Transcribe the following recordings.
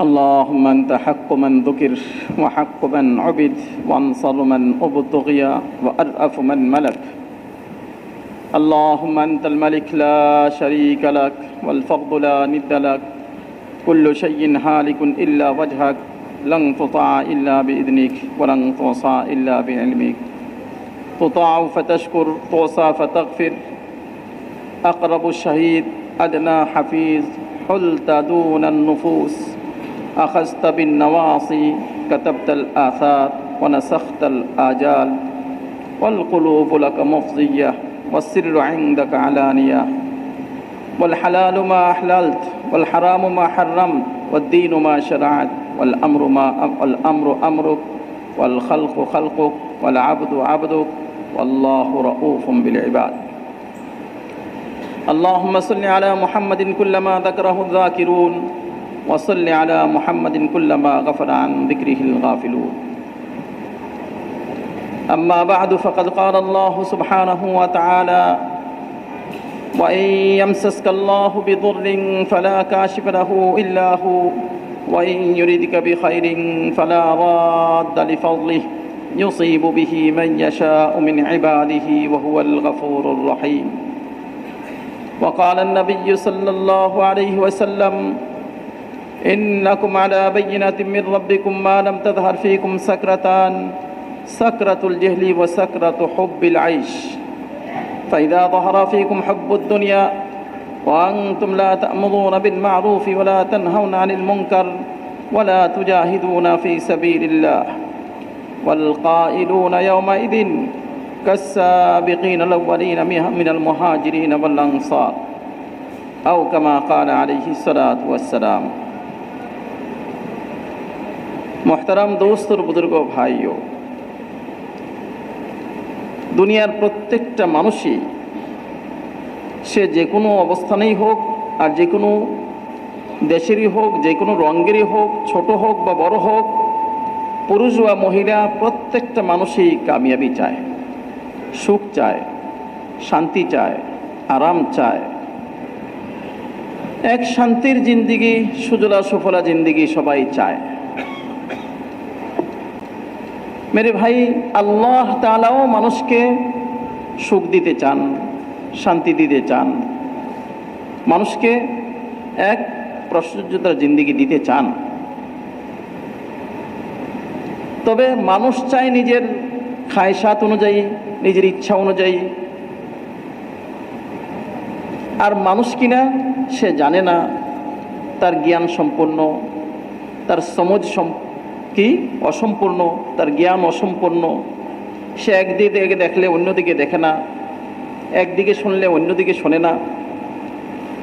اللهم أنت حق من ذكر وحق من عبد وانصر من ابتغي وأرأف من ملك. اللهم أنت الملك لا شريك لك والفرد لا ند لك. كل شيء هالك إلا وجهك لن تطاع إلا بإذنك ولن توصى إلا بعلمك. تطاع فتشكر توصى فتغفر. أقرب الشهيد أدنى حفيظ حلت دون النفوس. أخذت بالنواصي كتبت الآثار ونسخت الآجال. والقلوب لك مفضية والسر عندك علانية. والحلال ما أحللت والحرام ما حرمت والدين ما شرعت والأمر أمرك والخلق خلقك والعبد عبدك والله رؤوف بالعباد. اللهم صل على محمد كلما ذكره الذاكرون وصل على محمد كلما غفل عن ذكره الغافلون. أما بعد فقد قال الله سبحانه وتعالى: وإن يمسسك الله بضر فلا كاشف له إلا هو وإن يردك بخير فلا راد لفضله يصيب به من يشاء من عباده وهو الغفور الرحيم. وقال النبي صلى الله عليه وسلم: إنكم على بينة من ربكم ما لم تظهر فيكم سكرتان: سكرة الجهل وسكرة حب العيش. فإذا ظهر فيكم حب الدنيا وأنتم لا تأمرون بالمعروف ولا تنهون عن المنكر ولا تجاهدون في سبيل الله والقائلون يومئذ كالسابقين الأولين من المهاجرين والأنصار أو كما قال عليه الصلاة والسلام. মোহতারাম দোস্ত ও বুজুর্গ ভাইও, দুনিয়ার প্রত্যেকটা মানুষই সে যে কোনো অবস্থানেই হোক আর যে কোনো দেশেরই হোক, যে কোনো রঙেরই হোক, ছোট হোক বা বড় হোক, পুরুষ বা মহিলা, প্রত্যেকটা মানুষই কামিয়াবি চায়, সুখ চায়, শান্তি চায়, আরাম চায়, এক শান্তির জিন্দিগি, সুজলা সুফলা জিন্দিগি সবাই চায়। মেরে ভাই, আল্লাহ তাআলাও মানুষকে সুখ দিতে চান, শান্তি দিতে চান, মানুষকে এক প্রশস্ততার জিন্দিগি দিতে চান। তবে মানুষ চায় নিজের খায়সাত অনুযায়ী, নিজের ইচ্ছা অনুযায়ী। আর মানুষ কিনা সে জানে না, তার জ্ঞান সম্পন্ন, তার সমঝ কি অসম্পূর্ণ, তার জ্ঞান অসম্পূর্ণ। সে একদিকে দেখলে অন্যদিকে দেখে না, একদিকে শুনলে অন্যদিকে শোনে না।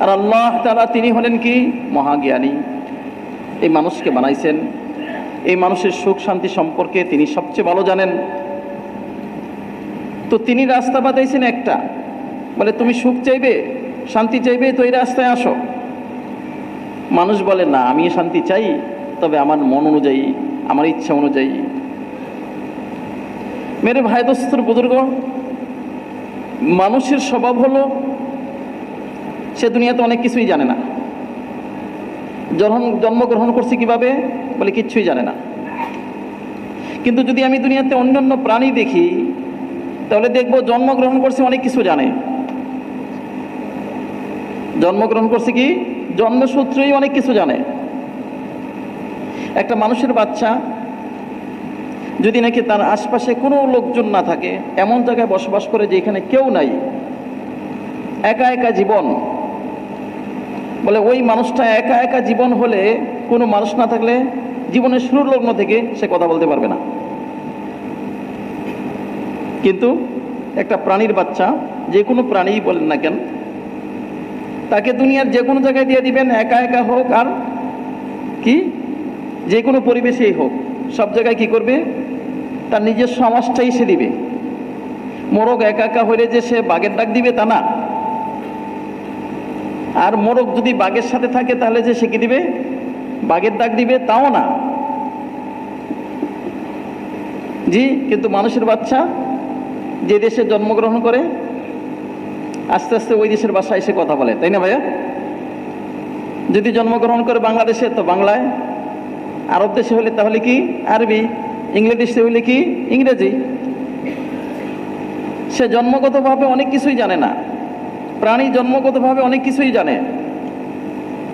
আর আল্লাহ তাআলা তিনি হলেন কি মহাজ্ঞানী, এই মানুষকে বানাইছেন, এই মানুষের সুখ শান্তি সম্পর্কে তিনি সবচেয়ে ভালো জানেন। তো তিনি রাস্তা বাতাইছেন একটা, বলে তুমি সুখ চাইবে, শান্তি চাইবে, তো এই রাস্তায় আসো। মানুষ বলে না, আমি শান্তি চাই, তবে আমার মন অনুযায়ী, আমার ইচ্ছা অনুযায়ী। মেরে ভাই দোস্তর বুজুর্গ, মানুষের স্বভাব হলো সে দুনিয়াতে অনেক কিছুই জানে না। জন্মগ্রহণ করছে কিভাবে, বলে কিচ্ছুই জানে না। কিন্তু যদি আমি দুনিয়াতে অন্যান্য প্রাণী দেখি, তাহলে দেখবো জন্মগ্রহণ করছে অনেক কিছু জানে। জন্মগ্রহণ করছে কি, জন্মসূত্রেই অনেক কিছু জানে। একটা মানুষের বাচ্চা যদি নাকি তার আশপাশে কোনো লোকজন না থাকে, এমন জায়গায় বসবাস করে যেখানে কেউ নাই, একা একা জীবন, বলে ওই মানুষটা একা একা জীবন হলে, কোনো মানুষ না থাকলে জীবনের শুরুর লগ্ন থেকে সে কথা বলতে পারবে না। কিন্তু একটা প্রাণীর বাচ্চা, যে কোনো প্রাণীই বলেন না কেন, তাকে দুনিয়ার যে কোনো জায়গায় দিয়ে দিবেন, একা একা হোক আর কি যে কোনো পরিবেশেই হোক, সব জায়গায় কি করবে, তার নিজের সমাজটাই সে দিবে। মোরগ একা একা হইলে যে সে বাঘের ডাক দিবে তা না। আর মোরগ যদি বাঘের সাথে থাকে তাহলে যে সে কি দিবে, বাঘের ডাক দিবে, তাও না। জি, কিন্তু মানুষের বাচ্চা যে দেশে জন্মগ্রহণ করে, আস্তে আস্তে ওই দেশের ভাষায় এসে কথা বলে, তাই না ভাইয়া? যদি জন্মগ্রহণ করে বাংলাদেশে, তো বাংলায় আরব দেশে হলে তাহলে কি আরবি, ইংলিশে হলে কি ইংরেজি। সে জন্মগতভাবে অনেক কিছুই জানে না। প্রাণী জন্মগতভাবে অনেক কিছুই জানে,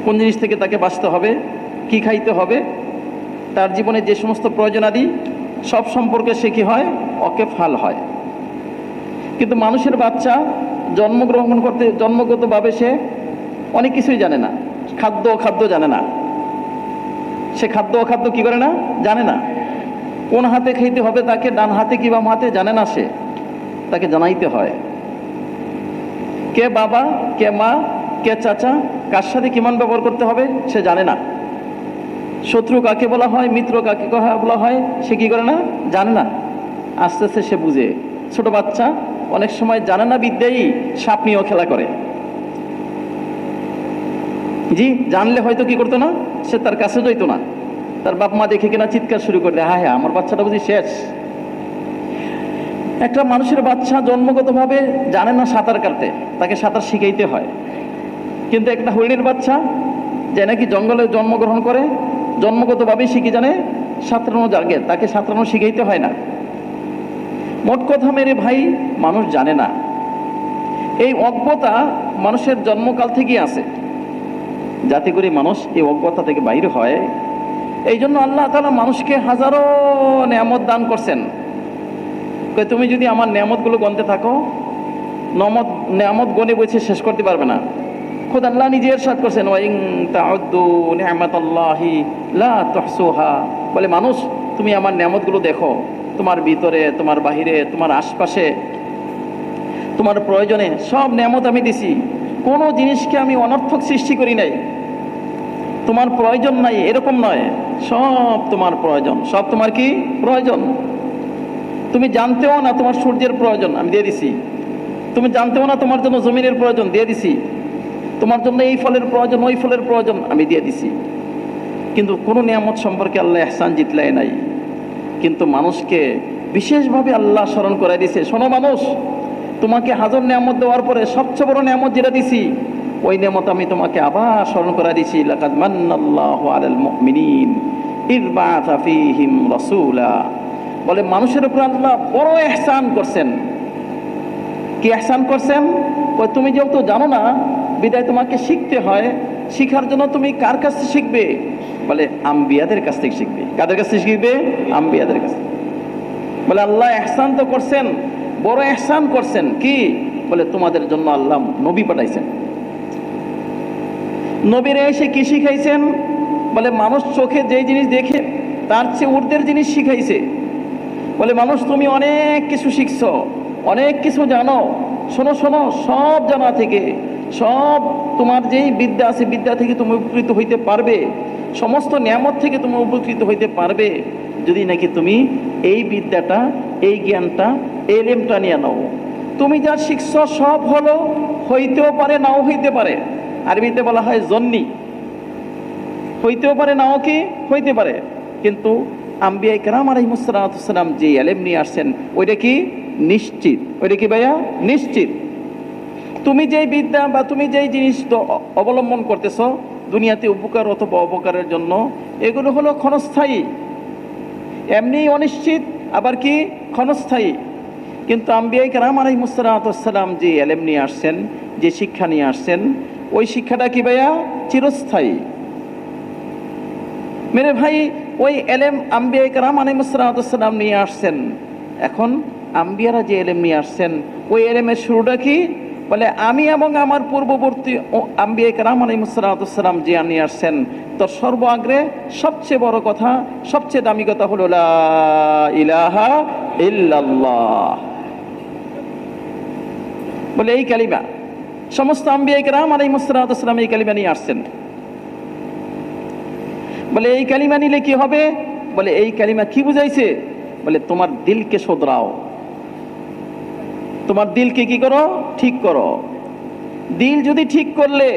কোন জিনিস থেকে তাকে বাঁচতে হবে, কি খাইতে হবে, তার জীবনে যে সমস্ত প্রয়োজনাদি সব সম্পর্কে সে কি হয়, ওয়াকিফাল হয়। কিন্তু মানুষের বাচ্চা জন্মগ্রহণ করতে জন্মগতভাবে সে অনেক কিছুই জানে না। খাদ্য জানে না, সে খাদ্য কি করে না, জানে না। কোন হাতে খাইতে হবে তাকে, ডান হাতে কি বাম হাতে জানে না সে, তাকে জানাইতে হয়। কে বাবা, কে মা, কে চাচা, কার সাথে কিমান ব্যবহার করতে হবে সে জানে না। শত্রু কাকে বলা হয়, মিত্র কাকে বলা হয় সে কি করে না, জানে না। আস্তে আস্তে সে বুঝে। ছোট বাচ্চা অনেক সময় জানে না বিদ্যাই সাপ নিয়েও খেলা করে। জি, জানলে হয়তো কি করতো না, সে তার কাছে যাইতো না। তার বাপ মা দেখে কিনা চিৎকার শুরু করলে, হ্যাঁ হ্যাঁ আমার বাচ্চাটা বুঝি শেষ। একটা মানুষের বাচ্চা জন্মগতভাবে জানে না সাঁতার কাটতে, তাকে সাঁতার শিখাইতে হয়। কিন্তু একটা হরিণের বাচ্চা যে নাকি জঙ্গলে জন্মগ্রহণ করে জন্মগতভাবেই শিখে জানে সাঁতরানো জাগে, তাকে সাঁতরানো শিখাইতে হয় না। মোট কথা মেরে ভাই, মানুষ জানে না। এই অজ্ঞতা মানুষের জন্মকাল থেকেই আছে, যাতে করে মানুষ এই অজ্ঞতা থেকে বাইরে হয়। এই জন্য আল্লাহ তাআলা মানুষকে হাজারো নেয়ামত দান করছেন। তুমি যদি আমার নেয়ামতগুলো গণতে থাকো, নেয়ামত গনে বসে শেষ করতে পারবে না। খোদ আল্লাহ নিজে ইরশাদ করছেন, ওয়া ইন তাউদ্দু নি'মাতাল্লাহি লা তুহসুহা। বলে মানুষ, তুমি আমার নেয়ামতগুলো দেখো, তোমার ভিতরে, তোমার বাহিরে, তোমার আশপাশে, তোমার প্রয়োজনে সব নেয়ামত আমি দিছি। কোনো জিনিসকে আমি অনর্থক সৃষ্টি করি নাই। তোমার প্রয়োজন নাই এরকম নয়, সব তোমার প্রয়োজন, সব তোমার কি প্রয়োজন। তুমি জানতেও না তোমার সূর্যের প্রয়োজন, আমি দিয়ে দিছি। তুমি জানতেও না তোমার জন্য জমিনের প্রয়োজন, দিয়ে দিছি। তোমার জন্য এই ফলের প্রয়োজন, ওই ফলের প্রয়োজন, আমি দিয়ে দিছি। কিন্তু কোনো নিয়ামত সম্পর্কে আল্লাহ ইহসান জিতলাই নাই। কিন্তু মানুষকে বিশেষভাবে আল্লাহ স্মরণ করাই দিছে, শোনো মানুষ, তোমাকে হাজার নিয়ামত দেওয়ার পরে সবচেয়ে বড় নিয়ামত যেটা দিছি, ওই নিয়ামত আমি তোমাকে আবার স্মরণ করাই দিছি। লাকাদ মান্নাল্লাহু আলাল মুমিনিন ইয বাআসা ফীহিম রাসূলা। বলে মানুষের উপর আল্লাহ বড় ইহসান করছেন। কি ইহসান করছেন? তুমি যেহেতু জানো না, বিদায় তোমাকে শিখতে হয়। শিখার জন্য তুমি কার কাছ থেকে শিখবে? বলে আম্বিয়াদের কাছ থেকে শিখবে। কাদের কাছ থেকে শিখবে? আম্বিয়াদের কাছ থেকে। বলে আল্লাহ ইহসান তো করছেন, বড় ইহসান করছেন। কি? বলে তোমাদের জন্য আল্লাহ নবী পাঠাইছেন। নবীরা এসে কি শিখাইছেন? বলে মানুষ চোখে যেই জিনিস দেখে তার চেয়ে ঊর্ধ্বের জিনিস শিখাইছে। বলে মানুষ, তুমি অনেক কিছু শিখছো, অনেক কিছু জানো। শোনো শোনো, সব জানা থেকে, সব তোমার যেই বিদ্যা আছে, বিদ্যা থেকে তুমি উপকৃত হইতে পারবে। সমস্ত নিয়ামত থেকে তুমি উপকৃত হইতে পারবে যদি নাকি তুমি এই বিদ্যাটা, এই জ্ঞানটা, এই এলেমটা নিয়ে নাও। তুমি যা শিখছো সব হলো, হইতেও পারে নাও হইতে পারে। আরবিতে বলা হয় জন্নি, হইতেও পারে নাও কি হইতে পারে। কিন্তু আম্বিয়া কেরাম আলাইহিস সালাম যে এলেম নিয়ে আসছেন ওইটা কি নিশ্চিত। ওইটা কি ভাইয়া? নিশ্চিত। তুমি যেই বিদ্যা বা তুমি যেই জিনিস অবলম্বন করতেছ দুনিয়াতে উপকার অথবা অপকারের জন্য, এগুলো হলো ক্ষণস্থায়ী, এমনি অনিশ্চিত, আবার কি ক্ষণস্থায়ী। কিন্তু আম্বিয়া কেরাম আলাইহিস সালাম যে এলেম নিয়ে আসছেন, যে শিক্ষা নিয়ে আসছেন, ওই শিক্ষাটা কি ভাইয়া? চিরস্থায়ী। মেরে ভাই, ওই এলেম আম্বিয়া কেরাম আলাইহিস সালাম নিয়ে আসছেন। এখন আম্বিয়ারা যে এলেম নিয়ে আসছেন, ওই এলেমের শুরুটা কি? বলে আমি এবং আমার পূর্ববর্তী আম্বিয়া কেরাম আলাইহিস সালাম যে নিয়ে আসছেন, তোর সর্বাগ্রে সবচেয়ে বড় কথা, সবচেয়ে দামি কথা হলো লা ইলাহা ইল্লাল্লাহ। বলে এই কালিমা সমস্ত আম্বিয়া কেরাম আলাইহিস সালাম এই কালিমা নিয়ে আসছেন। বলে এই কালিমা নিলে কি হবে? বলে এই কালিমা কি বুঝাইছে? বলে তোমার দিলকে শোধরাও, তোমার দিলকে কি করো? ঠিক করো। দিল যদি ঠিক করলে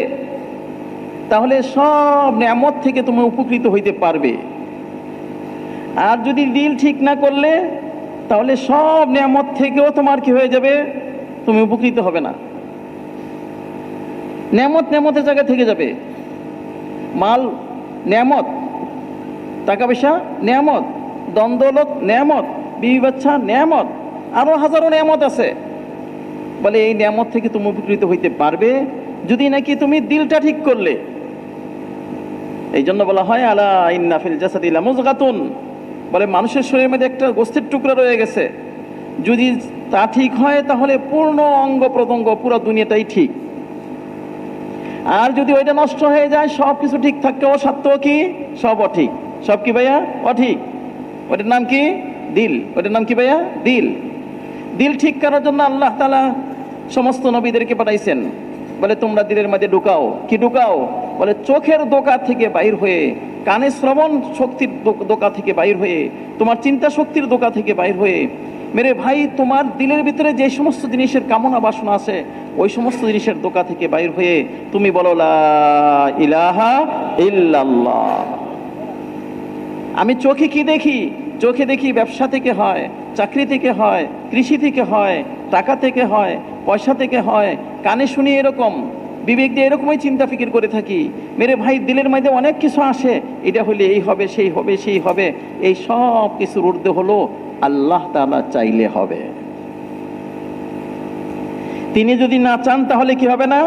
তাহলে সব নিয়ামত থেকে তুমি উপকৃত হইতে পারবে। আর যদি দিল ঠিক না করলে তাহলে সব নিয়ামত থেকেও তোমার কি হয়ে যাবে? তুমি উপকৃত হবে না। নিয়ামতের জায়গা থেকে যাবে। মাল নিয়ামত, টাকা পয়সা নেয়ামত, দ্বন্দ্বলত নেয়ামত, বিবি বাচ্চা নেয়ামত, আরও হাজারো নেয়ামত আছে। বলে এই নেয়ামত থেকে তুমি উপকৃত হইতে পারবে যদি নাকি তুমি দিলটা ঠিক করলে। এই জন্য বলা হয় আলা ইন্না ফিল জাসাদি লামুযগাতুন, বলে মানুষের শরীরের মধ্যে একটা গোস্তের টুকরা রয়ে গেছে, যদি তা ঠিক হয় তাহলে পূর্ণ অঙ্গ প্রত্যঙ্গ পুরো দুনিয়াটাই ঠিক। আর যদি ওইটা নষ্ট হয়ে যায় সব কিছু ঠিক থাকতেও সত্ত্বেও কি সব অঠিক। সব কি ভাইয়া অঠিক। ওইটার নাম কি দিল। ওইটার নাম কি ভাইয়া দিল। দিল ঠিক করার জন্য আল্লাহ তাআলা সমস্ত নবীদেরকে পাঠাইছেন। বলে তোমরা দিলের মধ্যে ঢুকাও। কি ঢুকাও? বলে চোখের দোকা থেকে বাইর হয়ে, কানে শ্রবণ শক্তির দোকা থেকে বাইর হয়ে, তোমার চিন্তা শক্তির দোকা থেকে বাইর হয়ে, মেরে ভাই তোমার দিলের ভিতরে যে সমস্ত জিনিসের কামনা বাসনা আছে ওই সমস্ত জিনিসের দোকা থেকে বাইর হয়ে তুমি বলো লা ইলাহা ইল্লাল্লাহ। আমি চোখে কি দেখি? চোখে দেখি ব্যবসা থেকে হয়, চাকরি থেকে হয়, কৃষি থেকে হয়, টাকা থেকে হয়, পয়সা থেকে হয়। কানে শুনি এরকম, বিবেক দিয়ে এরকমই চিন্তা ফিকির করে থাকি। মেরে ভাই দিলের মধ্যে অনেক কিছু আসে, এটা হলে এই হবে, সেই হবে, সেই হবে। এই সব কিছুর ঊর্ধ্বে হলো আল্লাহ তাআলা চাইলে হবে। তিনি যদি না চান তাহলে কি হবে না?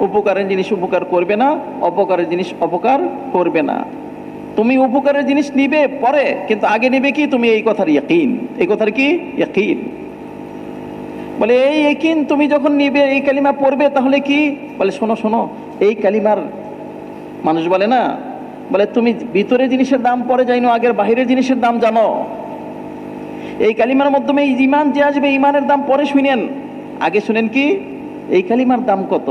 উপকারের জিনিস উপকার করবে না, অপকারের জিনিস অপকার করবে না। তুমি উপকারের জিনিস নিবে পরে, কিন্তু আগে নিবে কি? তুমি এই কথার ইয়াকিন। এই কথার কি ইয়াকিন? বলে এই ইয়াকিন তুমি যখন নিবে, এই কালিমা পড়বে, তাহলে কি? বলে শোনো শোনো, এই কালিমার মানুষ বলে না, বলে তুমি ভিতরের জিনিসের দাম পরে জানো, আগের বাহিরের জিনিসের দাম জানো। এই কালিমার মাধ্যমে ঈমান যে আসবে, ঈমানের দাম পরে শুনেন, আগে শুনেন কি এই কালিমার দাম কত।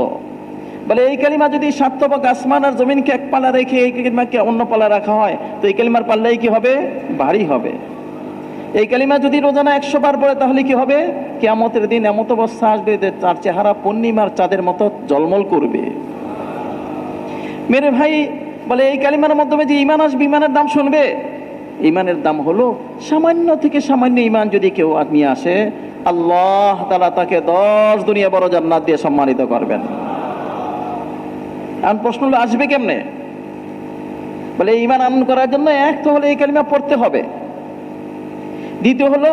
বলে এই কালিমা যদি 7 তবক আসমান আর জমিনকে এক পাল্লা রেখে এই কালিমাকে অন্য পাল্লা রাখা হয়, তো এই কালিমার পাল্লাই কি হবে? ভারী হবে। এই কালিমা যদি রোজানা 100 বার পড়ে তাহলে কি হবে? কিয়ামতের দিন এমত অবস্থা আসবে যে তার চেহারা পূর্ণিমার চাঁদের মতো ঝলমল করবে। মেরে ভাই, বলে এই কালিমার মাধ্যমে যে ঈমান আসবে, ঈমানের দাম শুনবে। ঈমানের দাম হলো সামান্য থেকে সামান্য ঈমান যদি কেউ নিয়ে আসে, আল্লাহ তাআলা তাকে 10 দুনিয়া বড় জান্নাত দিয়ে সম্মানিত করবেন। আর প্রশ্ন হলো আসবে কেমনে? বলে ঈমান আনয়ন করার জন্য এক তো হলো এই কালিমা পড়তে হবে, দ্বিতীয় হলো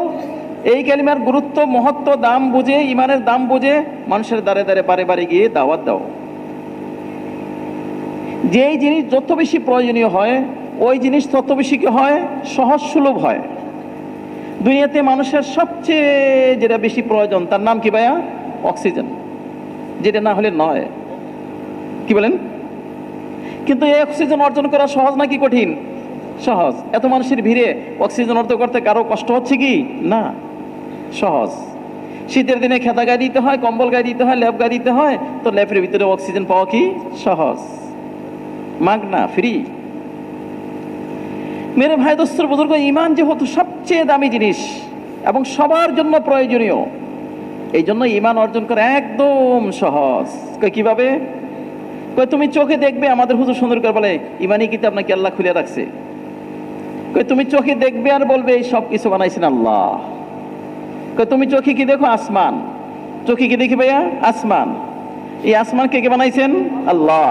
এই কালিমার গুরুত্ব, মহত্ব, দাম বুঝে, ঈমানের দাম বুঝে মানুষের দ্বারে দ্বারে বারে বারে গিয়ে দাওয়াত দাও। যেই জিনিস যত বেশি প্রয়োজনীয় হয় ওই জিনিস তত বেশি কি হয়? সহজ সুলভ হয়। দুনিয়াতে মানুষের সবচেয়ে যেটা বেশি প্রয়োজন তার নাম কি ভাইয়া? অক্সিজেন। যেটা না হলে নয়। কি বলেন? কিন্তু এই অক্সিজেন অর্জন করা সহজ নাকি কঠিন? সহজ। এত মানুষের ভিড়ে অক্সিজেন অর্জন করতে কারো কষ্ট হচ্ছে কি? না, সহজ। শীতের দিনে খেতা গায়ে দিতে হয়, কম্বল গায়ে দিতে হয়, ল্যাপ গায়ে দিতে হয়, তো ল্যাপের ভিতরে অক্সিজেন পাওয়া কি সহজ? মাগনা, ফ্রি। মেরে ভাই দোস্তর বুজুর্গ, ঈমান যেহেতু সবচেয়ে দামি জিনিস এবং সবার জন্য প্রয়োজনীয়, এই জন্য ঈমান অর্জন করা একদম সহজ। কিভাবে? তুমি চোখে দেখবে, আমাদের হুজুর সুন্দর করে বলে ইমানি কিতাব নাকি আল্লাহ খুলে রাখছে। তুমি চোখে দেখবে আর বলবে এই সব কিছু বানাইছেন আল্লাহ। তুমি চোখে কি দেখো? আসমান। চোখে কি দেখি ভাইয়া? আসমান। এই আসমান কে কে বানাইছেন? আল্লাহ।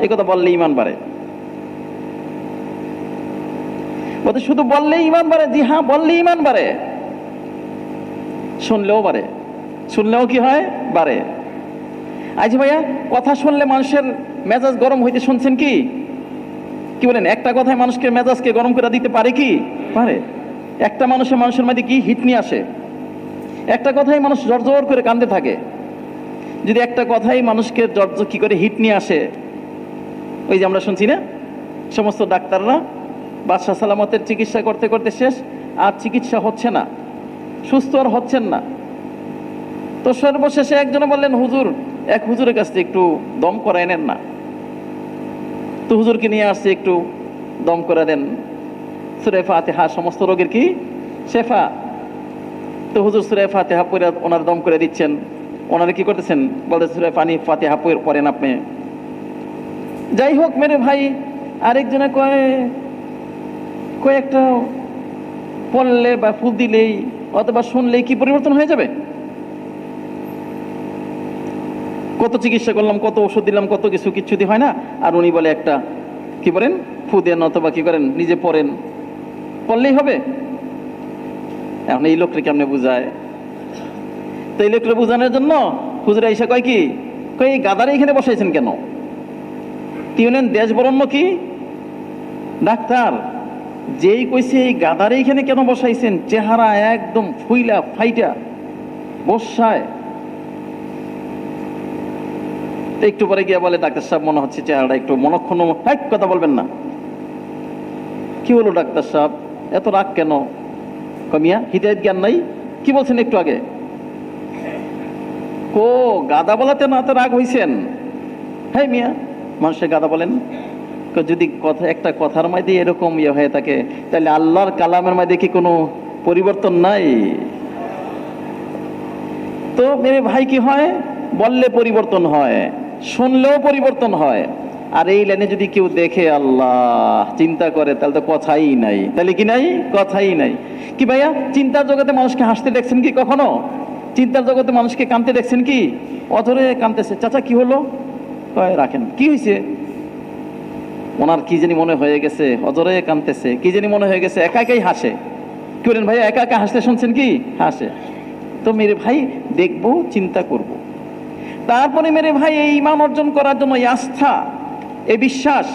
এই কথা বললে ঈমান বাড়ে। বলতে শুধু বললে ঈমান বাড়ে? জি হ্যাঁ, বললে ঈমান বাড়ে, শুনলেও বাড়ে। শুনলেও কি হয়? বাড়ে। আচ্ছা ভাইয়া, কথা শুনলে মানুষের মেজাজ গরম হইতে শুনছেন কি? কি বলেন? একটা কথায় মানুষকে মেজাজকে গরম করে দিতে পারে কি? পারে। একটা মানুষের মধ্যে কি হিট নিয়ে আসে। একটা কথাই মানুষ জোর জোর করে কান্দে থাকে। যদি একটা কথাই মানুষকে জোর কি করে হিট নিয়ে আসে, ওই যে আমরা শুনছি না, সমস্ত ডাক্তাররা বাদশা সালামতের চিকিৎসা করতে করতে শেষ, আর চিকিৎসা হচ্ছে না, সুস্থ আর হচ্ছেন না। তো সর্বশেষে একজনে বললেন, হুজুর, এক হুজুরের কাছ থেকে একটু দম করাই নেন না। তো হুজুরকে নিয়ে আসছে, একটু দম করে দেন। সূরা ফাতিহা সমস্ত রোগের কি শেফা। তো হুজুর সূরা ফাতিহা পড়ে ওনার দম করে দিচ্ছেন। ওনারা কি করতেছেন? বলতে সূরা ফাতিহা পড়েন আপনি। যাই হোক মেরে ভাই, আরেকজনে কয়েকটা পড়লে বা ফুল দিলেই অথবা শুনলেই কি পরিবর্তন হয়ে যাবে? কত চিকিৎসা করলাম, কত ওষুধ দিলাম, কত কিছু, কিচ্ছুটি হয় না। আর উনি বলে একটা কি বলেন? ফু দেন অথবা কি করেন, নিজে পড়েন, পড়লেই হবে? এখন এই লোকটা কেমনে বুঝায়? তো এই লোকটা বোঝানোর জন্য হুজুর আইসা কয় কি, কয় এই গাদারে এখানে বসাইছেন কেন? তিনি হলেন দেশ বরণ্য কি ডাক্তার, যেই কইছে এই গাদারে এখানে কেন বসাইছেন, চেহারা একদম ফুইলা ফাইটা বসায়। একটু পরে গিয়ে বলে, ডাক্তার সাহেব মনে হচ্ছে চেহারাটা একটু মনক্ষণ, কথা বলবেন না। কি হলো ডাক্তার সাহেব, এত রাগ কেন? কমিয়া হিদায়ত জ্ঞান নাই? কি বলছেন একটু আগে? ও গাদা বলাতে না তো রাগ হইছেন? হ্যাঁ মিয়া, মানুষের গাদা বলেন? যদি কথা একটা কথার মধ্যে এরকম ইয়ে হয়ে থাকে, তাহলে আল্লাহর কালামের মধ্যে কি কোনো পরিবর্তন নাই? তো মেরে ভাই কি হয়, বললে পরিবর্তন হয়, শুনলেও পরিবর্তন হয়। আর এই লাইনে যদি কেউ দেখে আল্লাহ চিন্তা করে, তাহলে তো কথাই নাই। তাহলে কি নাই? কথাই নাই। কি ভাইয়া, চিন্তার জগতে মানুষকে হাসতে দেখছেন কি কখনো? চিন্তার জগতে মানুষকে কাঁদতে দেখছেন কি? অধরে কাঁদতেছে। চাচা কি হলো? রাখেন। কি হয়েছে? ওনার কি জানি মনে হয়ে গেছে, অজরে কাঁদতেছে, কি জানি মনে হয়ে গেছে, একা একাই হাসে। কি বলেন ভাইয়া, একা একা হাসতে শুনছেন কি? হাসে। তো মেরে ভাই দেখবো, চিন্তা করব। তারপরে মেরে ভাই এই ঈমান অর্জন করার জন্য, এই আস্থা, এই বিশ্বাস,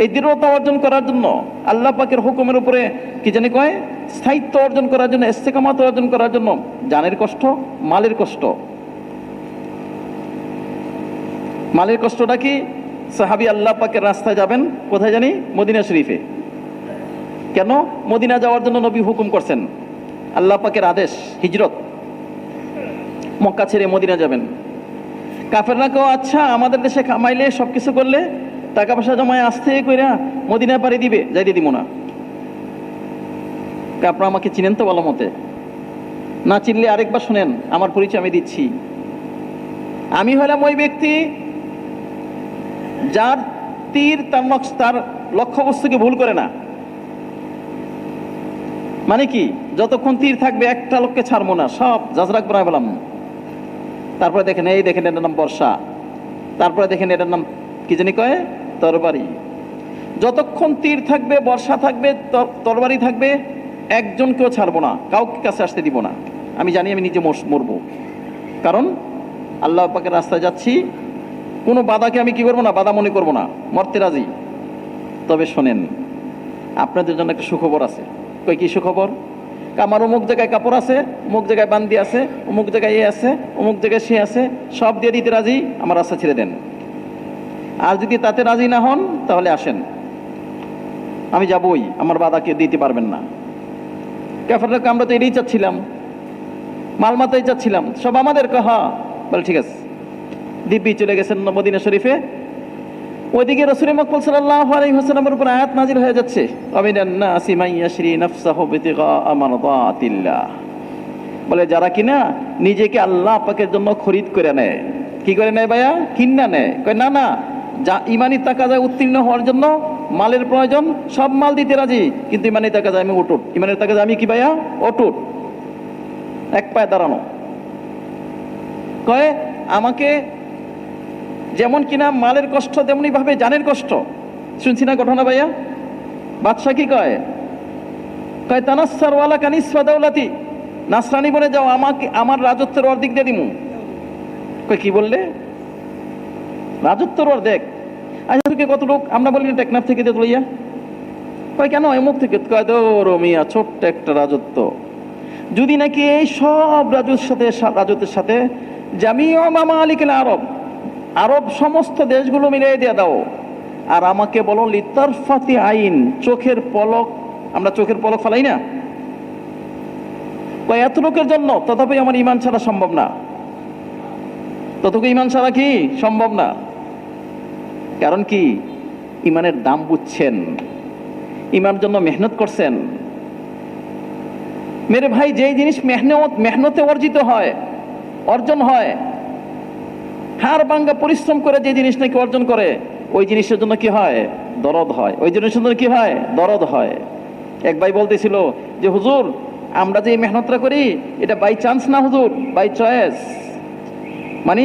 এই দৃঢ়তা অর্জন করার জন্য, আল্লাহ পাকের হুকুমের উপরে কি জানি কয় স্থায়িত্ব অর্জন করার জন্য, ইস্তেকামাত অর্জন করার জন্য জানের কষ্ট, মালের কষ্ট। মালের কষ্টটা কি? সাহাবী আল্লাহ পাকের রাস্তায় যাবেন, কোথায় জানি? মদিনা শরীফে। কেন? মদিনা যাওয়ার জন্য নবী হুকুম করছেন, আল্লাহ পাকের আদেশ, হিজরত। মক্কা ছেড়ে মদিনা যাবেন। কাফেররা কেউ আচ্ছা আমাদের দেশে কামাইলে সবকিছু করলে টাকা পয়সা জমায় আসতে কইরা মদিনায় পাড়ি দিবে, যাইতে দিব না। আপনারা আমাকে চিনেন তো ভালো মতে? না চিনলে আরেকবার শুনেন, আমার পরিচয় আমি দিচ্ছি। আমি হলাম ওই ব্যক্তি যার তীর তার লক্ষ্যবস্তুকে ভুল করে না। মানে কি, যতক্ষণ তীর থাকবে একটা লোককে ছাড়বো না, সব জাজরাক বানায় বললাম। তারপরে দেখেন, এই দেখেন এটার নাম বর্ষা, তারপরে দেখেন এটার নাম কি জানি কয় তরবারি। যতক্ষণ তীর থাকবে, বর্ষা থাকবে, তরবারি থাকবে, একজনকেও ছাড়বো না, কাউকে কাছে আসতে দিব না। আমি জানি আমি নিজে মরবো, কারণ আল্লাহ পাকের রাস্তায় যাচ্ছি, কোনো বাধাকে আমি কি করবো না, বাধা মনে করবো না, মরতে রাজি। তবে শোনেন, আপনাদের জন্য একটা সুখবর আছে। কই কি সুখবর? আমার অমুক জায়গায় কাপড় আছে, অমুক জায়গায় বান্দি আছে, অমুক জায়গায় এ আছে, অমুক জায়গায় সে আছে, সব দিয়ে দিতে রাজি, আমার রাস্তা ছেড়ে দেন। আর যদি তাতে রাজি না হন, তাহলে আসেন, আমি যাবই, আমার বাধাকে দিতে পারবেন না। কাফেররা আমরা তো এটাই চাচ্ছিলাম, মালমাতাই চাচ্ছিলাম, সব আমাদের কহা। বলে ঠিক আছে, দিব্যি চলে গেছেন মদিনা শরীফে। ওইদিকে রাসূল মুহাম্মদ সাল্লাল্লাহু আলাইহি ওয়াসাল্লামের উপর আয়াত নাযিল হয়ে যাচ্ছে, আমিনান নাসি মান ইয়াশরি নাফসাহু বিতিগা মারদাতিল্লাহ। বলে যারা কিনা নিজেকে আল্লাহ পাকের জন্য খরিদ করে নেয়। কি করে নেয় ভাইয়া? কিন্না নেয়। কয় না না, যা ইমানি তাকাজায় উত্তীর্ণ হওয়ার জন্য মালের প্রয়োজন, সব মাল দিতে রাজি, কিন্তু ইমানি তাকাজায় আমি অটুট। ইমানের তাকাজায় আমি কি ভাইয়া? অটুট, এক পায়ে দাঁড়ানো। কয় আমাকে যেমন কিনা মালের কষ্ট, তেমনি ভাবে জানের কষ্ট। শুনছি না ঘটনা ভাইয়া? বাদশা কি কয়? কয় তানাসসার ওয়ালা কানিসফা দাওলাতি, নাসরানি বলে যাও, আমাকে আমার রাজত্বের অর্ধেক দিয়ে দিমু। কয় কি বললে? রাজত্বের অর্ধেক? আচ্ছা কত লোক? আমরা বলি টেকনাফ থেকে দিয়ে লইয়া। কয় কেন এমুক থেকে? কয় রমিয়া ছোট্ট একটা রাজত্ব, যদি নাকি এই সব রাজত্বের সাথে জামিউ মামালিকুল আরব, আরব সমস্ত দেশগুলো মিলিয়ে দিয়ে দাও, আর আমাকে বলো লিতারফাতি আইন, চোখের পলক, আমরা চোখের পলক ফেলাই না, এত লোকের জন্য, তথাপি আমার ইমান ছাড়া সম্ভব না। ততটুকু ইমান ছাড়া কি সম্ভব না? কারণ কি? ইমানের দাম বুঝছেন, ইমানের জন্য মেহনত করছেন। মেরে ভাই, যেই জিনিস মেহনতে অর্জন হয়, হাড় ভাঙ্গা পরিশ্রম করে যে জিনিস নাকি অর্জন করে, ওই জিনিসের জন্য কি হয়? দরদ হয়। ওই জিনিসের জন্য কি হয়? দরদ হয়। এক ভাই বলতেছিল যে হুজুর, আমরা যে মেহনতটা করি, এটা বাই চান্স না হুজুর, বাই চয়েস। মানে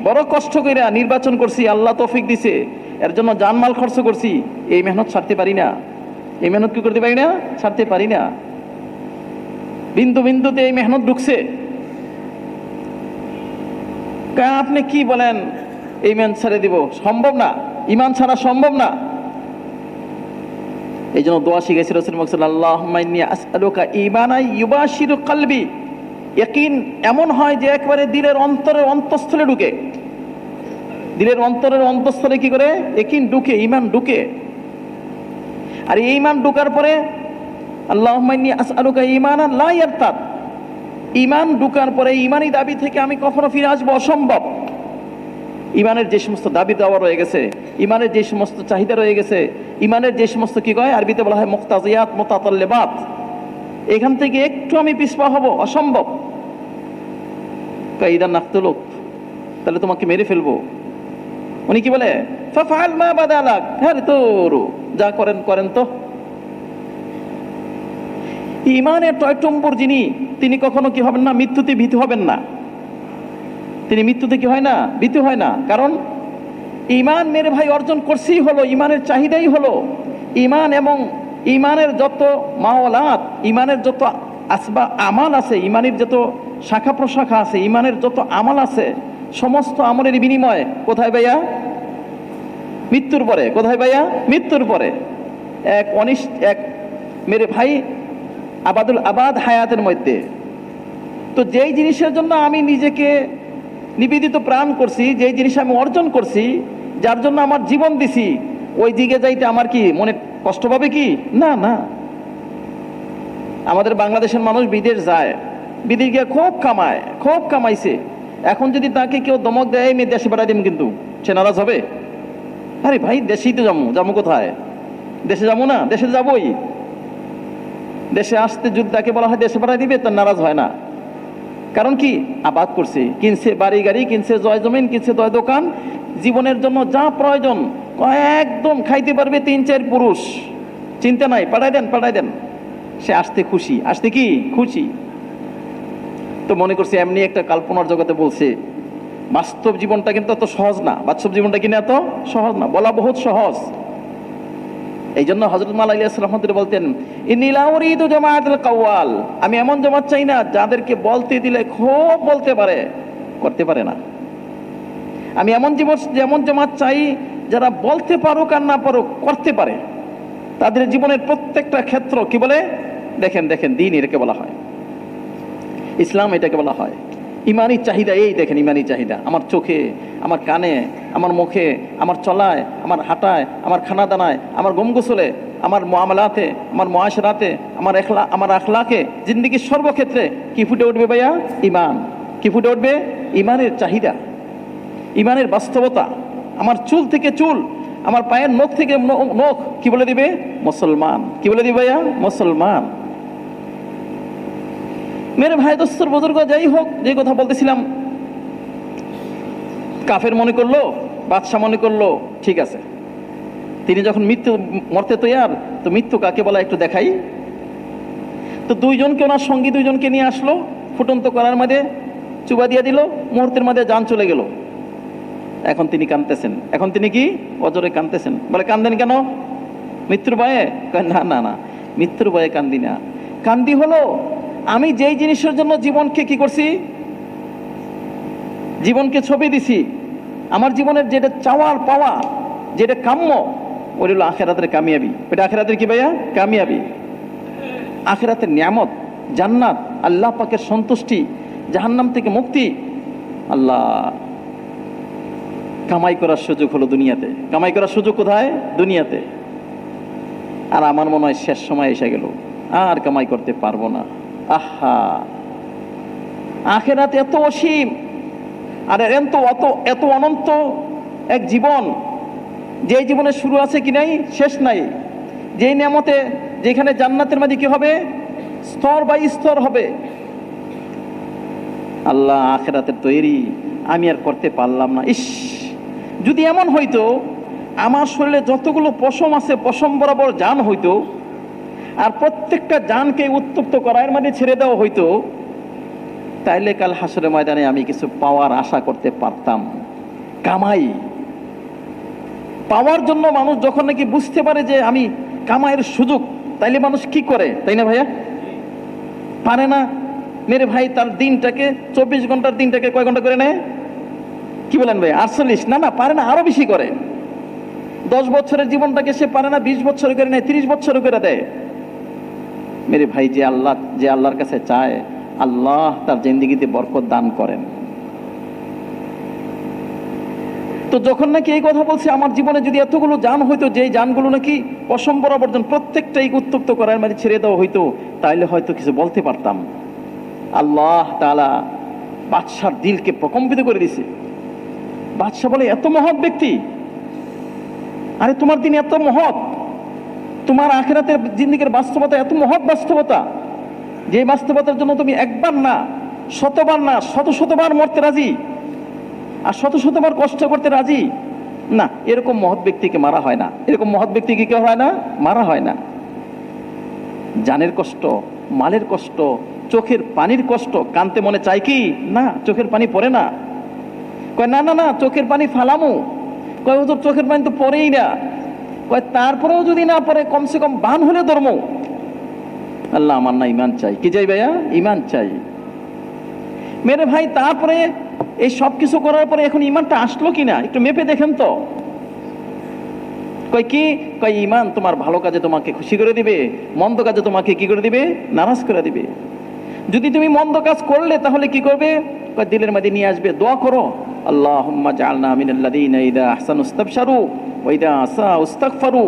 বড় কষ্ট করে নির্বাচন করছি, আল্লাহ তৌফিক দিছে, এর জন্য জানমাল খরচ করছি, এই মেহনত ছাড়তে পারি না। এই মেহনত কি করতে পারি না? ছাড়তে পারি না। বিন্দু বিন্দুতে এই মেহনত ঢুকছে। আপনি কি বলেন ইমান ছেড়ে দিব? সম্ভব না, ইমান ছাড়া সম্ভব না। এই জন্য দোয়া শিখেছি রাসূল সাল্লাল্লাহু আলাইহি ওয়াসাল্লাম, আল্লাহুম্মা ইন্নী আসআলুকা ঈমানান ইউবাশিরু কলবি। ইয়াকিন এমন হয় যে একবারে দিলের অন্তরের অন্তঃস্থলে ঢুকে। দিলের অন্তরের অন্তঃস্থলে কি করে? ইয়াকিন ঢুকে, ঈমান ঢুকে। আর এই ঈমান ঢোকার পরে আল্লাহুম্মা ইন্নী আসআলুকা ঈমানান লা ইয়ারতাদ। ঈমান ঢোকার পরে ঈমানি দাবি থেকে আমি কখনো ফিরে আসবো অসম্ভব। ইমানের যে সমস্ত দাবি দাওয়া রয়ে গেছে, ইমানের যে সমস্ত চাহিদা রয়ে গেছে, ইমানের যে সমস্ত কি কয় আরবিতে বলা হয় মুক্তাজিয়াত মুতাতাল্লিবাত, এখান থেকে একটু আমি পিছপা হব অসম্ভব। কাইদা নাকতুলুক, তাহলে তোমাকে মেরে ফেলবো। উনি কি বলে? ফাফআল মা বাদালাক, হ্যাঁ তোর যা করেন করেন তো। ইমানের টয়টম্বর যিনি, তিনি কখনো কি হবেন না? মৃত্যুতে ভীত হবেন না। তিনি মৃত্যুতে কি হয় না? ভীত হয় না। কারণ ইমান মেরে ভাই অর্জন করছেই হলো, ইমানের চাহিদাই হলো। ইমান এবং ইমানের যত মাওলাত, ইমানের যত আসবা আমাল আছে, ইমানের যত শাখা প্রশাখা আছে, ইমানের যত আমাল আছে, সমস্ত আমলের বিনিময়ে কোথায় ভাইয়া? মৃত্যুর পরে। কোথায় ভাইয়া? মৃত্যুর পরে। এক মেরে ভাই আবাদুল আবাদ হায়াতের মধ্যে। তো যেই জিনিসের জন্য আমি নিজেকে নিবেদিত প্রাণ করছি, যেই জিনিস আমি অর্জন করছি, যার জন্য আমার জীবন দিছি, ওই দিকে যাইতে আমার কি মনে কষ্ট পাবে কি? না না। আমাদের বাংলাদেশের মানুষ বিদেশ যায়, বিদেশ গিয়ে খুব কামায়, খুব কামাইছে। এখন যদি তাকে কেউ দমক দেয় আমি দেশে পাঠাই দিম, কিন্তু সে নারাজ হবে। আরে ভাই দেশেই তো যাবো কোথায়? দেশে যাবো না? দেশে যাবোই। দেশে আসতে যদি তাকে বলা হয় দেশে পাঠাই দিবে, তার নারাজ হয় না। কারণ কি? আবাদ করছে, কিনছে বাড়ি গাড়ি, কিনছে জয় জমিন, কিনছে জয় দোকান। জীবনের জন্য যা প্রয়োজন একদম খাইতে পারবে 3-4 পুরুষ, চিন্তা নাই, পাঠাই দেন পাঠাই দেন। সে আসতে খুশি, আসতে কি খুশি। তো মনে করছে এমনি একটা কল্পনার জগতে বলছে। বাস্তব জীবনটা কিন্তু এত সহজ না। বাস্তব জীবনটা কিনা এত সহজ না, বলা বহুত সহজ। এই জন্য হযরত মাওলানা ইলিয়াস রাহমাতুল্লাহ বলতেন, ইন্নী লা উরিদু জামাআতুল কাওয়াল, আমি এমন জামাত চাই না যাদেরকে বলতে দিলে খুব বলতে পারে, করতে পারে না। আমি যেমন জামাত চাই যারা বলতে পারুক আর না পারুক করতে পারে। তাদের জীবনের প্রত্যেকটা ক্ষেত্র কি বলে? দেখেন দেখেন, দ্বীন এটাকে বলা হয়, ইসলাম এটাকে বলা হয়। ইমানি চাহিদা, এই দেখেন ইমানি চাহিদা আমার চোখে, আমার কানে, আমার মুখে, আমার চলায়, আমার হাঁটায়, আমার খানা দানায়, আমার গম গোসলে, আমার মুআমালাতে, আমার মুআশারাতে, আমার আখলাকে, জিন্দেগির সর্বক্ষেত্রে কি ফুটে উঠবে ভাইয়া? ইমান। কি ফুটে উঠবে? ইমানের চাহিদা, ইমানের বাস্তবতা। আমার চুল থেকে চুল, আমার পায়ের নখ থেকে নখ কি বলে দিবে? মুসলমান। কি বলে দিবে ভাইয়া? মুসলমান। মেরে ভাই দোস্তর বুজুর্গ, যাই হোক, যে কথা বলতেছিলাম, কাফের মনে করলো, বাদশা মনে করলো ঠিক আছে, তিনি যখন মরতে তৈয়ার, তো মৃত্যু কাকে বলা একটু দেখাই। তো দুইজনকে, ওনার সঙ্গী দুইজনকে নিয়ে আসলো, ফুটন্ত করার মধ্যে চুবা দিয়ে দিল, মুহূর্তের মধ্যে জান চলে গেল। এখন তিনি কাঁদতেছেন। এখন তিনি কি অজরে কাঁদতেছেন। বলে কান্দেন কেন? মৃত্যুর ভয়ে? না না না, মৃত্যুর ভয়ে কান্দি না। কান্দি হলো আমি যেই জিনিসের জন্য জীবনকে কি করছি, জীবনকে ছবি দিছি, আমার জীবনের যেটা চাওয়ার পাওয়া, যেটা কাম্য, ওই হলো আখিরাতের কামিয়াবি। ওটা আখিরাতের কি ভাইয়া? কামিয়াবি। আখিরাতের নিয়ামত, জান্নাত, আল্লাহ পাকের সন্তুষ্টি, জাহান্নাম থেকে মুক্তি। আল্লাহ কামাই করার সুযোগ হলো দুনিয়াতে। কামাই করার সুযোগ কোথায়? দুনিয়াতে। আর আমার মনে হয় শেষ সময় এসে গেল, আর কামাই করতে পারবো না। আহা, আখিরাত এত অসীম, আর এত অনন্ত এক জীবন, যে জীবনের শুরু আছে কি নাই, শেষ নাই। যেই নিয়ামতে, যেখানে জান্নাতের মাঝে কি হবে? স্তর বাই স্তর হবে। আল্লাহ আখিরাতের তৈরি আমি আর করতে পারলাম না। ইস, যদি এমন হইতো আমার শরীরে যতগুলো পশম আছে পশম বরাবর জান হইতো, আর প্রত্যেকটা জানকে উত্তপ্ত করার মানে ছেড়ে দেওয়া হইতো, তাইলে কাল হাসরের ময়দানে আমি কিছু পাওয়ার আশা করতে পারতাম। কামাই পাওয়ার জন্য মানুষ যখন নাকি বুঝতে পারে যে আমি কামাইয়ের সুযোগ, তাইলে মানুষ কি করে, তাই না ভাইয়া? পারে না। মেরে ভাই তার দিনটাকে 24 ঘন্টার দিনটাকে কয় ঘন্টা করে নেয়? কি বলেন ভাই? 48? না, পারে না, আরো বেশি করে। 10 বছরের জীবনটাকে সে পারে না 20 বছর করে নেয়, 30 বছর করে দেয়। মেরে ভাই, যে আল্লাহর কাছে চায়, আল্লাহ তার জিন্দেগিতে বরকত দান করেন। তো যখন নাকি এই কথা বলছে, আমার জীবনে যদি এতগুলো জান হইতো, যে জানগুলো নাকি অসম্ভব অবর্জন, প্রত্যেকটাই উত্তক্ত করার মাঝে ছেড়ে দেওয়া হইতো, তাইলে হয়তো কিছু বলতে পারতাম। আল্লাহ তাআলা বাদশার দিলকে প্রকম্পিত করে দিছে। বাদশা বলে, এত মহৎ ব্যক্তি, আরে তোমার দিন এত মহৎ, তোমার আখিরাতের জিন্দেগির বাস্তবতা এত মহৎ বাস্তবতা, যে বাস্তবতার জন্য তুমি একবার না, শতবার না, শতবার মরতে রাজি, আর শতবার কষ্ট করতে রাজি। না, এরকম মহৎ ব্যক্তিকে মারা হয় না। এরকম মহৎ ব্যক্তিকে কি হয় না? মারা হয় না। জানের কষ্ট, মালের কষ্ট, চোখের পানির কষ্ট, কানতে মনে চায় কি? না, চোখের পানি পড়ে না। কয় না, চোখের পানি ফালামু। কয় হুজুর, চোখের পানি তো পড়েই না। কয় তারপরেও যদি না পড়ে, কমসে কম বান হলে ধর্ম। আল্লাহ, আমার না ইমান চাই। কি চাই ভাইয়া? ইমান চাই। মেরে ভাই, তারপরে এই সব কিছু করার পরে এখন ইমানটা আসলো কিনা একটু মেপে দেখেন তো। কয় কি? কয় ইমান তোমার ভালো কাজে তোমাকে খুশি করে দিবে, মন্দ কাজে তোমাকে কি করে দিবে? নারাজ করে দিবে। যদি তুমি মন্দ কাজ করলে তাহলে কি করবে? কয় দিলের মধ্যে নিয়ে আসবে, দোয়া করো, আল্লাহুম্মা জাআলনা মিনাল্লাযীনা ইযা আহসানু ইসতাবশারু ওয়া ইযা আসাউ ইস্তাগফারু।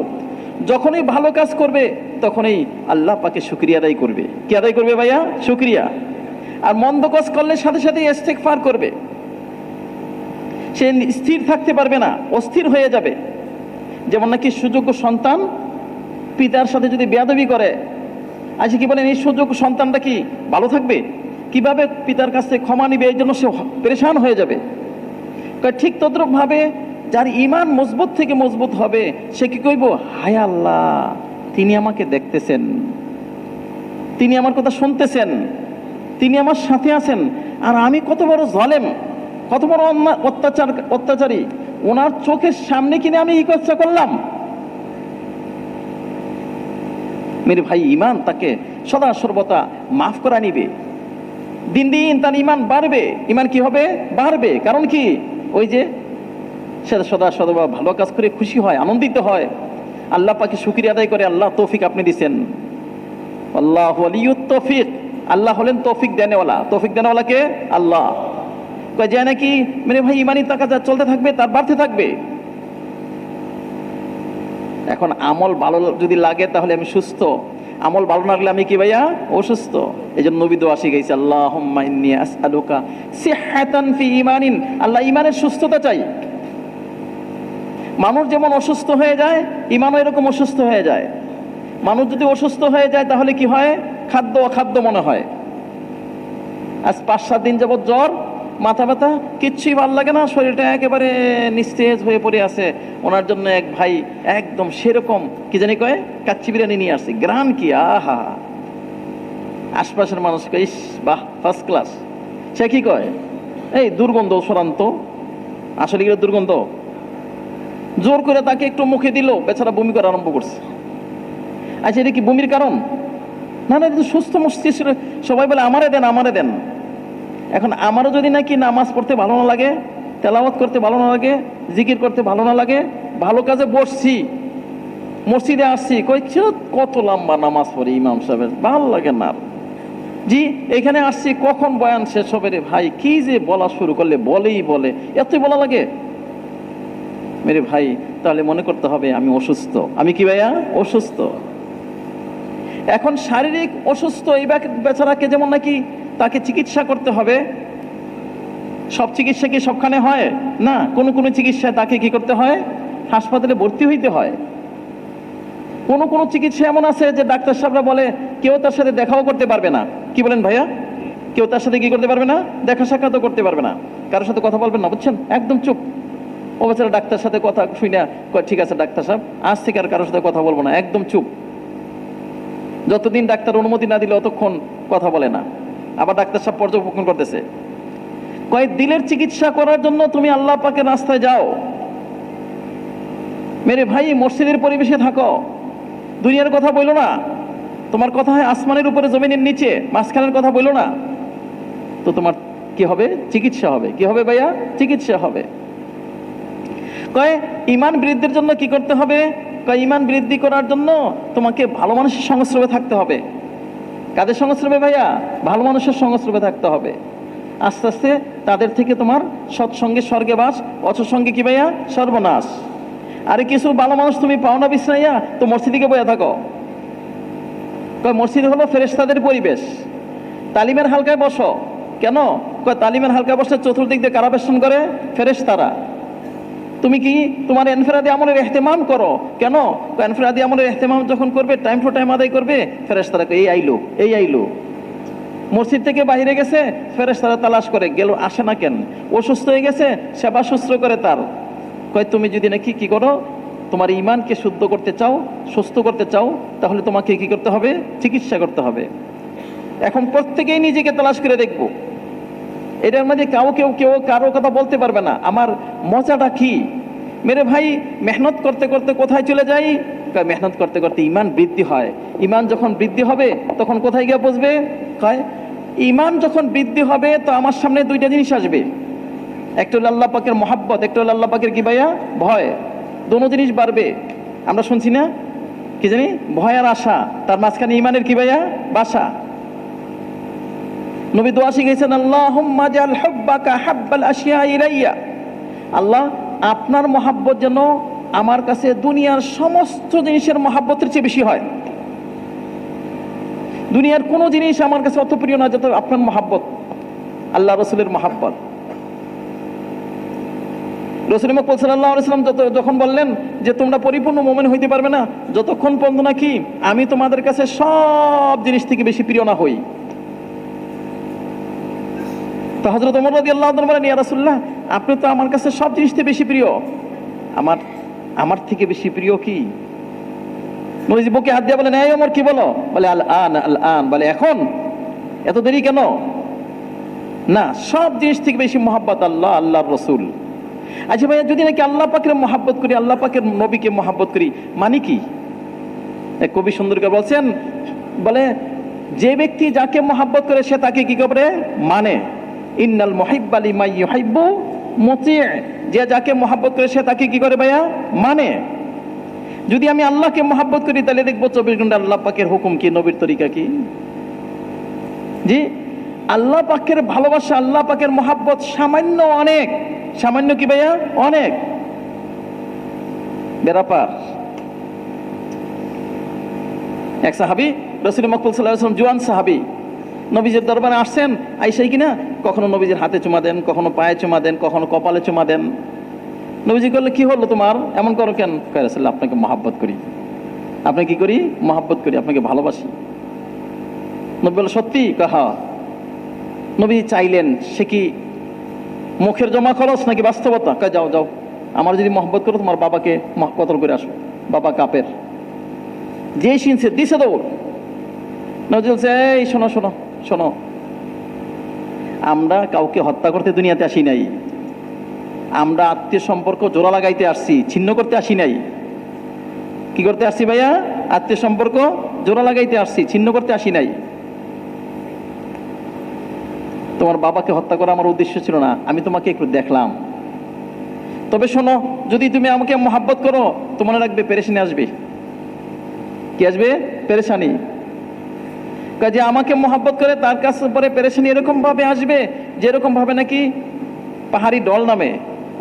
যখনই ভালো কাজ করবে তখনই আল্লাহ পাকে শুকরিয়া আদায় করবে। কি আদায় করবে ভাইয়া? শুকরিয়া। আর মন্দ কাজ করলে সাথে সাথে ইস্তেগফার করবে। সে স্থির থাকতে পারবে না, অস্থির হয়ে যাবে। যেমন নাকি সুযোগ্য সন্তান পিতার সাথে যদি বেয়াদবি করে, আচ্ছা কি বলেন, এই সুযোগ্য সন্তানটা কি ভালো থাকবে? কিভাবে পিতার কাছে ক্ষমা নিবে? এই জন্য সে পেরেশান হয়ে যাবে। ঠিক তদ্রুপ ভাবে যার ইমান মজবুত থেকে মজবুত হবে, সে কি কইব? হায় আল্লাহ, তিনি আমাকে দেখতেছেন, তিনি আমার কথা শুনতেছেন, তিনি আমার সাথে আছেন। আর আমি কত বড় জালেম, কত বড় অত্যাচারী, ওনার চোখের সামনে কিনে আমি এই কাজটা করলাম। মেরে ভাই, ইমান তাকে সদা সর্বদা মাফ করা নিবে। দিন দিন তার ইমান বাড়বে। ইমান কি হবে? বাড়বে। কারণ কি? ওই যে সে সদা ভালো কাজ করে খুশি হয়, আনন্দিত হয়, আল্লাহ পাকে শুকরিয়া আদায় করে, আল্লাহ তৌফিক আপনি দিছেন। আল্লাহু ওয়ালিয়ুত তৌফিক। আল্লাহ হলেন তৌফিক দেনেওয়ালা। তৌফিক দেনেওয়ালা কে? আল্লাহ। কয় যায় নাকি মেরে ভাই, ইমানি টাকা যা চলতে থাকবে, তার বাড়তে থাকবে। এখন আমল ভালো যদি লাগে তাহলে আমি সুস্থ, আমল ভালো না লাগলে আমি কি ভাইয়া? অসুস্থ। এই জন্য নবী দোয়া শিখাইছে, আল্লাহুম্মা ইন্নী আসআলুকা সিহহাতান ফি ঈমানিন। আল্লাহ, ইমানের সুস্থতা চাই। মানুষ যেমন অসুস্থ হয়ে যায়, ইমানও এরকম অসুস্থ হয়ে যায়। মানুষ যদি অসুস্থ হয়ে যায় তাহলে কি হয়? খাদ্য অখাদ্য মনে হয়। আজ 5-7 দিন যাবত জ্বর, মাথা ব্যথা, কিচ্ছুই ভাল লাগে না, শরীরটা একেবারে নিস্তেজ হয়ে পড়ে আছে। ওনার জন্য এক ভাই একদম সেরকম কি জানি কয়, কাচ্চি বিরিয়ানি নিয়ে আসছে। গ্রান কি, আহা! আশপাশের মানুষ কয়, ইস বাহ, ফার্স্ট ক্লাস। সে কি কয়, এই দুর্গন্ধ সরান্ত। আসলে কি দুর্গন্ধ? জোর করে তাকে একটু মুখে দিল, বেচারা বমি করা আরম্ভ করছে। আচ্ছা, এটা কি বমির কারণ? না, এটা সুস্থ মস্তিষ্ক। সবাই বলে আমারে দেন, আমারে দেন। এখন আমারও যদি নাকি নামাজ পড়তে ভালো না লাগে, তেলাওয়াত করতে ভালো না লাগে, জিকির করতে ভালো না লাগে, ভালো কাজে বসছি, মসজিদে আসছি, কইছে কত লম্বা নামাজ পড়ে ইমাম সাহেবের, ভালো লাগে না। জি, এখানে আসছি, কখন বয়ান শেষ হবে রে ভাই, কি যে বলা শুরু করলে বলেই বলে, এতই বলা লাগে। মেরে ভাই, তাহলে মনে করতে হবে আমি অসুস্থ। আমি কি ভাইয়া? অসুস্থ। এখন শারীরিক অসুস্থ এই বেচারাকে যেমন নাকি তাকে চিকিৎসা করতে হবে। সব চিকিৎসা কি সবখানে হয় না? কোনো কোনো চিকিৎসায় তাকে কি করতে হয়? হাসপাতালে ভর্তি হইতে হয়। কোনো কোনো চিকিৎসা এমন আছে যে ডাক্তার সাহেবরা বলে কেউ তার সাথে দেখাও করতে পারবে না। কি বলেন ভাইয়া? কেউ তার সাথে কি করতে পারবে না? দেখা সাক্ষাৎও করতে পারবে না, কারোর সাথে কথা বলবেন না, বুঝছেন? একদম চুপ। ও বেচারা ডাক্তার সাথে কথা শুই না, ঠিক আছে ডাক্তার সাহেব, আজ থেকে আর কারোর সাথে কথা বলবো না, একদম চুপ। যতদিন ডাক্তার অনুমতি না দিলে অতক্ষণ কথা বলে না। আবার ডাক্তার সাহেব পর্যবেক্ষণ করতেছে। কয়েক দিলের চিকিৎসা করার জন্য তুমি আল্লাহ পাকের রাস্তায় যাও। মেরে ভাই, মসজিদের পরিবেশে থাকো, দুনিয়ার কথা বইলো না, তোমার কথা হয় আসমানের উপরে জমিনের নিচে, মাঝখানের কথা বইলো না, তো তোমার কি হবে? চিকিৎসা হবে। কি হবে ভাইয়া? চিকিৎসা হবে। কয় ঈমান বৃদ্ধির জন্য কি করতে হবে? কয় ঈমান বৃদ্ধি করার জন্য তোমাকে ভালো মানুষের সংস্রবে থাকতে হবে। কাদের সংস্রবে ভাইয়া? ভালো মানুষের সংস্রবে থাকতে হবে। আস্তে আস্তে তাদের থেকে তোমার সৎসঙ্গে স্বর্গে বাস, অসৎসঙ্গে কি ভাইয়া? সর্বনাশ। আরে কিছু ভালো মানুষ তুমি পাও না বিশ্রাইয়া, তো মসজিদে বইয়া থাকো। কয় মসজিদ হলো ফেরেশতাদের পরিবেশ, তালিমের হালকায় বসো। কেন? কয় তালিমের হালকায় বসে চতুর্দিক দিয়ে কারা বেষ্টন করে? ফেরেশতারা। তুমি কি তোমার ইনফিরাদি আমলের ইহতিমাম করো? কেন? ইনফিরাদি আমলের ইহতিমাম যখন করবে, টাইম টু টাইম আদায় করবে, ফেরেশতারা এই আইলো, এই আইলো। মসজিদ থেকে বাইরে গেছে, ফেরেশতারা তালাশ করে গেল, আসে না কেন? অসুস্থ হয়ে গেছে, সেবা সুস্থ করে তার। কয় তুমি যদি নাকি কি করো, তোমার ঈমানকে শুদ্ধ করতে চাও, সুস্থ করতে চাও, তাহলে তোমাকে কি করতে হবে? চিকিৎসা করতে হবে। এখন প্রত্যেকেই নিজেকে তালাশ করে দেখবো। এটার মধ্যে কেউ কারো কথা বলতে পারবে না। আমার মজাটা কি মেরে ভাই? মেহনত করতে করতে কোথায় চলে যাই? মেহনত করতে করতে ঈমান বৃদ্ধি হয়। ঈমান যখন বৃদ্ধি হবে তখন কোথায় গিয়ে পৌঁছবে? কয় ঈমান যখন বৃদ্ধি হবে তো আমার সামনে দুইটা জিনিস আসবে, একটা হলো আল্লাহ পাকের মহাব্বত, একটা হলো আল্লাহ পাকের কি ভাইয়া? ভয়। দোনো জিনিস বাড়বে। আমরা শুনছি না কি জানি? ভয় আর আশা, তার মাঝখানে ঈমানের কি ভাইয়া? বাসা। নবী দোয়া শিখিয়েছেন, আল্লাহুম্মা জাল হুব্বাকা হাব্বাল আশিয়া ইলাইয়া। আল্লাহ, আপনার মহাব্বত যেন আমার কাছে দুনিয়ার সমস্ত জিনিসের মহাব্বতের চেয়ে বেশি হয়। দুনিয়ার কোনো জিনিস আমার কাছে অত প্রিয় না যত আপনার মহাব্বত, আল্লাহ রসুলের মহাব্বত। রসুল মকবুল সাল্লাল্লাহু আলাইহি ওয়াসাল্লাম যখন বললেন যে তোমরা পরিপূর্ণ মুমিন হইতে পারবে না যতক্ষণ পর্যন্ত নাকি আমি তোমাদের কাছে সব জিনিস থেকে বেশি প্রিয় না হই। তো হযরত ওমর রাদিয়াল্লাহু আনহু বলেন, ইয়া রাসূলুল্লাহ, আপনি তো আমার কাছে সব জিনিস থেকে বেশি প্রিয়, আমার থেকে বেশি প্রিয় কি? নবীজি বুকে হাত দিয়ে বলেন, এই ওমর কি বলো? বলে আল আন, বলে এখন? এত দেরি কেন? না, সব জিনিস থেকে বেশি মহাব্বত আল্লাহ, আল্লাহর রসুল। আচ্ছা ভাইয়া, যদি নাকি আল্লাহ পাকের মহাব্বত করি, আল্লাহ পাকের নবীকে মহাব্বত করি, মানে কি? এক কবি সুন্দর করে বলছেন, বলে যে ব্যক্তি যাকে মহাব্বত করে সে তাকে কি করে? মানে। ইন্নাল মুহিব্বা লিমান ইউহিব্বু মুতি', যে যাকে মহাব্বত করে সে তাকে কি করে ভাইয়া? মানে। যদি আমি আল্লাহকে মহাব্বত করি তাহলে দেখবো 24 ঘন্টা আল্লাহ পাকের হুকুম কি, নবীর তরিকা কি। জি, আল্লাহ পাকের ভালোবাসা, আল্লাহ পাকের মহাব্বত সামান্য, অনেক সামান্য কি ভাইয়া? অনেক বেরাপার। এক সাহাবী রাসূল মকবুল সাল্লাল্লাহু আলাইহি ওয়াসাল্লাম, জওয়ান সাহাবী, নবীজির দরবারে আসছেন। আইসাই কিনা কখনো নবীজির হাতে চুমা দেন, কখনো পায়ে চুমা দেন, কখনো কপালে চুমা দেন। নবীজি বললে, কি হলো তোমার, এমন করো কেন? কয় রাসূলুল্লাহ, আপনাকে মহাব্বত করি। আপনাকে কি করি? মহাব্বত করি, আপনাকে ভালোবাসি। নবী বলল, সত্যি? হ্যাঁ। নবী চাইলেন, সে কি মুখের জমা খরচ নাকি বাস্তবতা? কয় যাও যাও, আমার যদি মহব্বত করো তোমার বাবাকে কতল করে আসো, বাবা কাপের। যে শুনছে দিছে দৌড়। নবী বলছে, এই শোনো শোনো শোনো, আমরা কাউকে হত্যা করতে দুনিয়াতে আসি নাই, আমরা আত্মীয় সম্পর্ক জোড়া লাগাইতে আসছি, ছিন্ন করতে আসি নাই। কি করতে আসছি ভাইয়া? আত্মীয় সম্পর্ক জোড়া লাগাইতে আসছি, ছিন্ন করতে আসি নাই। তোমার বাবাকে হত্যা করা আমার উদ্দেশ্য ছিল না, আমি তোমাকে একটু দেখলাম। তবে শোনো, যদি তুমি আমাকে মহাব্বত করো তো মনে রাখবে পেরেশানি আসবে। কি আসবে? পেরেশানি। কাজে আমাকে মহাব্বত করে তার কাছে পরে পেরেশানি এরকম ভাবে আসবে, যেরকম ভাবে নাকি পাহাড়ি ডল নামে।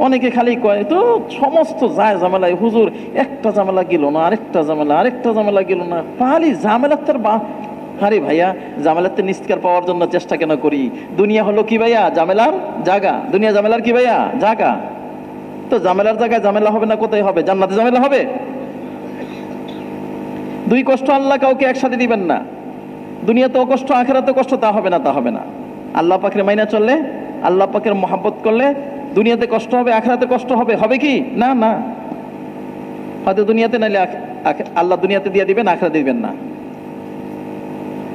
অনেকে খালি কয় তো সমস্ত যায় ঝামেলায়, হুজুর একটা ঝামেলা গেল না, আরেকটা ঝামেলা, আরেকটা ঝামেলা গেল না, খালি ঝামেলার তার আরে ভাইয়া, জামেলাতে নিস্তার পাওয়ার জন্য চেষ্টা কেন করি? দুনিয়া হলো কি ভাইয়া? জামেলার জায়গা। দুনিয়া জামেলার কি ভাইয়া? জায়গা। তো জামেলার জায়গায় জামেলা হবে না, কোথায় হবে? জান্নাতে জামেলা হবে। দুই কষ্ট আল্লাহ কাউকে একসাথে দিবেন না। দুনিয়াতেও কষ্ট, আখিরাতেও কষ্ট, তা হবে না, তা হবে না। আল্লাহ পাকের মাইনা চললে, আল্লাহ পাকের মহাব্বত করলে দুনিয়াতে কষ্ট হবে, আখিরাতে কষ্ট হবে। হবে কি? না না, হয়তো দুনিয়াতে নাইলে আল্লাহ দুনিয়াতে দিয়ে দিবেন, আখিরাতে দিবেন না।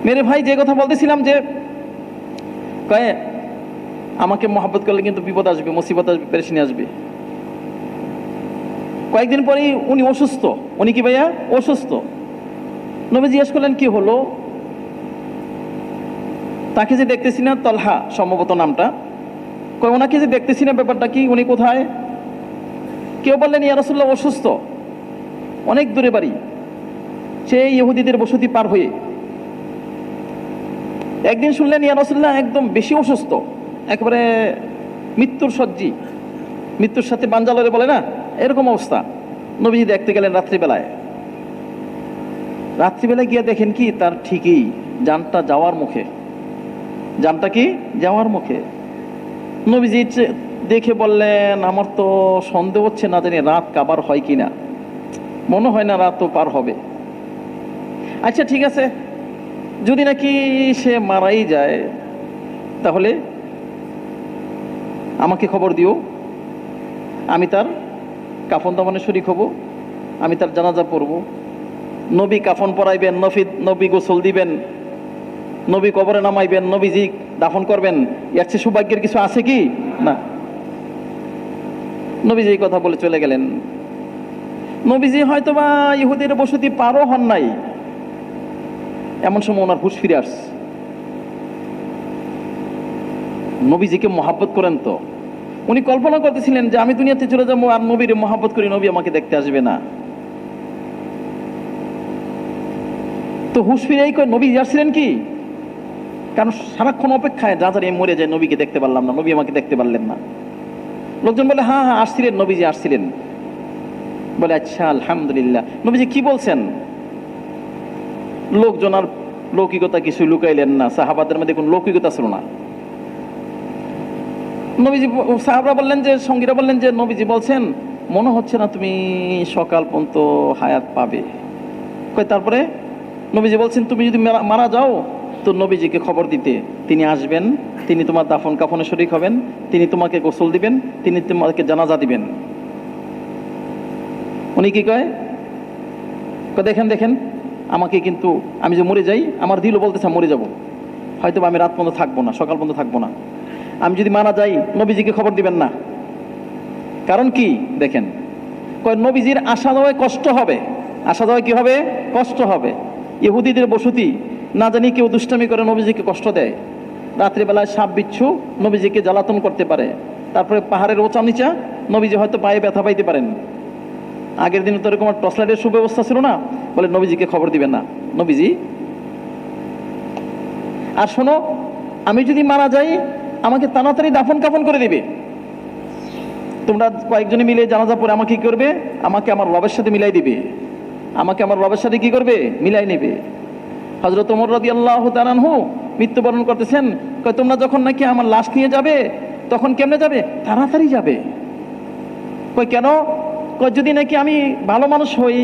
মেরে ভাই, যে কথা বলতেছিলাম যে কয়ে আমাকে মহব্বত করলে কিন্তু বিপদ আসবে, মুসিবত আসবে, পেরেশানি আসবে। কয়েকদিন পরেই উনি অসুস্থ। উনি কি ভাইয়া? অসুস্থ। নবী জিজ্ঞেস করলেন কি হলো? তাকে যে দেখতেছি না, তলহা সম্ভবত নামটা, কয় ওনাকে যে দেখতেছি না, ব্যাপারটা কি, উনি কোথায়? কেউ বললেন ইয়া রাসূলুল্লাহ অসুস্থ, অনেক দূরে বাড়ি, সেই ইহুদিদের বসতি পার হয়ে। একদিন শুনলেন ইয়া রাসূলুল্লাহ একদম বেশি অসুস্থ, একেবারে মৃত্যুর সজ্জি, মৃত্যুর সাথে বাঞ্জালরে বলে না, এরকম অবস্থা। নবীজি দেখতে গেলেন রাত্রিবেলায়। রাত্রিবেলায় গিয়ে দেখেন কি, তার ঠিকই জানটা যাওয়ার মুখে। জানটা কি যাওয়ার মুখে। নবীজি দেখে বললেন, আমার তো সন্দেহ হচ্ছে, না জানি রাত কাবার হয় কিনা, মনে হয় না রাত তো পার হবে। আচ্ছা ঠিক আছে, যদি নাকি সে মারাই যায় তাহলে আমাকে খবর দিও, আমি তার কাফন দাফনে শরীক হব, আমি তার জানাজা পড়ব। নবী কাফন পরাইবেন, নবী গোসল দিবেন, নবী কবরে নামাইবেন, নবীজি দাফন করবেন, এর চেয়ে সৌভাগ্যের কিছু আছে কি? না। নবীজি এই কথা বলে চলে গেলেন। নবীজি হয়তো বা ইহুদির বসতি পারও হন নাই, এমন সময় ওনার হুঁশ ফিরে আসছে। নবীজিকে মহাব্বত করেন তো, উনি কল্পনা করতেছিলেন যে আমি দুনিয়াতে চলে যাবো আর নবীর মহাব্বত করি, নবী আমাকে দেখতে আসবে না। তো হুঁশ ফিরেই কয় নবী আসছিলেন কি, কারণ সারাক্ষণ অপেক্ষায় যা জানি মরে যায়, নবীকে দেখতে পারলাম না, নবী আমাকে দেখতে পারলেন না। লোকজন বলে হ্যাঁ হ্যাঁ আসছিলেন, নবীজি আসছিলেন। বলে আচ্ছা আলহামদুলিল্লাহ। নবীজি কি বলছেন? লোকজন আর লৌকিকতা কিছু লুকাইলেন না, সাহাবাদের মধ্যে কোনো লৌকিকতা ছিল না। নবীজি, সাহাবরা বললেন যে, সঙ্গীরা বললেন যে নবীজি বলছেন মনে হচ্ছে না তুমি সকাল পর্যন্ত হায়াত পাবে। কয় তারপরে? নবীজি বলছেন তুমি যদি মারা যাও তো নবীজিকে খবর দিতে, তিনি আসবেন, তিনি তোমার দাফন কাফনে শরীক হবেন, তিনি তোমাকে গোসল দিবেন, তিনি তোমাকে জানাজা দিবেন। উনি কি কয়? দেখেন দেখেন আমাকে কিন্তু, আমি যে মরে যাই, আমার দিলও বলতেছে মরে যাব, হয়তো আমি রাত পর্যন্ত থাকবো না, সকাল পর্যন্ত থাকবো না। আমি যদি মারা যাই নবীজিকে খবর দিবেন না। কারণ কি দেখেন, কয় নবীজির আসা যাওয়ায় কষ্ট হবে। আসা যাওয়ায় কি হবে? কষ্ট হবে। ইহুদিদের বসতি, না জানি কেউ দুষ্টামি করে নবীজিকে কষ্ট দেয়, রাত্রিবেলায় সাপ বিচ্ছু নবীজিকে জ্বালাতন করতে পারে। তারপরে পাহাড়ের ওচা নিচা নবীজি হয়তো পায়ে ব্যথা পাইতে পারেন। আগের দিনে তো এরকম টর্চ লাইটের সুব্যবস্থা ছিল না, বলে নবীজিকে খবর দিবেন না। নবীজি, আর শোনো, আমি যদি মারা যাই আমাকে তাড়াতাড়ি দাফন কাফন করে দিবে। তোমরা কয়েকজনে মিলে জানাজা পড়ে আমাকে কি করবে? আমাকে আমার রবের সাথে মিলাই দিবে, আমাকে আমার রবের সাথে কি করবে? মিলাই নেবে। হযরত ওমর রাদিয়াল্লাহু তাআলা আনহু মৃত্যুবরণ করতেছেন, কয় তোমরা যখন নাকি আমার লাশ নিয়ে যাবে তখন কেমনে যাবে? তাড়াতাড়ি যাবে। কয় কেন? কয় যদি নাকি আমি ভালো মানুষ হই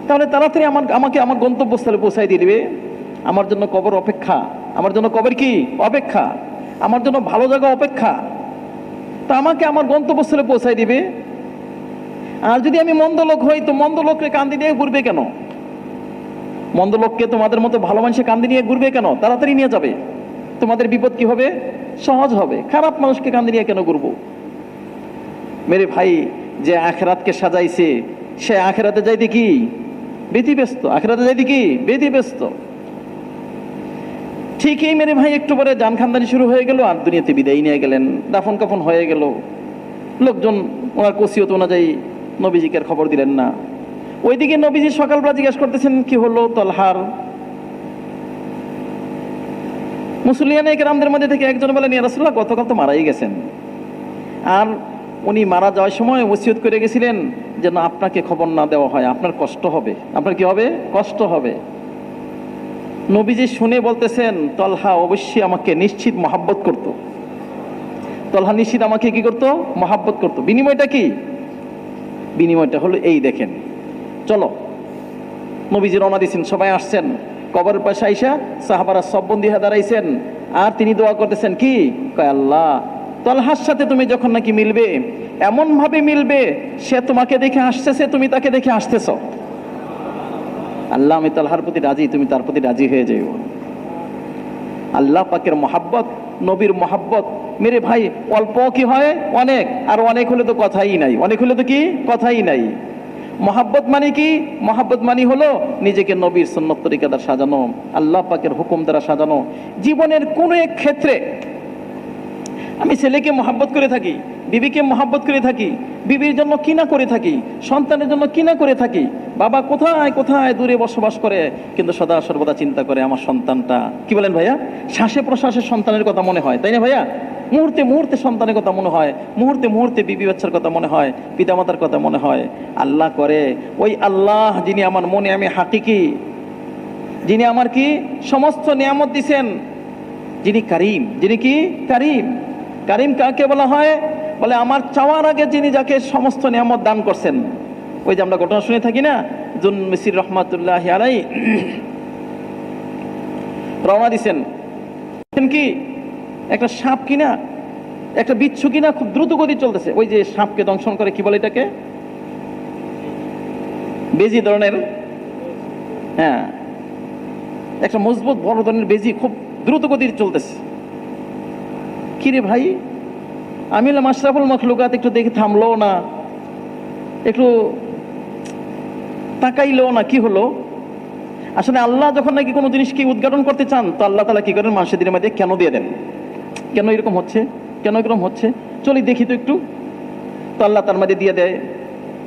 তাহলে তাড়াতাড়ি আমাকে আমার গন্তব্যস্থলে পৌঁছাই দিয়ে দিবে। আমার জন্য কবর অপেক্ষা, আমার জন্য কবর কি অপেক্ষা, আমার জন্য ভালো জায়গা অপেক্ষা, তা আমাকে আমার গন্তব্যস্থলে পৌঁছাই দিবে। আর যদি আমি মন্দ লোক হই তো মন্দ লোককে কান্দি নিয়ে ঘুরবে কেন? মন্দ লোককে তোমাদের মতো ভালো মানুষে কান্দি নিয়ে ঘুরবে কেন? তাড়াতাড়ি নিয়ে যাবে, তোমাদের বিপদ কি হবে? সহজ হবে। খারাপ মানুষকে কান্দি নিয়ে কেন ঘুরবো? মেরে ভাই, যে আখিরাতকে সাজাইছে সে আখিরাতে যাইতে কি ব্যতিব্যস্ত, আখিরাতে যাইতে কি ব্যতিব্যস্ত। ঠিকই মেরে ভাই, একটু পরে জান খানদানি শুরু হয়ে গেল আর দুনিয়াতে বিদায় নিয়ে গেলেন, দাফন কাফন হয়ে গেল। লোকজন ওনার ওসিয়ত অনুযায়ী নবীজিকে আর খবর দিলেন না। ওইদিকে নবীজি সকালবেলা জিজ্ঞেস করতেছেন কি হলো তলহার। মুসলিয়ানে কেরামদের মধ্যে থেকে একজন বলেন ইয়া রাসূলুল্লাহ গতকাল তো মারাই গেছেন, আর উনি মারা যাওয়ার সময় ওসিয়ত করে গেছিলেন যেন আপনাকে খবর না দেওয়া হয়, আপনার কষ্ট হবে। আপনার কি হবে? কষ্ট হবে। নবীজি শুনে বলতেছেন তলহা অবশ্যই আমাকে নিশ্চিত মহাব্বত করত। তলহা নিশ্চিত আমাকে কি করত? মহাব্বত করত। বিনিময়টা কি? বিনিময়টা হলো এই দেখেন, চলো নবীজি রওনা দিয়েছেন, সবাই আসছেন, কবরের পাশে আইসা সাহাবারা সব বন্দী হয়ে দাঁড়াইছেন, আর তিনি দোয়া করতেছেন কি? কয় আল্লাহ, তলহার সাথে তুমি যখন নাকি মিলবে এমন ভাবে মিলবে সে তোমাকে দেখে আসতেছে, তুমি তাকে দেখে আসতেছ। আল্লাহ, আমি তলহার প্রতি রাজি, তুমি তার প্রতি রাজি হয়ে যাও। আল্লাহ পাকের মহাব্বত, নবীর মহাব্বত মেরে ভাই অল্প কি হয়? অনেক। আর অনেক হলে তো কথাই নাই, অনেক হলে তো কি কথাই নাই। মহাব্বত মানে কি? মহাব্বত মানে হলো নিজেকে নবীর সুন্নত তরিকা দ্বারা সাজানো, আল্লাহ পাকের হুকুম দ্বারা সাজানো। জীবনের কোন এক ক্ষেত্রে আমি ছেলেকে মহাব্বত করে থাকি, বিবিকে মহাব্বত করে থাকি, বিবির জন্য কিনা করে থাকি, সন্তানের জন্য কিনা করে থাকি। বাবা কোথায় কোথায় দূরে বসবাস করে, কিন্তু সদা সর্বদা চিন্তা করে আমার সন্তানটা, কি বলেন ভাইয়া, শ্বাসে প্রশ্বাসে সন্তানের কথা মনে হয়, তাই না ভাইয়া? মুহূর্তে মুহূর্তে সন্তানের কথা মনে হয়, মুহূর্তে মুহূর্তে বিবি বাচ্চার কথা মনে হয়, পিতামাতার কথা মনে হয়। আল্লাহ করে, ওই আল্লাহ যিনি আমার মনে আমি হাকিকি, যিনি আমার কি সমস্ত নিয়ামত দিছেন, যিনি কারিম, যিনি কি কারিম। কারিম কাকে বলা হয়? বলে আমার চাওয়ার আগে যিনি যাকে সমস্ত নিয়ামত দান করছেন। ওই যে আমরা ঘটনা শুনে থাকি না, জুন মিসির রহমাতুল্লাহ আলাই রওনা দিছেন কি একটা সাপ কিনা, একটা বিচ্ছু কিনা খুব দ্রুত গতি চলতেছে, ওই যে সাপকে দংশন করে, কি বলে এটাকে, বেজি ধরনের, হ্যাঁ একটা মজবুত বড় ধরনের বেজি খুব দ্রুত গতিতে চলতেছে। কিরে ভাই, আমি হলাম আশরাফুল মাখলুকাত, একটু দেখে থামলো না, একটু তাকাইলো না, কি হলো? আসলে আল্লাহ যখন নাকি কোনো জিনিসকে উদ্ঘাটন করতে চান, তো আল্লাহ তাআলা কি করেন, মানুষের দিনের মধ্যে কেন দিয়ে দেন, কেন এরকম হচ্ছে, কেন এরকম হচ্ছে, চলি দেখি তো একটু। তো আল্লাহ তার মধ্যে দিয়ে দেয়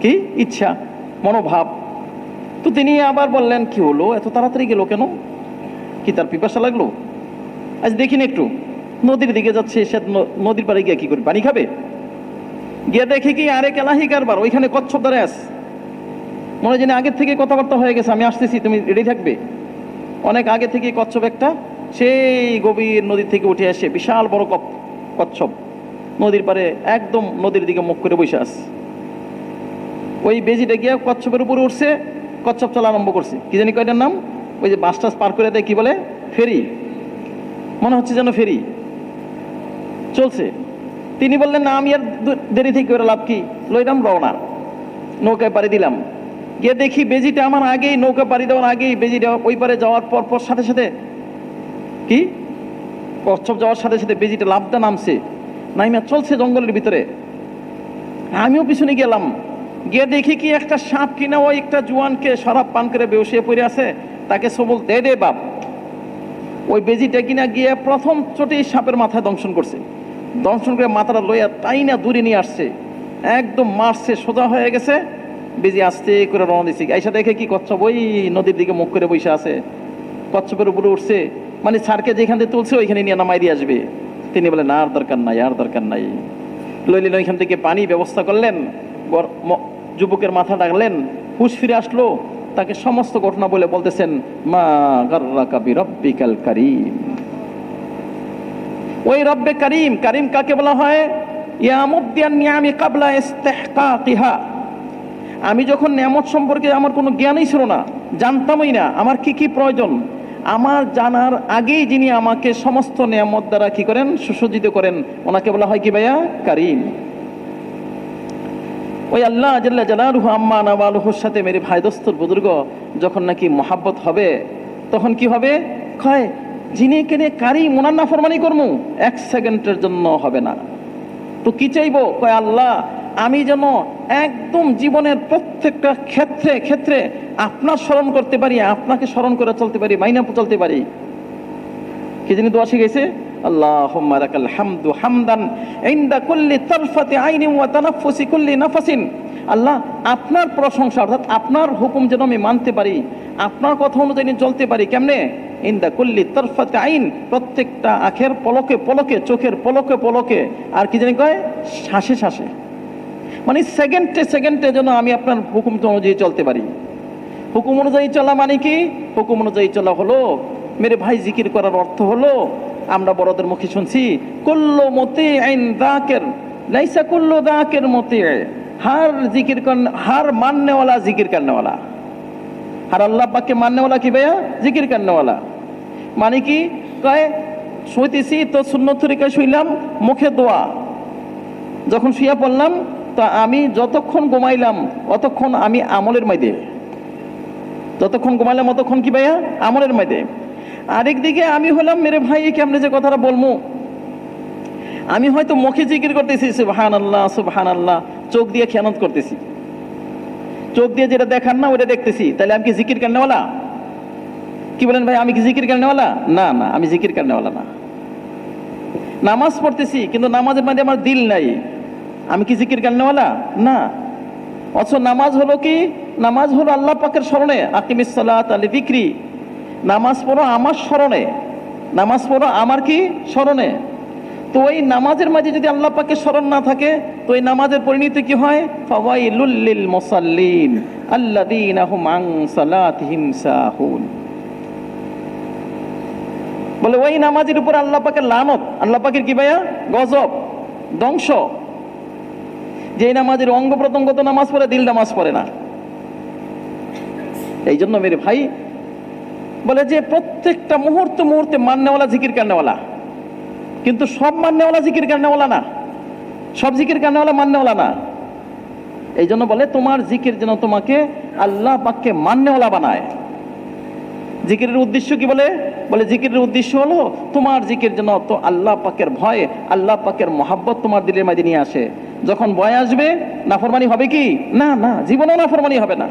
কি ইচ্ছা, মনোভাব। তো তিনি আবার বললেন, কি হলো এত তাড়াতাড়ি গেল কেন, কি তার পিপাসা লাগলো? আজ দেখিন একটু, নদীর দিকে যাচ্ছে, সে নদীর পাড়ে গিয়ে কি করবে, পানি খাবে? গিয়ে দেখে কি আরে কেলাহি কারবার, ওইখানে কচ্ছপ ধরে আস, মনে হয় আগের থেকে কথাবার্তা হয়ে গেছে, আমি আসতেছি, তুমি রেডি থাকবে। অনেক আগে থেকে কচ্ছপ একটা সেই গভীর নদীর থেকে উঠে আসে, বিশাল বড় কচ্ছপ নদীর পাড়ে একদম নদীর দিকে মুখ করে বসে আস। ওই বেজিটা গিয়ে কচ্ছপের উপরে উঠছে, কচ্ছপ চলা আরম্ভ করছে, কি জানি কয়টার নাম, ওই যে বাস টাস পার করে দেয়, কি বলে, ফেরি, মনে হচ্ছে যেন ফেরি চলছে। তিনি বললেন, না আমি আর দেরি থেকে করে লাভ কি, লইলাম রওনা, নৌকায় পাড়ি দিলাম। গিয়ে দেখি বেজিটা আমার আগেই, নৌকা পাড়ি দেওয়ার আগেই বেজিটা ওই পারে যাওয়ার পর সাথে সাথে কি কচ্ছপ যাওয়ার সাথে সাথে বেজিটা লাফটা নামছে, নাইমা চলছে জঙ্গলের ভিতরে। আমিও পিছনে গেলাম, গিয়ে দেখি কি একটা সাপ কিনা ওই একটা জোয়ানকে শরাব পান করে বেহুশ হয়ে পড়ে আছে, তাকে সবল দে দে বাপ। ওই বেজিটা কিনা গিয়ে প্রথম চোটেই সাপের মাথায় দংশন করছে, দংশন করে মাথাটা লইয়া তাই না দূরে নিয়ে আসছে, একদম মারছে, সোজা হয়ে গেছে। বেজি আস্তে করে রওনা দিচ্ছে, আইসা দেখে কি কচ্ছপ ওই নদীর দিকে মুখ করে বসে আছে, কচ্ছপের উপরে উঠছে, মানে স্যারকে যেখান থেকে তুলছে ওইখানে নিয়ে নামাই দিয়ে আসবে। তিনি বলেন, আর দরকার নাই, আর দরকার নাই। লইলেন ওইখান থেকে পানি ব্যবস্থা করলেন, যুবকের মাথা ডাকলেন, হুঁশ ফিরে আসলো, তাকে সমস্ত ঘটনা বলে বলতেছেন, মা গাররাকা বিরাব্বিকাল কারীম। ওই রব্বে কারীম, কারীম কাকে বলা হয়? ইয়া মুবদিয়ান নিয়ামি ক্বাবলা ইস্তিহকাকিহা। আমি যখন নিয়ামত সম্পর্কে আমার কোনো জ্ঞানই ছিল না, জানতামই না আমার কি কি প্রয়োজন, আমার জানার আগেই যিনি আমাকে সমস্ত নিয়ামত দ্বারা কি করেন, সুসজ্জিত করেন, ওনাকে বলা হয় কি ভাইয়া, কারীম। ওই আল্লাহ জাল্লা জালালুহু আম্মা নাওয়ালুহুর সাথে মেরে ভাই দোস্তর বুজুর্গ যখন নাকি মহাব্বত হবে, তখন কি হবে, কয় যিনি কেনে কারীম, ওনার নাফরমানি করমু, এক সেকেন্ডের জন্য হবে না। তো কি চাইবো, কয় আল্লাহ আমি যেন একদম জীবনের প্রত্যেকটা ক্ষেত্রে ক্ষেত্রে আপনার স্মরণ করতে পারি, আপনাকে স্মরণ করে চলতে পারি, মাইনা চলতে পারি। কি যিনি দোয়া শিখেছে, আল্লাহুম্মা লাকাল হামদু হামদান ইনদা কুল্লি তারফাতি আইনিন ওয়া তানাফফুসি কুল্লি নাফাসিন। আল্লাহ আপনার প্রশংসা, অর্থাৎ আপনার হুকুম যেন আমি মানতে পারি, আপনার কথা অনুযায়ী চলতে পারি। কেমনে? ইনদা কুল্লি তারফাতি আইন, প্রত্যেকটা আখের পলকে পলকে, চোখের পলকে পলকে, আর কি জানি কয়, শ্বাসে শ্বাসে, মানে সেকেন্ডে সেকেন্ডে যেন আমি আপনার হুকুম অনুযায়ী চলতে পারি। হুকুম অনুযায়ী চলা মানে কি? হুকুম অনুযায়ী চলা হলো মেরে ভাই জিকির করার অর্থ হলো, আমরা বড়দের মুখে শুনছি, কুল্লু মুতিইন যাকির লাইসা কুল্লু যাকির মুতি'। हर जिक्र कर, हर मानने वाला जिक्र करने वाला, हर अल्लाह पाक के मानने वाला की भैया जिक्र करने वाला। माने कि कहे শুইতেছি তো সুন্নত তরিকায় শুইলাম, মুখে দোয়া, যখন শুইয়া পড়লাম তো আমি যতক্ষণ ঘুমাইলাম অতক্ষণ আমি আমলের মধ্যে, যতক্ষণ ঘুমাইলাম অতক্ষণ কি ভাইয়া আমলের মধ্যে। আরেক দিকে আমি হলাম মেরে ভাই কেমনে যে কথাটা বলবো, আমি হয়তো মুখে জিকির করতেছি সুবহানাল্লাহ সুবহানাল্লাহ, চোখ দিয়ে খেয়ানত করতেছি, চোখ দিয়ে যেটা দেখান না ওটা দেখতেছি, তাহলে আমি কি জিকির করনেওয়ালা? কি বলেন ভাই, আমি কি জিকির করনেওয়ালা? না না, আমি জিকির করনেওয়ালা না। নামাজ পড়তেছি কিন্তু নামাজের মধ্যে আমার দিল নাই, আমি কি জিকির করনেওয়ালা? না। অথচ নামাজ হলো কি? নামাজ হলো আল্লাহ পাকের স্মরণে। আকিমিস সালাত লিযিকরি, নামাজ পড়ো আমার স্মরণে, নামাজ পড়ো আমার কি স্মরণে। তো ওই নামাজের মাঝে যদি আল্লাহ পাকের স্মরণ না থাকে তো এই নামাজের পরিণতি কি হয়? ফাওয়াইলুল লিল মুসাল্লিন আল্লাযীনা হুম আন সালাতিহিম সাহুন। বলে ওই নামাজের উপর আল্লাহ পাকের লানত, আল্লাহ পাকের কি ভাইয়া? গজব, ধ্বংস। যে নামাজের অঙ্গ প্রত্যঙ্গ তো নামাজ পড়ে, দিল নামাজ পড়ে না। এই জন্য মেরে ভাই বলে যে প্রত্যেকটা মুহূর্তে মুহূর্তে মাননেওয়ালা জিকির করনেওয়ালা, কিন্তু সব মাননেওয়ালা জিকির করনেওয়ালা না, সব জিকির করনেওয়ালা মাননেওয়ালা না। এই জন্য বলে তোমার জিকির যেন তোমাকে আল্লাহ পাককে মাননেওয়ালা বানায়। জিকিরের উদ্দেশ্য কি? বলে জিকিরের উদ্দেশ্য হলো তোমার জিকির যেন তো আল্লাহ পাকের ভয়, আল্লাহ পাকের মহাব্বত তোমার দিলের মাঝে নিয়ে আসে। যখন ভয় আসবে নাফরমানি হবে কি? না না, জীবনেও নাফরমানি হবে না।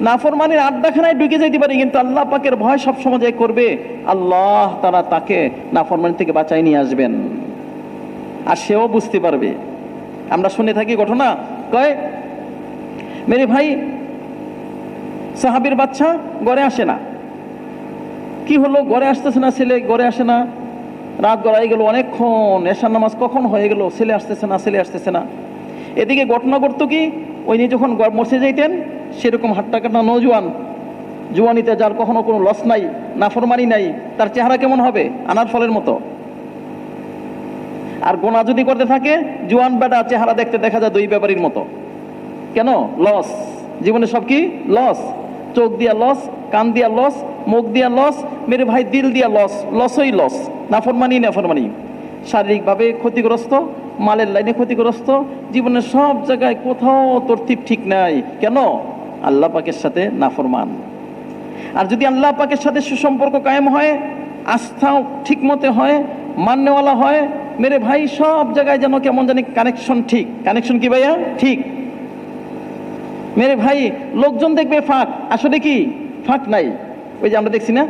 নাফরমানির আড্ডাখানায় ঢুকে যেতে পারি, কিন্তু আল্লাহ পাকের ভয় সবসময় যে করবে, আল্লাহ তারা তাকে নাফরমানি থেকে বাঁচাই নিয়ে আসবেন, আর সেও বুঝতে পারবে। আমরা শুনে থাকি ঘটনা, কয় মেরে ভাই সাহাবীর বাচ্চা ঘরে আসে না। কি হলো? ঘরে আসতেছে না ছেলে, ঘরে আসে না। রাত গড়াই গেল অনেকক্ষণ, এশার নামাজ কখন হয়ে গেল, ছেলে আসতেছে না, ছেলে আসতেছে না। এদিকে ঘটনা করতো কি, ওই নিয়ে যখন মরছে যাইতেন সেরকম হাট্টা কাটা নৌজওয়ান, জুয়ানিতে যার কখনো কোনো লস নাই, নাফরমানি নাই, তার চেহারা কেমন হবে? আনার ফলের মতো। আর গোনা যদি করতে থাকে, জুয়ান বেটা চেহারা দেখতে দেখা যায় দই ব্যাপারীর মতো। কেন? লস, জীবনে সব কি লস। চোখ দিয়া লস, কান দিয়া লস, মুখ দিয়া লস, মেরে ভাই দিল দিয়া লস, লসই লস। নাফরমানি নাফরমানি, শারীরিকভাবে ক্ষতিগ্রস্ত, মালের লাইনে ক্ষতিগ্রস্ত, জীবনের সব জায়গায় কোথাও তরতিব ঠিক নাই। কেন? আল্লাহ পাকের সাথে নাফরমান। আর যদি আল্লাহ পাকের সাথে সুসম্পর্ক কায়েম হয়, আস্থাও ঠিক মতে হয়, মাননেওয়ালা হয়, মেরে ভাই সব জায়গায় যেন কেমন জানি কানেকশন ঠিক। কানেকশন কি ভাইয়া? ঠিক। মেরে ভাই লোকজন দেখবে ফাঁক, আসলে কি ফাঁক নাই। ওই যে আমরা দেখছি না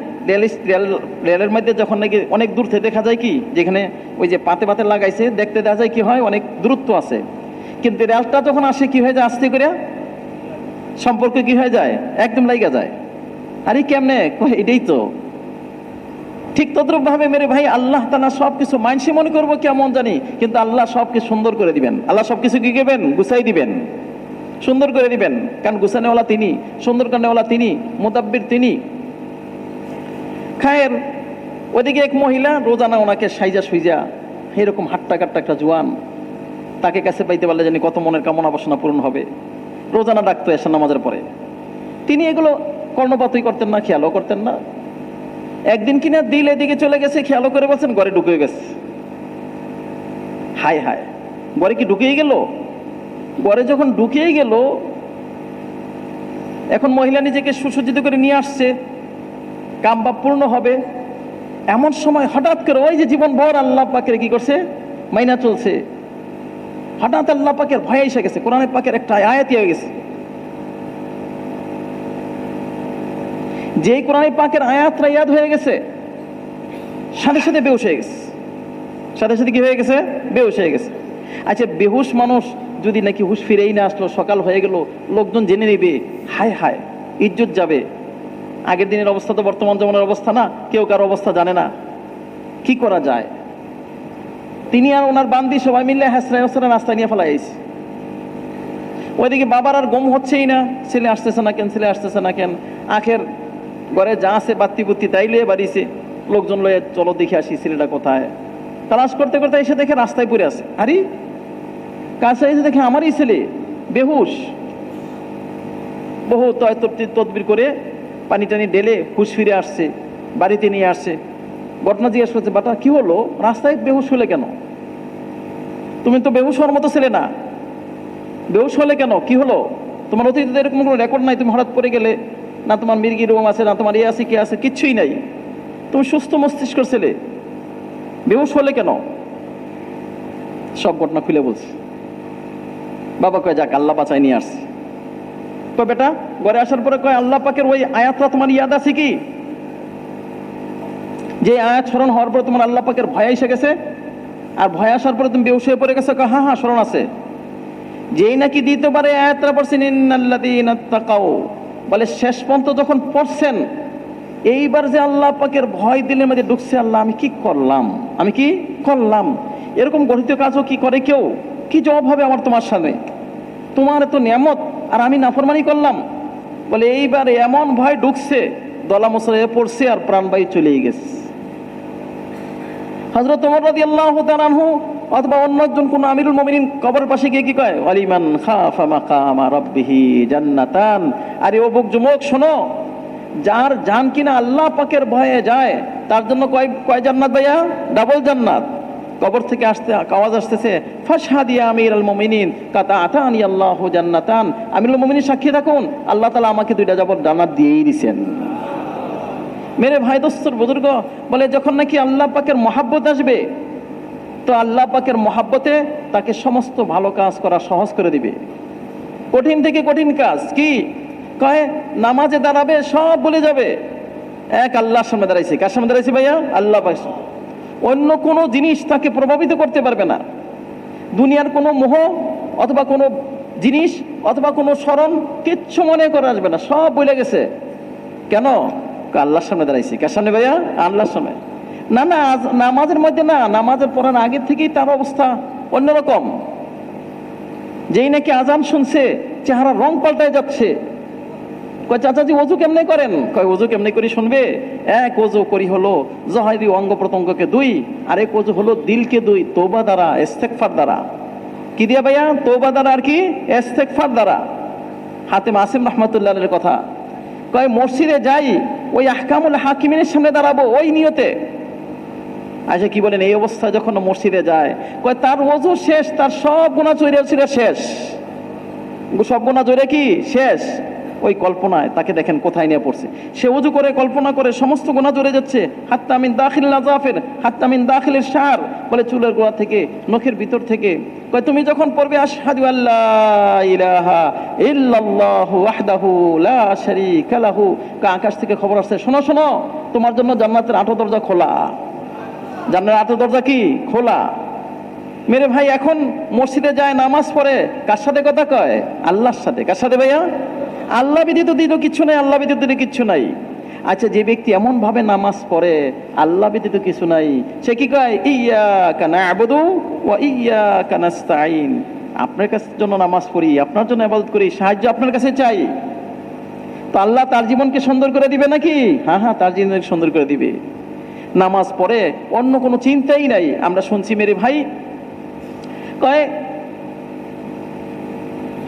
রেলের মধ্যে যখন নাকি অনেক দূর থেকে দেখা যায় কি, যেখানে ওই যে পাতে পাতে লাগাইছে, দেখতে দেখা যায় কি হয় অনেক দূরত্ব আছে, কিন্তু রেলটা যখন আসে কি হয়ে যায়, আস্তে করে সম্পর্ক কি হয়ে যায়, একদম লাইগা যায়। আরে কেমনে? এটাই তো ঠিক তদ্রুপ ভাবে মেরে ভাই আল্লাহ তাআলা সবকিছু মানসি মনে করবো কেমন জানি, কিন্তু আল্লাহ সবকিছু সুন্দর করে দিবেন। আল্লাহ সবকিছু কি করবেন? গুছাই দিবেন, সুন্দর করে দিবেন। কারণ গুছানেওয়ালা তিনি, সুন্দর করনেওয়ালা তিনি, মুদাব্বির তিনি। খায়ের ওইদিকে এক মহিলা রোজানা ওনাকে সাইজা সুইজা এরকম হাট্টা কাট্টা একটা জোয়ান, তাকে কাছে পাইতে পারলে জানি কত মনের কামনা বাসনা পূরণ হবে। রোজানা ডাকতো এশার নামাজের পরে। তিনি এগুলো কর্ণপাতই করতেন না, খেয়ালও করতেন না। একদিন কিনা দিল এদিকে চলে গেছে, খেয়ালও করে বলছেন ঘরে ঢুকে গেছে। হায় হায়, ঘরে কি ঢুকেই গেল? ঘরে যখন ঢুকেই গেল, এখন মহিলা নিজেকে সুসজ্জিত করে নিয়ে আসছে, কামবাব পূর্ণ হবে। এমন সময় হঠাৎ করে ওই যে জীবন ভর আল্লাহ পাকের কি করছে, মাইনা চলছে, হঠাৎ আল্লাহ পাকের ভয় এসে গেছে। কোরআন পাকের একটা আয়াতই হয়ে গেছে, যেই কোরআন পাকের আয়াতটা ইয়াদ হয়ে গেছে, সাথে সাথে বেহুশ হয়ে গেছে। সাথে সাথে কি হয়ে গেছে? বেহুশ হয়ে গেছে। আচ্ছা, বেহুশ মানুষ যদি নাকি হুশ ফিরেই না আসলো, সকাল হয়ে গেল, লোকজন জেনে নেবে, হায় হায় ইজ্জত যাবে। আগের দিনের অবস্থা তো বর্তমান জমানার অবস্থা না, কেউ কারো অবস্থা জানে না, কি করা যায়? তিনি আর ওনার বান্দি সবাই মিলে হাসরায় হাসরা রাস্তায় নিয়ে ফেলাইছে। ওইদিকে বাবার আর গম হচ্ছেই না, ছেলে আসতেছে না কেন, ছেলে আসতেছে না কেন। আখের ঘরে যা আছে বাত্তি বুত্তি তাই লিয়ে বাড়িছে, লোকজন লয়ে চলো দেখে আসি ছেলেটা কোথায়। তালাশ করতে করতে এসে দেখে রাস্তায় পড়ে আছে। আরে কাছে এসে দেখে আমারই ছেলে বেহুশ। বহু তদবির করে পানি টানি ঢেলে হুশ ফিরে আসছে, বাড়িতে নিয়ে আসছে। ঘটনা জিজ্ঞেস করছে, বাটা কি হলো, রাস্তায় বেহুশ হলে কেন? তুমি তো বেহুশ হওয়ার মতো ছেলে না, বেহুশ হলে কেন, কি হলো? তোমার অতীতে এরকম কোনো রেকর্ড নাই, তুমি হঠাৎ করে গেলে, না তোমার মির্গি রোগ আছে, না তোমার এ আছে কি আছে, কিচ্ছুই নাই, তুমি সুস্থ মস্তিষ্কের ছেলে, বেহুশ হলে কেন? সব ঘটনা খুলে বলছে। বাবা কয় যাক আল্লাহ বাঁচাই নিয়ে আসছে। কয় বেটা ঘরে আসার পরে কয় আল্লাহ পাকের ওই আয়াতটা তোমার ইয়াদ আছে কি, যে আয়াত স্মরণ হওয়ার পরে তোমার আল্লাহ পাকের ভয় এসে গেছে, আর ভয় আসার পরে তুমি বেহুশ হয়ে পড়ে গেছো? হ্যাঁ হ্যাঁ স্মরণ আছে। যেই নাকি দিতে পারে আয়াতটা পড়ছেন ইন্নাল্লাযীনা তাকাও, বলে শেষ পর্যন্ত যখন পড়ছেন এইবার যে আল্লাহ পাকের ভয় দিলের মধ্যে ঢুকছে, আল্লাহ আমি কি করলাম, আমি কি করলাম। এরকম গঠিত কাজও কি করে কেউ? কি জবাব হবে আমার তোমার সামনে? তোমার এত নিয়ামত আর আমি নাফরমানি করলাম। বলে এইবার এমন ভয় ঢুকছে, দলা মশলা পড়ছে আর প্রাণবায়ু চলেই গেছে। হযরত ওমর রাদিয়াল্লাহু তাআলা আনহু অথবা অন্য একজন কোন আমিরুল মুমিনিন কবরের পাশে গিয়ে কি কয়, ওয়ালিমান খাফা মাকামা রাব্বিহি জান্নাতান। আরে ও বুক যুবক শোনো, যার জান কিনা আল্লাহ পাকের ভয়ে যায় তার জন্য কয় জান্নাত ভাইয়া? ডাবল জান্নাত। কবর থেকে আওয়াজ আসতেছে, ফাশহাদিয়া আমিরুল মুমিনিন কাতা আতানি আল্লাহু জান্নাতান। আমিরুল মুমিনিন সাক্ষী থাকুন, আল্লাহ তাআলা আমাকে দুইটা ডাবল জান্নাত দিয়েই দিয়েছেন। মেরে ভাই দোস্তর বুজুর্গ, বলে যখন নাকি আল্লাহ পাকের মহাব্বত আসবে, তো আল্লাহ পাকের মহাব্বতে তাকে সমস্ত ভালো কাজ করা সহজ করে দিবে। কঠিন থেকে কঠিন কাজ কি কয়, নামাজে দাঁড়াবে সব বলে যাবে, এক আল্লাহর সামনে দাঁড়াইছে। কার সামনে দাঁড়াইছে ভাইয়া? আল্লাহ পাক। অন্য কোনো জিনিস তাকে প্রভাবিত করতে পারবে না। দুনিয়ার কোনো মোহ অথবা কোনো জিনিস অথবা কোনো স্মরণ কিচ্ছু মনে করে আসবে না, সব বলে গেছে। কেন? আল্লাহর সামনে দাঁড়াইছি। কার সামনে ভাইয়া? আল্লাহর সামনে। না না, নামাজের মধ্যে না, নামাজের পড়ার আগে থেকেই তার অবস্থা অন্যরকম। যেই নাকি আজান শুনছে চেহারা রং পাল্টায় যাচ্ছে। কয় চাচাজি ওযু কেমনে করেন? কয় ওযু কেমনে করি শুনবে? এক ওযু করি হলো জহারি অঙ্গ প্রত্যঙ্গকে 2, আর এক ওযু হলো দিলকে 2, তওবা দ্বারা, ইস্তেগফার দ্বারা। কি দিয়া ভাইয়া? তওবা দ্বারা আর কি? ইস্তেগফার দ্বারা। হাতেম আসিম রাহমাতুল্লাহ আলাইহির কথা। কয় মসজিদে যাই ওই আহকামুল হাকিমিনের সামনে দাঁড়াবো ওই নিয়তে। আচ্ছা কি বলেন, এই অবস্থায় যখন মসজিদে যায়, কয় তার ওযু শেষ, তার সব গুনাহ চৈরা শেষ, সব গুনাহ জোরে কি শেষ। ওই কল্পনায় তাকে দেখেন কোথায় নিয়ে পড়ছে। সে ওযু করে কল্পনা করে সমস্ত গুনাহ জড়ে যাচ্ছে। হাত্তা মিন দাখিল আযাফির, হাত্তা মিন দাখিলের শার, বলে চুলের গোড়া থেকে, নখের ভিতর থেকে। কয় তুমি যখন পড়বে আশহাদু আল্লা ইলাহা ইল্লাল্লাহু ওয়াহদাহু লা শারীকা লাহু, আকাশ থেকে খবর আসছে, শোনো শোনো তোমার জন্য জান্নাতের 8 দরজা খোলা। জান্নাতের 8 দরজা কি খোলা। মেরে ভাই এখন মসজিদে যায়, নামাজ পড়ে, কার সাথে কথা কয়? আল্লাহর সাথে। কার সাথে ভাইয়া? আল্লাহ ব্যতীত দ্বিতীয় কিচ্ছু নাই, আল্লাহ ব্যতীত কিচ্ছু নাই। আচ্ছা যে ব্যক্তি এমন ভাবে নামাজ পড়ে আল্লাহ ব্যতীত কিছু নাই, সে কি কয়? ইয়্যাকা না'বুদু ওয়া ইয়্যাকা নাস্তাঈন। আপনার কাছে জন্য নামাজ পড়ি, আপনার জন্য ইবাদত করি, সাহায্য আপনার কাছে চাই। তো আল্লাহ তার জীবনকে সুন্দর করে দিবে নাকি? হ্যাঁ হ্যাঁ, তার জীবনকে সুন্দর করে দিবে। নামাজ পড়ে অন্য কোনো চিন্তাই নাই। আমরা শুনছি মেরে ভাই, কয়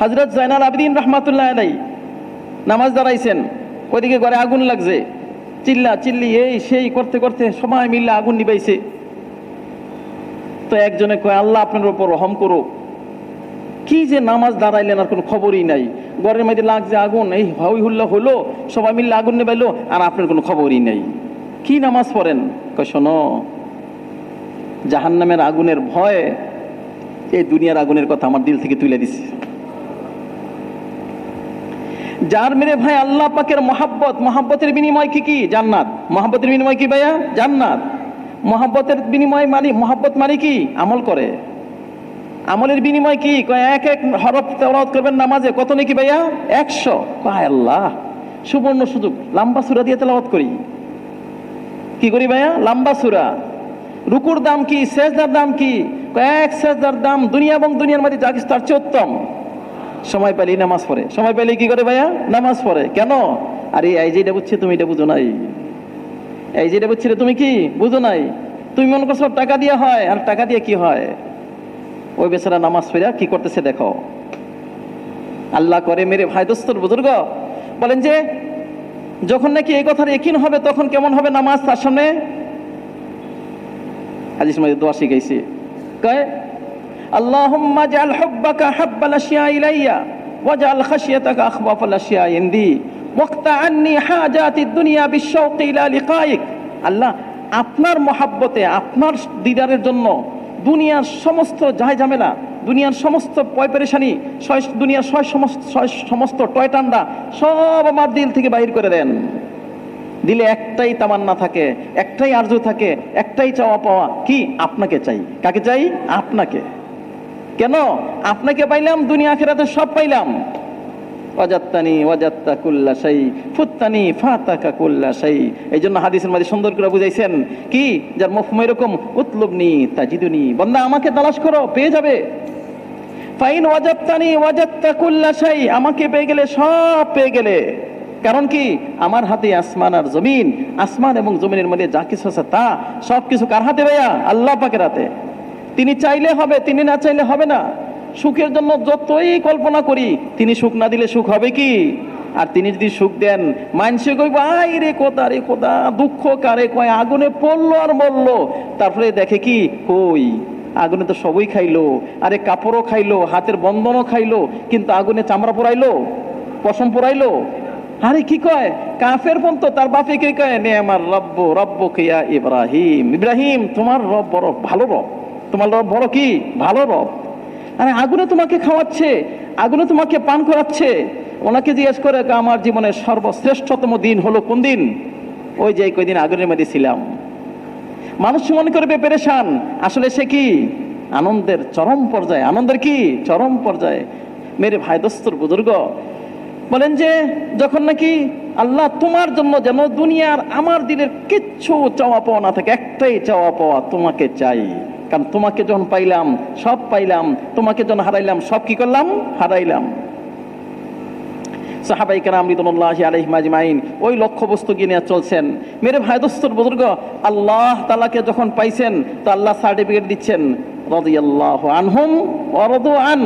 হযরত জাইনাল আবেদিন রাহমাতুল্লাহ আলাইহি নামাজ দাঁড়াইছেন, ওইদিকে ঘরে আগুন লাগছে, চিল্লি এই সেই করতে করতে সবাই মিলে আগুন নিবাইছে। তো একজনে কয় আল্লাহ আপনার উপর রহম করো, কি যে নামাজ দাঁড়াইলেন আর কোনো খবরই নাই। ঘরের মধ্যে লাগছে আগুন, এই হই হুল্লা হলো, সবাই মিলে আগুন নিবাইলো, আর আপনার কোনো খবরই নাই। কি নামাজ পড়েন? কয় শোনো, জাহান্নামের আগুনের ভয় এই দুনিয়ার আগুনের কথা আমার দিল থেকে তুলে দিছে। যার মেরে ভাই আল্লাহ পাকের মহাব্বত, মহাব্বতের বিনিময় কি? জান্নাত। মহাব্বতের বিনিময় কি ভাইয়া? জান্নাত। মহাব্বতের বিনিময় মানে, মহাব্বত মানে কি? আমল করে। আমলের বিনিময় কি? কয় এক এক হরফ তেলাওয়াত করবেন নামাজে, কত নাকি ভাইয়া? 100। কয় আল্লাহ, সুবর্ণ সুযোগ, লম্বা সূরা দিয়ে তেলাওয়াত করি। কি করি ভাইয়া? লম্বা সূরা। রুকুর দাম কি? সেজদার দাম কি? এক সেজদার দাম দুনিয়া এবং দুনিয়ার মধ্যে যা কিছু তার চেয়ে উত্তম। সময় পেলেই নামাজ পড়ে, সময় পেলেই কি করে ভাইয়া? নামাজ পড়ে। কেন? আরে এই যেটা বুঝছি তুমি এটা বুঝো নাই, এই যেটা বুঝছি তুমি কি বুঝো নাই। তুমি মনে করছো টাকা দিয়ে হয়, আর টাকা দিয়ে কি হয়? ওই বেচারা নামাজ পড়া কি করতেছে দেখো। আল্লাহ করে মেরে ভাই দোস্তর বুজুর্গ, বলেন যে যখন নাকি এই কথার ইয়াকিন হবে তখন কেমন হবে নামাজ তার সামনে? হাদিস মধ্যে দোয়া শিখাইছি, কয় আল্লাহুম্মা জাল হুব্বাকা হাব্বাল আশিয়া ইলাইয়া ওয়াজআল খাশিয়াতাকা আখওয়াফাল আশিয়া ইনদি ওয়াক্তা আন্নী হাজাতিদ দুনিয়া বিশাউকি ইলা লিকাইক। আল্লাহ আপনার মহাব্বতে, আপনার দিদারের জন্য দুনিয়ার সমস্ত জায় ঝামেলা, দুনিয়ার সমস্ত পয় পেরেশানি, দুনিয়ার সমস্ত টয় টান্ডা সব আমার দিল থেকে বাহির করে দেন। দিলে একটাই তামান্না থাকে, একটাই আরজু থাকে, একটাই চাওয়া পাওয়া, কি? আপনাকে চাই। কাকে চাই? আপনাকে। কেন? আপনাকে পাইলাম, দুনিয়া আখিরাতে সব পাইলাম। ওয়াজাত্তানি ওয়াজাত্তা কুল্লা শাই ফুত্তানি ফাতাকা কুল্লা শাই। এই জন্য হাদিসের মধ্যে সুন্দর করে বুঝাইছেন কি, যার মফহুম এরকম, উতলুবনি তাজিদুনি, বান্দা আমাকে তালাশ করো, পেয়ে যাবে। ফাইন ওয়াজাত্তানি ওয়াজাত্তা কুল্লা শাই, আমাকে পেয়ে গেলে সব পেয়ে গেলে। কারণ কি? আমার হাতে আসমান আর জমিন, আসমান এবং জমিনের মধ্যে যা কিছু আছে তা সব কিছু কার হাতে ভাইয়া? আল্লাহ পাকের হাতে। তিনি চাইলে হবে, তিনি না চাইলে হবে না। সুখের জন্য যতই কল্পনা করি, তিনি সুখ না দিলে সুখ হবে কি? আর তিনি যদি সুখ দেন, মানুষে কইব আই রে কোথা রে কোথা, দুঃখ কারে কয়, আগুনে পড়লো আর মরলো। তারপরে দেখে কি, কই আগুনে তো সবই খাইলো, আরে কাপড়ও খাইলো, হাতের বন্ধনও খাইলো, কিন্তু আগুনে চামড়া পোড়াইলো, পশম পোড়াইলো। আরে কি কয়, কাফের পন্ত তার বাপে কে কয়, নে আমার রব্ব রব্ব কিয়া ইব্রাহিম, ইব্রাহিম তোমার রব বড় ভালো রব, তোমার রব বড় কি ভালো রব। আরে আগুনে তোমাকে খাওয়াচ্ছে, আগুনে তোমাকে পান করাচ্ছে। ওনাকে জিজ্ঞেস করে, আমার জীবনের সর্বশ্রেষ্ঠতম দিন হলো কোন দিন? ওই যে কয়দিন আগুনের মধ্যে ছিলাম। মানুষ মনে করবে পেরেশান, আসলে সে কি আনন্দের চরম পর্যায়ে, আনন্দের কি চরম পর্যায়ে। মেরে ভাই দোস্তর বুজুর্গ বলেন যে যখন নাকি আল্লাহ তোমার জন্য যেন দুনিয়ার আমার দিলের কিচ্ছু চাওয়া পাওয়া না থাকে, একটাই চাওয়া পাওয়া, তোমাকে চাই। কারণ তোমাকে যখন পাইলাম সব পাইলাম, তোমাকে যখন হারাইলাম সব কি করলাম? হারাইলাম। সাহাবায়ে কেরাম রিদওয়ানুল্লাহি আলাইহিম আজমাইন ওই লক্ষ্য বস্তু নিয়ে চলছেন। মেরে ভাই দোস্তর বুজুর্গ, আল্লাহ তাআলাকে যখন পাইছেন তো আল্লাহ সার্টিফিকেট দিচ্ছেন, রাদিয়াল্লাহু আনহুম ওয়া রাদু আন।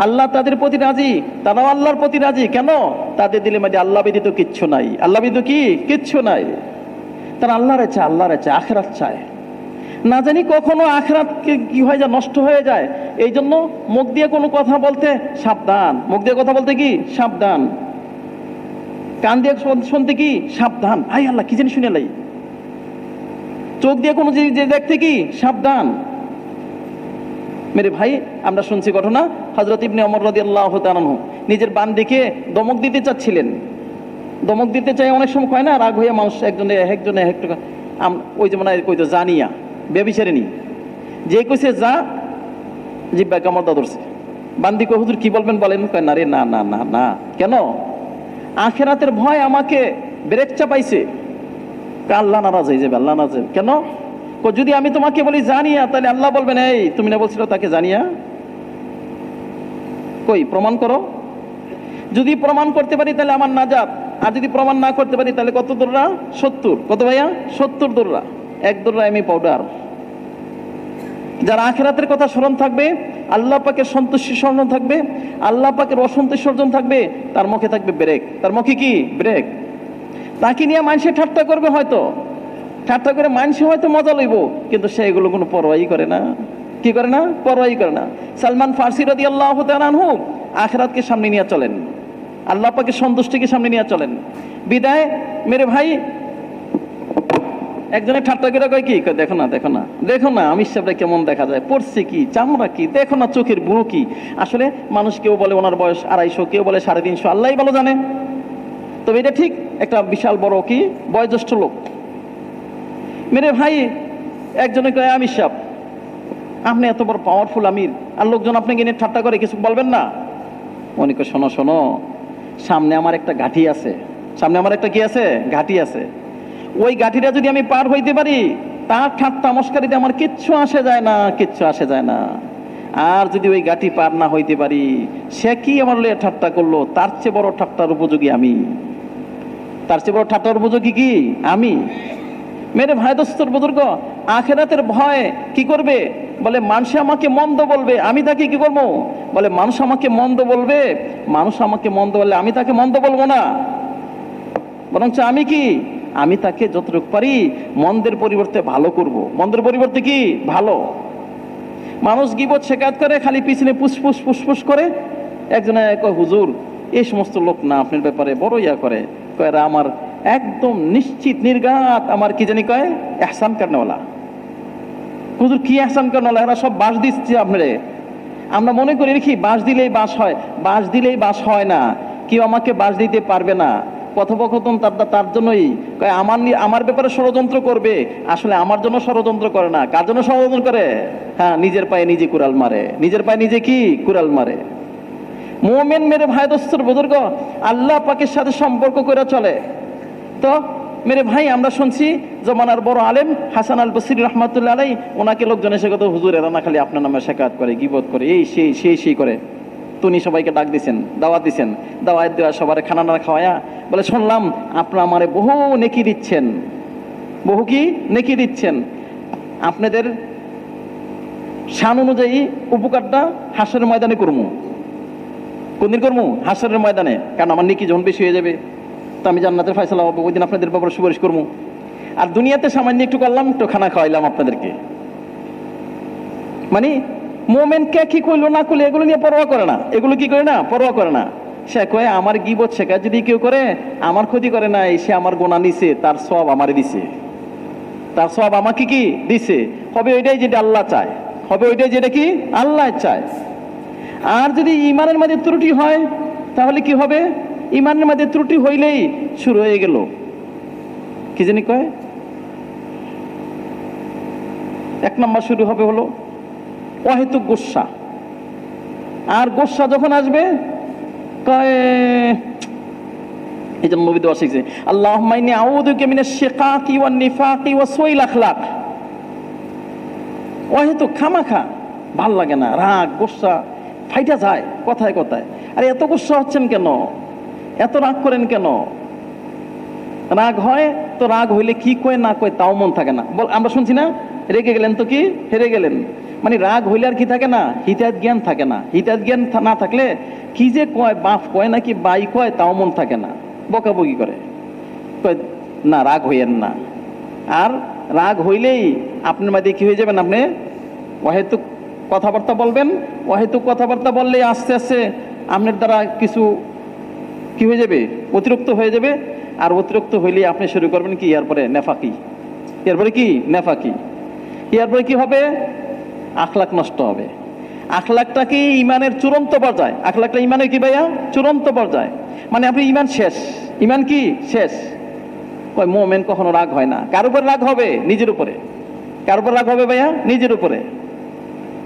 আল্লাহ তাদের প্রতি রাজি, তারাও আল্লাহর প্রতি রাজি। কেন? তাদের দিলে মধ্যে আল্লাহ ব্যতীত কিচ্ছু নাই, আল্লাহ ব্যতীত কি কিচ্ছু নাই। তারা আল্লাহরে চায়, আল্লাহরে চায়, আখিরাত চায়। না জানি কখনো আখিরাত কি হয়ে যায়, নষ্ট হয়ে যায়। এই জন্য মুখ দিয়ে কোনো কথা বলতে সাবধান, মুখ দিয়ে কথা বলতে কি সাবধান, কান দিয়ে শুনতে কি সাবধান, হাই আল্লাহ কি জানি শুনে লাই। চোখ দিয়ে কোনো জিনিস দেখতে কি সাবধান। মেরে ভাই, আমরা শুনছি ঘটনা, হযরত ইবনে ওমর রাদিয়াল্লাহু তাআলা আনহু নিজের বান্দিকে দমক দিতে চাচ্ছিলেন। দমক দিতে চাই অনেক সময় হয় না, রাগ হয়ে মানুষ একজনে ওই যে মনে হয় কইতো জানিয়া বেবিচারিনি, যে কইছে যা জিব্বা কামড় ধরছে। বান্দি কই হুজুর কি বলবেন বলেন? কয় না রে, না না না না। কেন? আখিরাতের ভয় আমাকে ব্রেক চাপাইছে। আল্লাহ নারাজ হয়ে যাবে, আল্লাহ নারাজ। কেন? যদি আমি তোমাকে বলি জানিয়া, তাহলে আল্লাহ বলবেন এই তুমি না বলছিল তাকে জানিয়া, কই প্রমাণ করো। যদি প্রমাণ করতে পারি তাহলে আমার নাজাত, আর যদি প্রমাণ না করতে পারি তাহলে কত দৌড়া? 70। কত ভাইয়া? 70 দৌড়া। এক দৌড়া এমি পাউডার। যার আখিরাতের কথা স্মরণ থাকবে, আল্লাহ পাকের সন্তুষ্টি স্মরণ থাকবে, আল্লাহ পাকের অসন্তুষ্টি স্মরণ থাকবে, তার মুখে থাকবে ব্রেক। তার মুখে কি ব্রেক। তাকে নিয়ে মানুষে ঠাট্টা করবে, হয়তো ঠাট্টা করে মানুষ হয়তো মজা লইব, কিন্তু সে এগুলো কোনো পরোয়াই করে না। কি করে না? পরোয়াই করে না। সালমান ফারসি রাদিয়াল্লাহু তাআলা আনহু আখিরাতকে সামনে নিয়ে চলেন, আল্লাহ পাকের সন্তুষ্টিকে সামনে নিয়ে চলেন। বিদায় মেরে ভাই, একজনে ঠাট্টা করে কয় কি, দেখো না দেখো না দেখো না আমির সাহেবরা কেমন দেখা যায়, পড়ছে কি, চামড়া কি, দেখো না চোখের বুড়ো কি। আসলে মানুষ কেউ বলে ওনার বয়স 250, কেউ বলে 350, আল্লাহই ভালো জানে। তবে এটা ঠিক একটা বিশাল বড় কি বয়োজ্যেষ্ঠ লোক। মেরে ভাই, একজনে কয় আমির সাহেব আপনি এত বড় পাওয়ারফুল আমির, আর লোকজন আপনাকে নিয়ে ঠাট্টা করে, কিছু বলবেন না? উনি কয় শোনো শোনো, সামনে আমার একটা ঘাঁটি আছে, সামনে আমার একটা কি আছে? ঘাঁটি আছে। ওই ঘাঁটিটা যদি আমি পার হইতে পারি, তার ঠাট্টা মস্কারিতে আমার কিচ্ছু আসে যায় না, কিচ্ছু আসে যায় না। আর যদি ওই ঘাঁটি পার না হইতে পারি, সে কি আমার লইয়া ঠাট্টা করলো, তার চেয়ে বড় ঠাট্টার উপযোগী আমি, তার চেয়ে বড় ঠাট্টার উপযোগী কি আমি। মেরে ভাই দোস্তর বুজুর্গ, আখিরাতের ভয় কি করবে? বলে মানুষ আমাকে মন্দ বলবে, আমি তাকে কি করবো? বলে মানুষ আমাকে মন্দ বলবে, মানুষ আমাকে মন্দ বললে আমি তাকে মন্দ বলবো না, বরঞ্চ আমি কি, আমি তাকে যতটুকু পারি মন্দের পরিবর্তে ভালো করব। মন্দের পরিবর্তে কি ভালো। মানুষ গীবত শেকায়ত করে, খালি পিছনে ফুসফুস ফুসফুস করে। একজনে কয় হুজুর এই সমস্ত লোক না আপনার ব্যাপারে বড় ইয়া করে, কয় এরা আমার একদম নিশ্চিত নির্ঘাত আমার কি জানি কয় এহসান করনেওয়ালা। হুজুর কি এহসান করনেওয়ালা? এরা সব বাস দিচ্ছে আপনারে, আমরা মনে করি কি বাঁশ দিলেই বাঁশ হয়, বাঁশ দিলেই বাঁশ হয় না, কেউ আমাকে বাঁশ দিতে পারবে না। কথোপকথন তার জন্যই আমার ব্যাপারে ষড়যন্ত্র করবে, আসলে আমার জন্য ষড়যন্ত্র করে না। কার জন্য ষড়যন্ত্র করে? হ্যাঁ, নিজের পায়ে নিজে কুড়াল মারে, নিজের পায়ে নিজে কি কুড়াল মারে। মুমিন মেরে ভাই দোস্তর বুজুর্গ আল্লাহ পাকের সাথে সম্পর্ক করে চলে। তো মেরে ভাই, আমরা শুনছি জমানার বড় আলেম হাসান আল বসরি রহমাতুল্লাহ আলাই, ওনাকে লোকজন এসে কত হুজুর এরা না খালি আপনার নামে শেকায়াত করে, গীবত করে, এই সেই করে। তিনি সবাইকে ডাক দিছেন, দাওয়াত দিছেন, দাওয়াত দেওয়া সবার খানা না খাওয়ায়া বলে, শুনলাম আপনারা আমারে বহু নেকি দিচ্ছেন, বহু কি নেকি দিচ্ছেন, আপনাদের শান অনুযায়ী উপকারটা হাসরের ময়দানে করমু। কোনদিন করমু? হাসরের ময়দানে। কারণ আমার নেকি যখন বেশি হয়ে যাবে তো আমি জান্নাতের ফয়সালা হবো, ওই দিন আপনাদের ব্যাপারে সুপারিশ করবো। আর দুনিয়াতে সামান্য একটু করলাম, একটু খানা খাওয়াইলাম আপনাদেরকে। মানে মোমেন কে কি করলো না করলো এগুলো নিয়ে পরোয়া করে না, এগুলো কি করে না, পরোয়া করে না। সে কয়ে আমার গীবত শেখা যদি কেউ করে আমার ক্ষতি করে না, সে আমার গোনা নিছে, তার সব আমারে দিছে, তার সব আমাকে কি দিছে। হবে ওইটাই যেটা আল্লাহ চায়, হবে ওইটাই যেটা কি আল্লাহ চায়। আর যদি ইমানের মধ্যে ত্রুটি হয় তাহলে কি হবে? ইমানের মধ্যে ত্রুটি হইলেই শুরু হয়ে গেল কি জানি কয়, এক নম্বর শুরু হবে হলো অহেতুক গোস্বা। আর গোস্বা যখন আসবে কয়, এই জন্য নবী দোয়া শিখছে, আল্লাহুম্মা ইন্নী আউযুবিকা মিনাশ শিকাকি ওয়ান নিফাকি ওয়া সুইল আখলাক। অহেতুক খামাখা ভাল লাগে না, রাগ গোস্বা ফাইটা যায় কথায় কথায়। আরে এত গোস্বা হচ্ছেন কেন, এত রাগ করেন কেন? রাগ হয় তো রাগ হইলে কি কয় না কয় তাও মন থাকে না। আমরা শুনছি না, রেগে গেলেন তো কি হেরে গেলেন। মানে রাগ হইলে আর কি থাকে না, হিতায়ত জ্ঞান থাকে না। হিতায়ত জ্ঞান না থাকলে কি যে কয়, বাপ কয় নাকি বাই কয় তাও মন থাকে না, বকাবকি করে, কয় না রাগ হইয়েন না। আর রাগ হইলেই আপনার মাঝে কি হয়ে যাবেন, আপনি অহেতুক কথাবার্তা বলবেন। অহেতুক কথাবার্তা বললেই আস্তে আস্তে আপনার দ্বারা কিছু কি হয়ে যাবে, অতিরিক্ত হয়ে যাবে। আর অতিরিক্ত হইলে আপনি শুরু করবেন কি, এরপরে নেফাকি, এরপরে কি নেফাকি, এরপরে কি হবে, আখলাক নষ্ট হবে। আখলাকটা কি ইমানের চূড়ান্ত পর্যায়ে, আখলাকটা ইমানের কি ভাইয়া চূড়ান্ত পর্যায়ে। মানে আপনি ইমান শেষ, ইমান কি শেষ। ওই মোমেন কখনো রাগ হয় না। কার উপর রাগ হবে? নিজের উপরে। কার উপর রাগ হবে ভাইয়া? নিজের উপরে।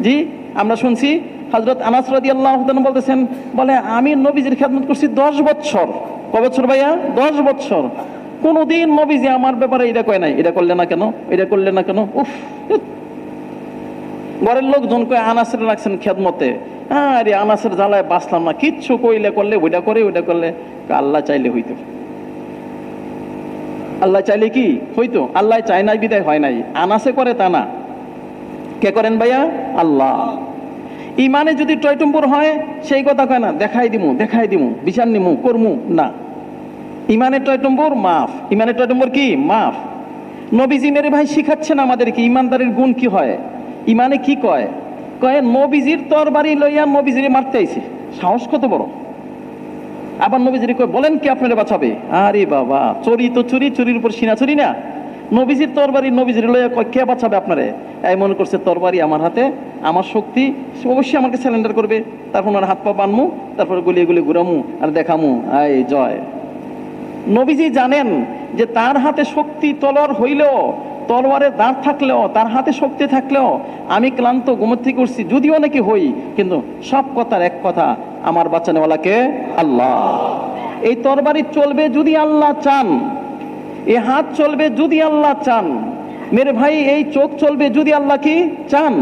জি, আমরা শুনছি হযরত আনাস রাদিয়াল্লাহু তাআলা বলতেছেন, বলে আমি নবীজির খেদমত করছি 10 বছর। কয় বছর ভাইয়া? 10 বছর। কোনদিন নবীজি আমার ব্যাপারে এটা কয় নাই, এটা করলে না কেন, এটা করলে না কেন। উফ, ঘরের লোকজন কয় আনাসের রাখছেন খেদমতে, আরে আনাসের জ্বালায় বাঁচলাম না, কিচ্ছু কইলে করলে ওইটা করে, ওইটা করলে। আল্লাহ চাইলে হইতো, আল্লাহ চাইলে কি হইতো, আল্লাহ চায় নাই বিদায় হয় নাই। আনাসে করে তা না, কে করেন ভাইয়া? আল্লাহ। ইমানে যদি টয়টম্বর হয় সেই কথা কয় না, দেখাই দিমু বিচার নিমু করমু না। ইমানের টয়টম্বর মাফ, ইমানের টয়টম্বর কি মাফ। নবীজি মেরে ভাই শিখাচ্ছেন আমাদেরকে ইমানদারের গুণ কি হয়। ইমানে কি কয়, কয় নবীজির তরবারি লইয়া নবীজির মারতে আইছে, সাহস কত বড়। আবার নবীজির কয় বলেন কি আপনারা বাঁচাবে। আরে বাবা, চুরি তো চুরি, চুরির উপর সিনা চুরি না। নবীজির তরবারি নবীজির লইয়া কয় কে বাঁচাবে আপনারে। এই মনে করছে তরবারি আমার হাতে, আমার শক্তি, অবশ্যই আমাকে স্যালেন্ডার করবে। তারপর ওনার হাত পা বানমু, তারপর গুলিয়ে গুলিয়ে ঘুরামু আর দেখামু এই জয়। নবীজি জানেন যে তার হাতে শক্তি তলোয়ার হইলেও, তলোয়ারের দাঁড় থাকলেও, তার হাতে শক্তি থাকলেও আমি ক্লান্ত ঘুমের থেকে উঠছি, যদিও নাকি হই, কিন্তু সব কথার এক কথা, আমার বাঁচানোওয়ালাকে আল্লাহ। এই তরবারি চলবে যদি আল্লাহ চান, এই হাত চলবে যদি আল্লাহ চান। মেরে ভাই, এই চোখ চলবে যদি আল্লাহ কি চান,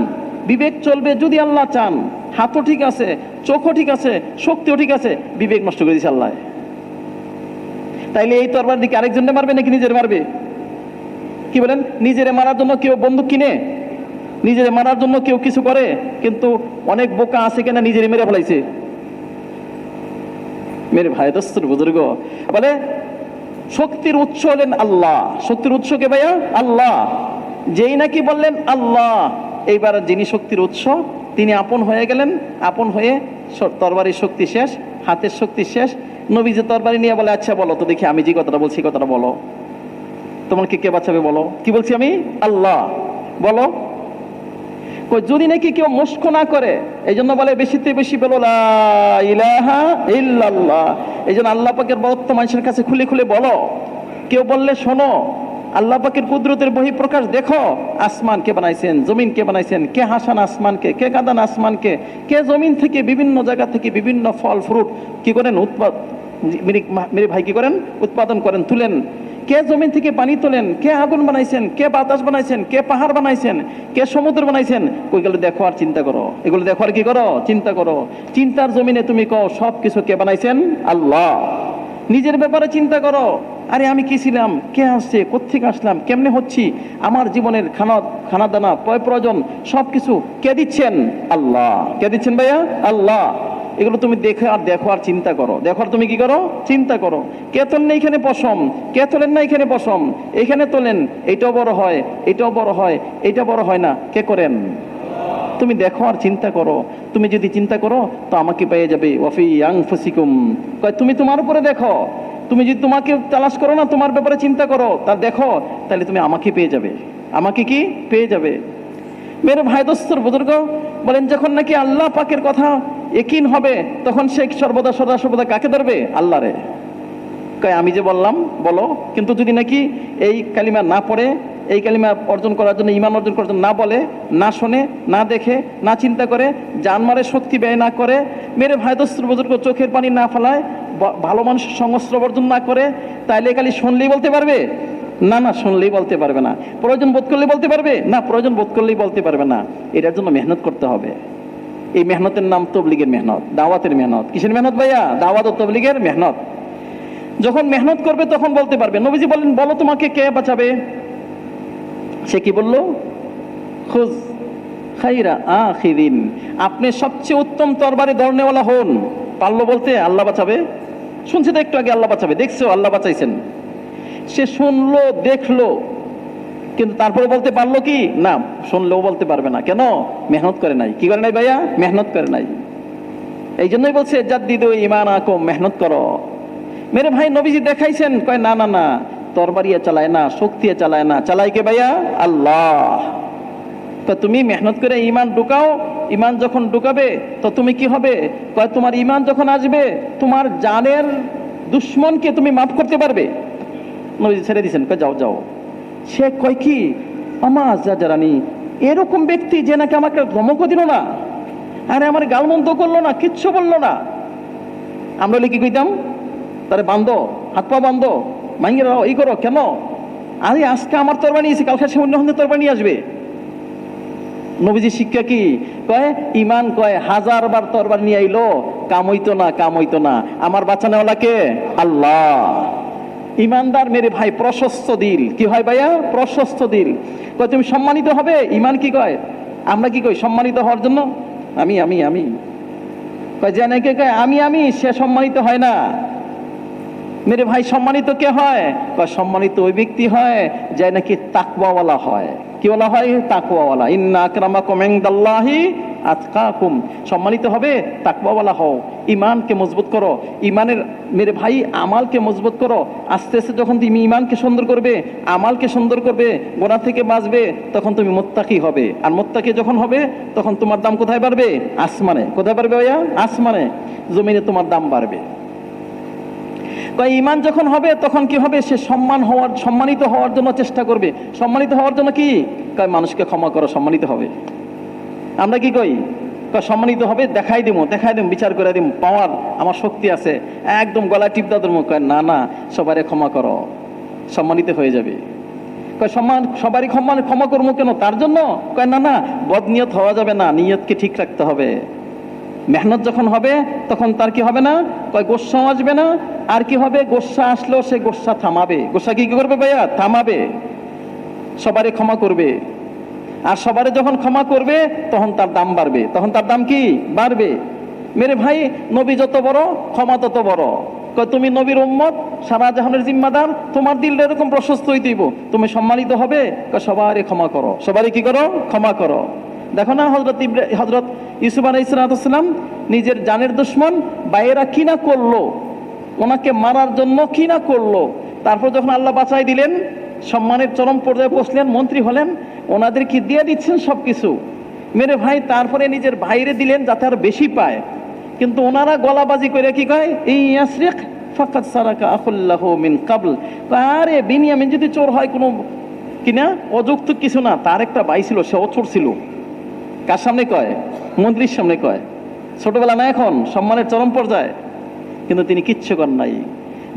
বিবেক চলবে যদি আল্লাহ চান। হাতও ঠিক আছে, চোখও ঠিক আছে, শক্তিও ঠিক আছে, বিবেক নষ্ট করে দিয়েছে আল্লাহ। তাইলে এই তরবার দিকে আরেকজনকে মারবে নাকি নিজের মারবে? কি বলেন? নিজেরে মারার জন্য কেউ বন্দুক কিনে, নিজেরে মারার জন্য কেউ কিছু করে, কিন্তু অনেক বোকা আছে কিনা নিজেরে মেরে ফেলাইছে। মেরে ভাই দোস্তর বুজুর্গ বলে শক্তির উৎস হলেন আল্লাহ। শক্তির উৎস কে ভাইয়া? আল্লাহ। যেই নাকি বললেন আল্লাহ, এইবার যিনি শক্তির উৎস তিনি আপন হয়ে গেলেন। আপন হয়ে তরবারির শক্তি শেষ, হাতের শক্তি শেষ। নবীজি তরবারি নিয়ে বলে, আচ্ছা বলো তো দেখি, আমি যে কথাটা বলছি কথাটা বলো, তোমাকে কে বাঁচাবে বলো। কি বলছি আমি? আল্লাহ। বলো। যদি নাকি কেউ মস্ক না করে, এই জন্য বলে বেশিতে বেশি বলো লা ইলাহা ইল্লাল্লাহ। এই জন্য আল্লাহ পাকের বরত্ব মানুষের কাছে খুলে খুলে বলো। কেউ বললে শোনো, আল্লাহ পাকের কুদরতের বহিঃপ্রকাশ দেখো। আসমান কে বানাইছেন, জমিন কে বানাইছেন, কে হাসান আসমানকে, কে কাঁদান আসমানকে, কে জমিন থেকে বিভিন্ন জায়গা থেকে বিভিন্ন ফল ফ্রুট কি করেন মেরে ভাই কি করেন উৎপাদন করেন, তুলেন। কে জমিন থেকে পানি তোলেন, কে আগুন বানাইছেন, কে বাতাস বানাইছেন, কে পাহাড় বানাইছেন, কে সমুদ্র বানাইছেন, ওইগুলো দেখো আর চিন্তা করো। এগুলো দেখো আর কি করো, চিন্তা করো। চিন্তার জমিনে তুমি কও সব কিছু কে বানাইছেন? আল্লাহ। নিজের ব্যাপারে চিন্তা করো, আরে আমি কি ছিলাম, কে আসছে, কোত্থেকে আসলাম, কেমনে হচ্ছি, আমার জীবনের খানা দানা প্রয়োজন সব কিছু কে দিচ্ছেন? আল্লাহ। কে দিচ্ছেন ভাইয়া? আল্লাহ। এগুলো তুমি দেখো আর চিন্তা করো। দেখো আর তুমি কি করো, চিন্তা করো। কে তোলেন এইখানে পশম, কে তোলেন না এখানে পশম, এইখানে তোলেন, এইটাও বড় হয়, এইটাও বড় হয়, এইটা বড় হয় না, কে করেন? তুমি দেখো আর চিন্তা করো। তুমি যদি চিন্তা করো তো আমাকে পেয়ে যাবে। ওয়াফি আনফুসিকুম, কয় তুমি তোমার উপরে দেখো। তুমি যদি তোমাকে তালাশ করো না, তোমার ব্যাপারে চিন্তা করো, তা দেখো, তাহলে তুমি আমাকে পেয়ে যাবে। আমাকে কি পেয়ে যাবে? মেরে ভাই দোস্তর বুজুর্গ বলেন, যখন নাকি আল্লাহ পাকের কথা ইয়াকিন হবে, তখন সে সর্বদা কাকে ধরবে? আল্লাহ রে। কয় আমি যে বললাম বলো, কিন্তু যদি নাকি এই কালিমা না পড়ে, এই কালিমা অর্জন করার জন্য, ঈমান অর্জন করার জন্য না বলে, না শোনে, না দেখে, না চিন্তা করে, জানমারের শক্তি ব্যয় না করে, মেরে ভাই দোস্তর বুজুর্গ চোখের পানি না ফেলায়, ভালো মানুষের সংস্র বর্জন না করে, তাইলে খালি শুনলেই বলতে পারবে? না, না, শুনলেই বলতে পারবে না। প্রয়োজন বোধ করলেই বলতে পারবে? না, প্রয়োজন বোধ করলেই বলতে পারবে না। এটার জন্য মেহনত করতে হবে। এই মেহনতের নাম তবলিগের মেহনত, দাওয়াতের মেহনত। কিসের মেহনত ভাইয়া? দাওয়াত ও তবলিগের মেহনত। যখন মেহনত করবে তখন বলতে পারবে। নবীজি বলেন, বলো তোমাকে কে বাঁচাবে? সে কি বলল? খুজ খাইরা আখিরিন, আপনি সবচেয়ে উত্তম তরবারি ধরনেওয়ালা হন। পারলো বলতে? আল্লাহ বাঁচাবে। শুনছে তো একটু আগে আল্লাহ বাঁচাবে, দেখছো আল্লাহ বাঁচাইছেন। সে শুনলো, দেখলো, কিন্তু তারপরে বলতে পারলো কি? না, শুনলেও বলতে পারবে না। কেন? মেহনত করে নাই। কি করে নাই ভাইয়া? মেহনত করে নাই। এই জন্যই বলছে জাদ্দিদু ঈমানাকুম, মেহনত করো। মেরে ভাই নবীজি দেখাইছেন, কয় না না না, তরবারিয়া চালায় না, শক্তি চালায় না, চালায় কে ভাইয়া? আল্লাহ। তো তুমি মেহনত করে ঈমান ঢুকাও। ঈমান যখন ঢুকাবে তো তুমি কি হবে? কয় তোমার ঈমান যখন আসবে, তোমার জানের দুশ্মনকে তুমি মাফ করতে পারবে। নবীজি ছেড়ে দিয়েছেন, কয় যাও যাও। সে কয় কি, আমা জারানি, এরকম ব্যক্তি যে নাকি আমাকে ধমকও দিল না, আরে আমার গালমন্দ করলো না, কিচ্ছু বললো না। আমরা কি কইতাম? তারে বান্ধো, হাত পা বান্ধো, মাইঙ্গে এই করো। কেন? আরে আজকে আমার তরবারি নিয়েছি, কালকে সে অন্য তরবারি নিয়ে আসবে। নবীজি শিক্ষা কি? কয় ঈমান, কয় 1000 বার তরবারি নিয়ে আইলো, কাম হইতো না, কাম হইতো না। আমার বাঁচানোওয়ালা কে? আল্লাহ। ইমানদার মেরে ভাই প্রশস্ত দিল। কি হয় ভাইয়া? প্রশস্ত দিল। কয় তুমি সম্মানিত হবে। ঈমান কি কয়? আমরা কি কই সম্মানিত হওয়ার জন্য? আমি আমি আমি কয় যে নাকি কয় আমি আমি, সে সম্মানিত হয় না। মেরে ভাই সম্মানিত কে হয়? কয় সম্মানিত ওই ব্যক্তি হয় যে নাকি তাকওয়াওয়ালা হয়। কি বলা হয়? তাকওয়াওয়ালা। ইন্না আকরামাকুম ইনদাল্লাহি আতকাকুম। সম্মানিত হবে, তাকওয়াওয়ালা হও। ঈমানকে মজবুত করো। ঈমানের মেরে ভাই আমালকে মজবুত করো। আস্তে আস্তে যখন তুমি ঈমানকে সুন্দর করবে, আমালকে সুন্দর করবে, গুনাহ থেকে বাঁচবে, তখন তুমি মুত্তাকি হবে। আর মুত্তাকি যখন হবে, তখন তোমার দাম কোথায় বাড়বে? আসমানে। কোথায় বাড়বে ভাইয়া? আসমানে। জমিনে তোমার দাম বাড়বে। ঈমান যখন হবে তখন কি হবে? সে সম্মানিত হওয়ার জন্য চেষ্টা করবে। সম্মানিত হওয়ার জন্য কি? কয় মানুষকে ক্ষমা করো, সম্মানিত হবে। আমরা কি কই? সম্মানিত হবে, দেখাই দিব, বিচার করে দিব, পাওয়ার আমার শক্তি আছে, একদম গলায় টিপ দাও ধর্ম। কয় না না, সবারে ক্ষমা করো, সম্মানিত হয়ে যাবে। কয় সবারই ক্ষমা করবো কেন? তার জন্য? কয় না না, বদনিয়ত হওয়া যাবে না, নিয়তকে ঠিক রাখতে হবে। মেহনত যখন হবে তখন তার কি হবে না? কয় গোস্বা আসবে না। আর কি হবে? গোস্বা আসলেও সে গোস্বা থামাবে। গোস্বা কি করবে ভাইয়া? থামাবে। সবারে ক্ষমা করবে। আর সবারে যখন ক্ষমা করবে তখন তার দাম বাড়বে। তখন তার দাম কি? বাড়বে। মেরে ভাই নবী যত বড়, ক্ষমা তত বড়। কয় তুমি নবীর উম্মত, সারা জাহানের জিম্মাদার, তোমার দিল এরকম প্রশস্ত হইতেইব, তুমি সম্মানিত হবে। কয় সবারে ক্ষমা করো। সবারে কি করো? ক্ষমা করো। দেখো না হযরত ইউসুফ আলাইহিস সালাম নিজের জানের দুশমন বাইরা কি না করলো, ওনাকে মারার জন্য কি না করলো। তারপর যখন আল্লাহ বাঁচাই দিলেন, সম্মানের চরম পর্যায়ে পৌঁছলেন, মন্ত্রী হলেন, ওনাদের কি দিয়ে দিচ্ছেন সবকিছু। মেরে ভাই তারপরে নিজের ভাইরে দিলেন যাতে আর বেশি পায়, কিন্তু ওনারা গলাবাজি করে কি কয়, এই ইয়াসরিক ফাকাদ সারাকা আখুল্লাহু মিন কাবল। আরে বিনিয়ামিন যদি চোর হয় কোনো কিনা অযৌক্তিক কিছু না, তার একটা ভাই ছিল সেও চোর ছিল। কার সামনে কয়? মন্ত্রীর সামনে কয়। ছোটবেলা না এখন সম্মানের চরম পর্যায়ে, কিন্তু তিনি কিচ্ছু করেন নাই।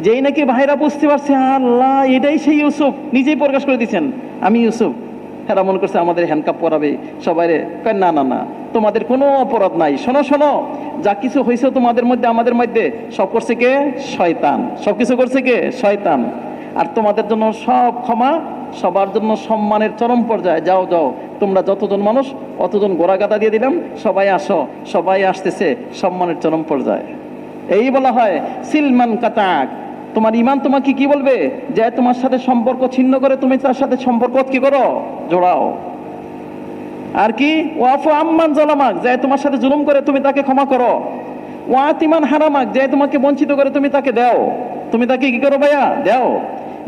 যেই নাকি ভাইরা বুঝতে পারছে আল্লাহ এটাই সেই ইউসুফ, নিজেই প্রকাশ করে দিচ্ছেন আমি ইউসুফ, এরা মনে করছে আমাদের হ্যান্ডকাপ পরাবে সবাই। না না না, তোমাদের কোনো অপরাধ নাই। শোনো শোনো, যা কিছু হয়েছে তোমাদের মধ্যে আমাদের মধ্যে সব করছে কে? শয়তান। সব কিছু করছে কে? শয়তান। আর তোমাদের জন্য সব ক্ষমা, সবার জন্য সম্মানের চরম পর্যায়ে। যাও যাও, তোমরা যতজন মানুষ অতজন গোড়া গাদা দিয়ে দিলাম, সবাই আসো। সবাই আসতেছে সম্মানের চরম পর্যায়ে। এই বলা হয় সিলমান কাতাক। তোমার ইমান তোমাকে কি বলবে? যে তোমার সাথে সম্পর্ক ছিন্ন করে তুমি তার সাথে সম্পর্ক কি করো? জোড়াও। আর কি ওয়াফু আম্মান জালামাক, যে তোমার সাথে জুলুম করে তুমি তাকে ক্ষমা করো। ওয়াতিমান হারামাক, যে তোমাকে বঞ্চিত করে তুমি তাকে দাও। তুমি তাকে কি করো ভাইয়া? দাও।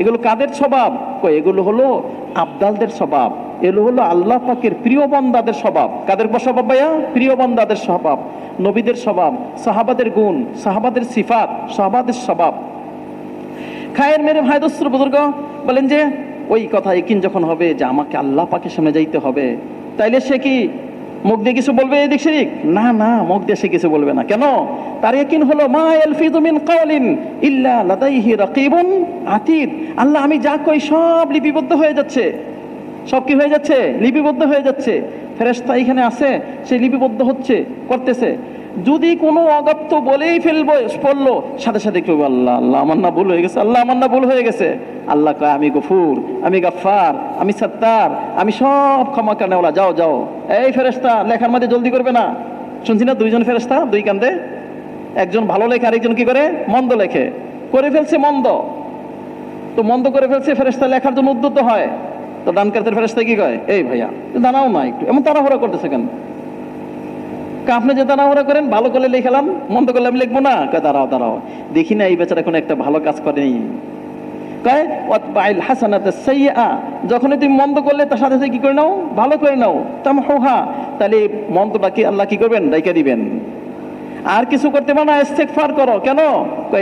এগুলো কাদের স্বভাব? এগুলো হলো আবদালদের স্বভাব। এগুলো হলো আল্লাহ পাকের প্রিয় বান্দাদের স্বভাব। কাদের স্বভাব ভাইয়া? প্রিয় বান্দাদের স্বভাব, নবীদের স্বভাব, সাহাবাদের গুণ, সাহাবাদের সিফাত, সাহাবাদের স্বভাব। খায়ের মেরে ভাই দোস্ত বুজুর্গ বলেন যে ওই কথা একিন যখন হবে যে আমাকে আল্লাহ পাকের সামনে যাইতে হবে, তাইলে সে কি মুখ দিয়ে কিছু বলবে এদিক সেদিক? না না, মুখ দিয়ে সে কিছু বলবে না। কেন? তার ইয়াকিন হলো মা ইয়ালফিযু মিন কাওলিন ইল্লা লাদাইহি রাকিবুন আতীদ। আল্লাহ আমি যা কই সব লিপিবদ্ধ হয়ে যাচ্ছে। সব কি হয়ে যাচ্ছে? লিপিবদ্ধ হয়ে যাচ্ছে। ফেরেশতা এখানে আছে, সে লিপিবদ্ধ হচ্ছে, করতেছে। যদি কোনো অগত্য বলেই পড়লো, সাথে সাথে কেউ আল্লাহ আল্লাহ আমার না ভুল হয়ে গেছে, আল্লাহ আমার না ভুল হয়ে গেছে। আল্লাহ কয় আমি গফুর, আমি গাফফার, আমি সত্তার, আমি সব ক্ষমা করনেওয়ালা। যাও যাও। এই ফেরেশতা লেখার মধ্যে জলদি করবে না। শুনছি না দুইজন ফেরেশতা দুই কান্দে, একজন ভালো লেখে আরেকজন কি করে? মন্দ লেখে। করে ফেলছে মন্দ, তো মন্দ করে ফেলছে, ফেরেশতা লেখার জন্য উদ্যত হয়। তো ডান কাতের ফেরেশতা কি কয়? এই ভাইয়া দাঁড়াও না একটু, এমন তাড়াহুড়া করতেছে কেন? আপনি যে তাড়াহুড়া করেন, ভালো করলে লিখলাম, মন্দ করলে আমি লিখবো না। দাঁড়াও দাঁড়াও, দেখি না এই বেচারা কোনো একটা ভালো কাজ করেনি। কয় ওয়াতবাইল হাসানাতাস সাইয়্যা, যখনই তুমি মন্দ করলে তার সাথে সাথে কি করে নাও? ভালো করে নাও। তামহুহা, তাহলে মন্দটা কি আল্লাহ কি করবেন? রাইখা দিবেন। আর কিছু করতে পারো না, ইস্তেগফার করো। কেন?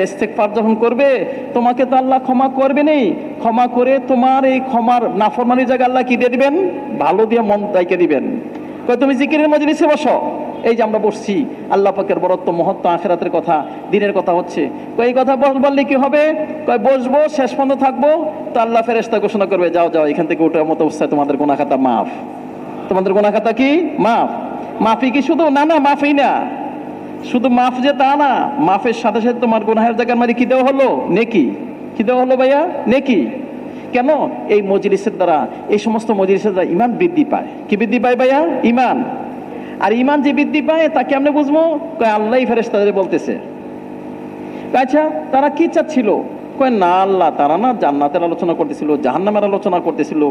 ইস্তেগফার যখন করবে তোমাকে তো আল্লাহ ক্ষমা করবে নেই, ক্ষমা করে তোমার এই ক্ষমার নাফরমানির জায়গায় আল্লাহ কি দিয়ে দিবেন? ভালো দিয়ে মন রাইখা দিবেন। তুমি জিকিরের মজলিসে বসো। এই যে আমরা বসছি, আল্লাহ পাকের বরত্ব, মহত্ব, আখিরাতের কথা, দিনের কথা হচ্ছে। এই কথা বললে কি হবে? বসবো, শেষ পর্যন্ত থাকবো, তো আল্লাহ ফেরেশতা ঘোষণা করবে যাও যাও এখান থেকে ওঠার মতো অবস্থায় তোমাদের গুনাহ খাতা মাফ। তোমাদের গুনাহ খাতা কি মাফ? মাফি কি শুধু? না না, মাফই না। শুধু মাফ যে তা না, মাফের সাথে সাথে তোমার গুনাহের জায়গার মাঝে কি দেওয়া হলো? নেকি। কি দেওয়া হলো ভাইয়া? নেকি। কেন? এই মজলিসের দ্বারা, এই সমস্ত মজলিসের দ্বারা ইমান বৃদ্ধি পায়। কি বৃদ্ধি পায় ভাইয়া? ইমান। আর ইমান যে বৃদ্ধি পায় তাকে আমরা বুঝবো, আল্লাহ ফেরেশতাদের বলতেছে। আচ্ছা তারা কি চাচ্ছিল? না আল্লাহ, তারা না জান্নাতের আলোচনা করতেছিল, জাহান্নামের আলোচনা করতেছিল।